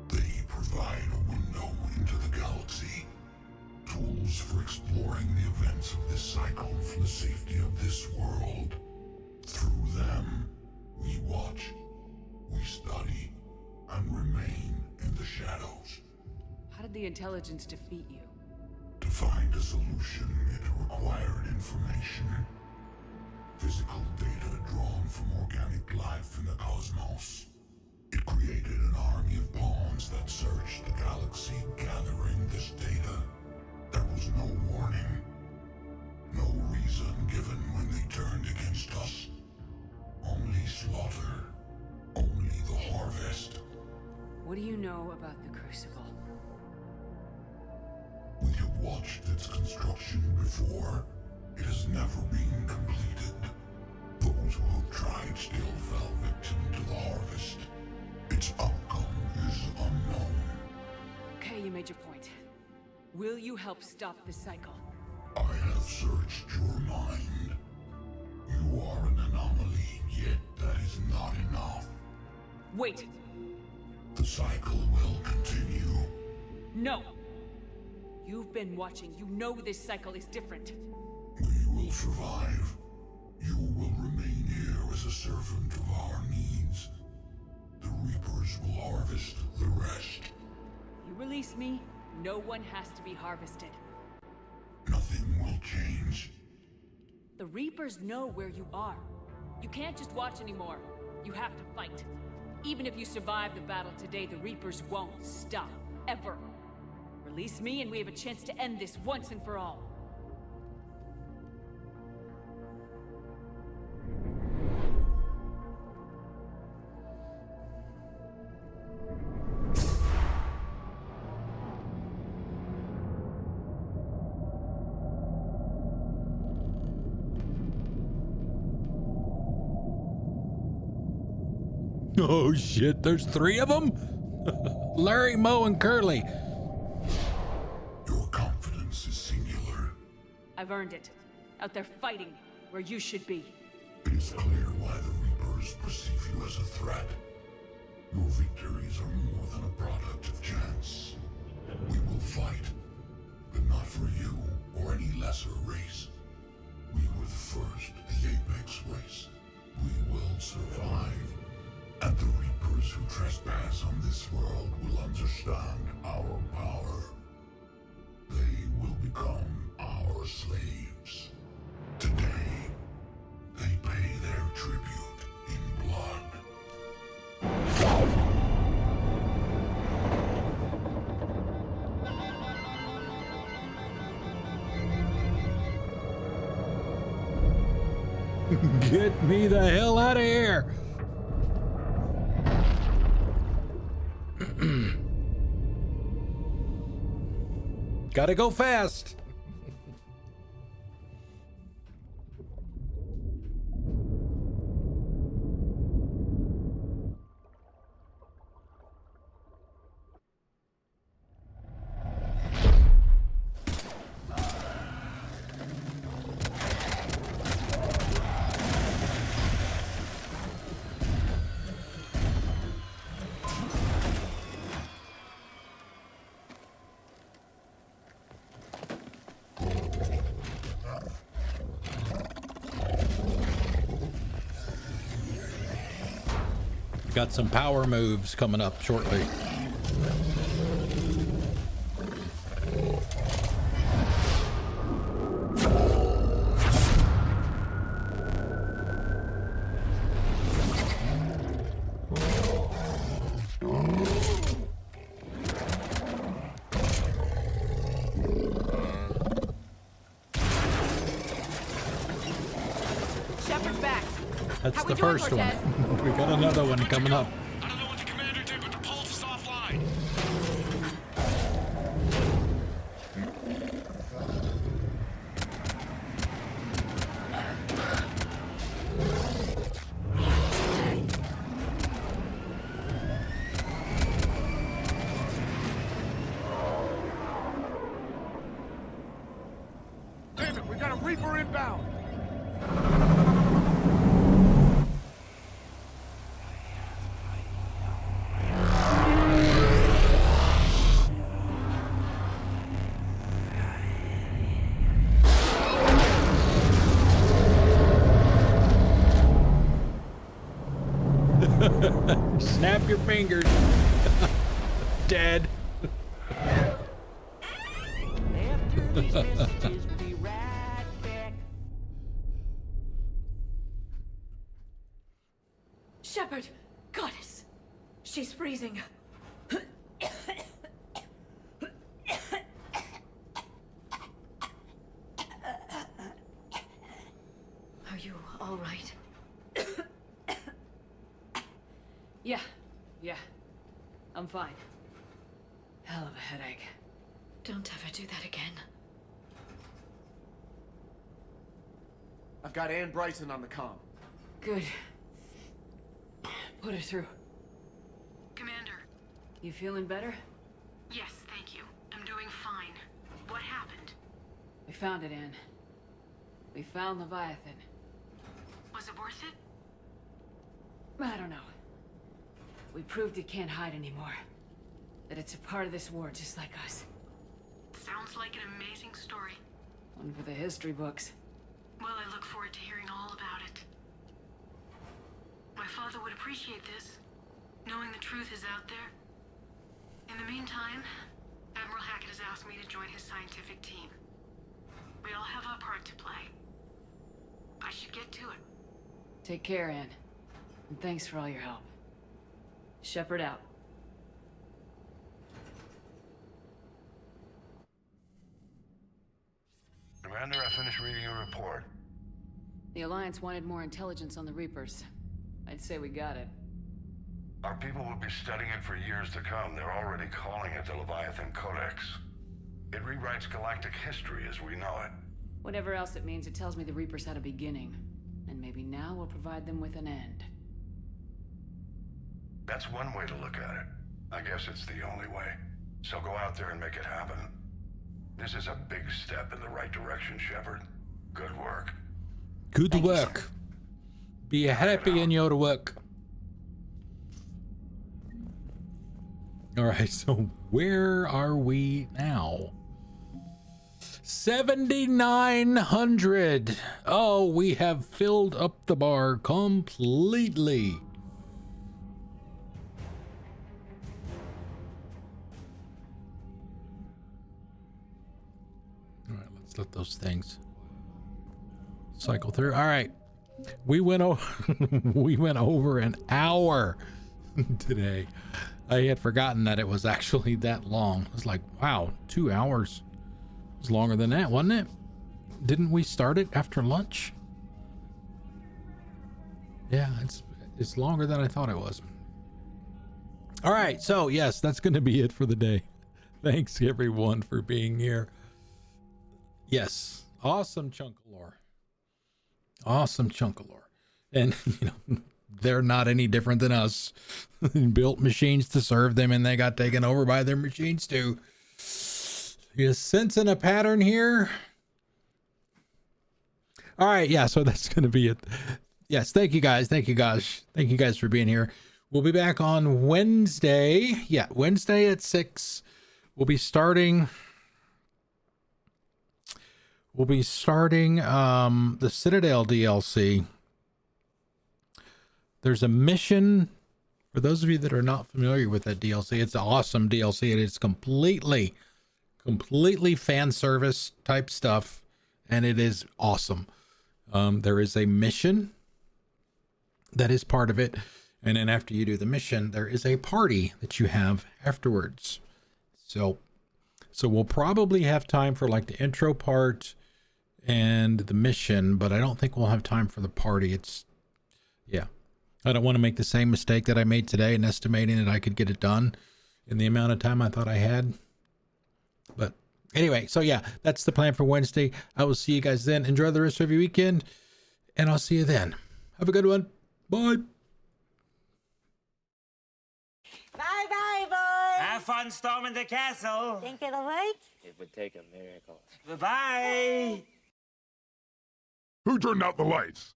They provide a window into the galaxy. Tools for exploring the events of this cycle from the safety of this world. Through them, we watch, we study, and remain in the shadows. How did the intelligence defeat you? To find a solution, it required information. Physical data drawn from organic life in the cosmos. It created an army of pawns that searched the galaxy, gathering this data. There was no warning. No reason given when they turned against us. Only slaughter. Only the harvest. What do you know about the Crucible? We have watched its construction before. It has never been completed. Those who have tried still fell victim to the harvest. Its outcome is unknown. Okay, you made your point. Will you help stop the cycle? I have searched your mind. You are an anomaly, yet that is not enough. Wait! The cycle will continue. No! You've been watching. You know this cycle is different. We will survive. You will remain here as a servant of our needs. The Reapers will harvest the rest. You release me, no one has to be harvested. Nothing will change. The Reapers know where you are. You can't just watch anymore. You have to fight. Even if you survive the battle today, the Reapers won't stop. Ever. Release me and we have a chance to end this once and for all. Oh shit, there's 3 of them? Larry, Moe, and Curly. Your confidence is singular. I've earned it. Out there fighting where you should be. It is clear why the Reapers perceive you as a threat. Your victories are more than a product of chance. We will fight, but not for you or any lesser race. We were the first, the Apex race. We will survive. And the Reapers who trespass on this world will understand our power. They will become our slaves. Today, they pay their tribute in blood. Get me the hell out of here! Gotta go fast! Got some power moves coming up shortly. Shepard's back. That's How the we doing, first Cortez? one. We got another one coming up. I don't know what the commander did, but the pulse is offline. Reaper inbound! Snap your fingers. Dead. After these messages, we'll be right back. Shepard! Goddess! She's freezing. Are you all right? Yeah. I'm fine. Hell of a headache. Don't ever do that again. I've got Ann Bryson on the comm. Good. Put her through. Commander. You feeling better? Yes, thank you. I'm doing fine. What happened? We found it, Ann. We found Leviathan. Was it worth it? I don't know. We proved it can't hide anymore. That it's a part of this war just like us. Sounds like an amazing story. One for the history books. Well, I look forward to hearing all about it. My father would appreciate this, knowing the truth is out there. In the meantime, Admiral Hackett has asked me to join his scientific team. We all have our part to play. I should get to it. Take care, Ann. And thanks for all your help. Shepard out. Commander, I finished reading your report. The Alliance wanted more intelligence on the Reapers. I'd say we got it. Our people will be studying it for years to come. They're already calling it the Leviathan Codex. It rewrites galactic history as we know it. Whatever else it means, it tells me the Reapers had a beginning. And maybe now we'll provide them with an end. That's one way to look at it. I guess it's the only way. So go out there and make it happen. This is a big step in the right direction, Shepard. Good work. Good work. Be happy in your work. All right, so where are we now? 7,900. Oh, we have filled up the bar completely. All right, let's let those things cycle through. All right, we went over an hour today. I had forgotten that it was actually that long. I was like, wow, 2 hours. It was longer than that, wasn't it? Didn't we start it after lunch? Yeah, it's longer than I thought it was. All right, so yes, that's going to be it for the day. Thanks everyone for being here. Yes, awesome chunk of lore. Awesome chunk of lore. And you know, they're not any different than us. Built machines to serve them, and they got taken over by their machines too. You sensing a pattern here? All right, yeah, so that's going to be it. Yes, thank you guys. Thank you guys. Thank you guys for being here. We'll be back on Wednesday. Yeah, Wednesday at 6. We'll be starting the Citadel DLC. There's a mission for those of you that are not familiar with that DLC. It's an awesome DLC. It is completely fan service type stuff, and it is awesome. There is a mission that is part of it, and then after you do the mission, there is a party that you have afterwards. So we'll probably have time for like the intro part and the mission, but I don't think we'll have time for the party. Yeah. I don't want to make the same mistake that I made today in estimating that I could get it done in the amount of time I thought I had. But anyway, so yeah, that's the plan for Wednesday. I will see you guys then. Enjoy the rest of your weekend, and I'll see you then. Have a good one. Bye. Bye-bye, boys. Have fun storming the castle. Think it'll work? It would take a miracle. Bye-bye. Who turned out the lights?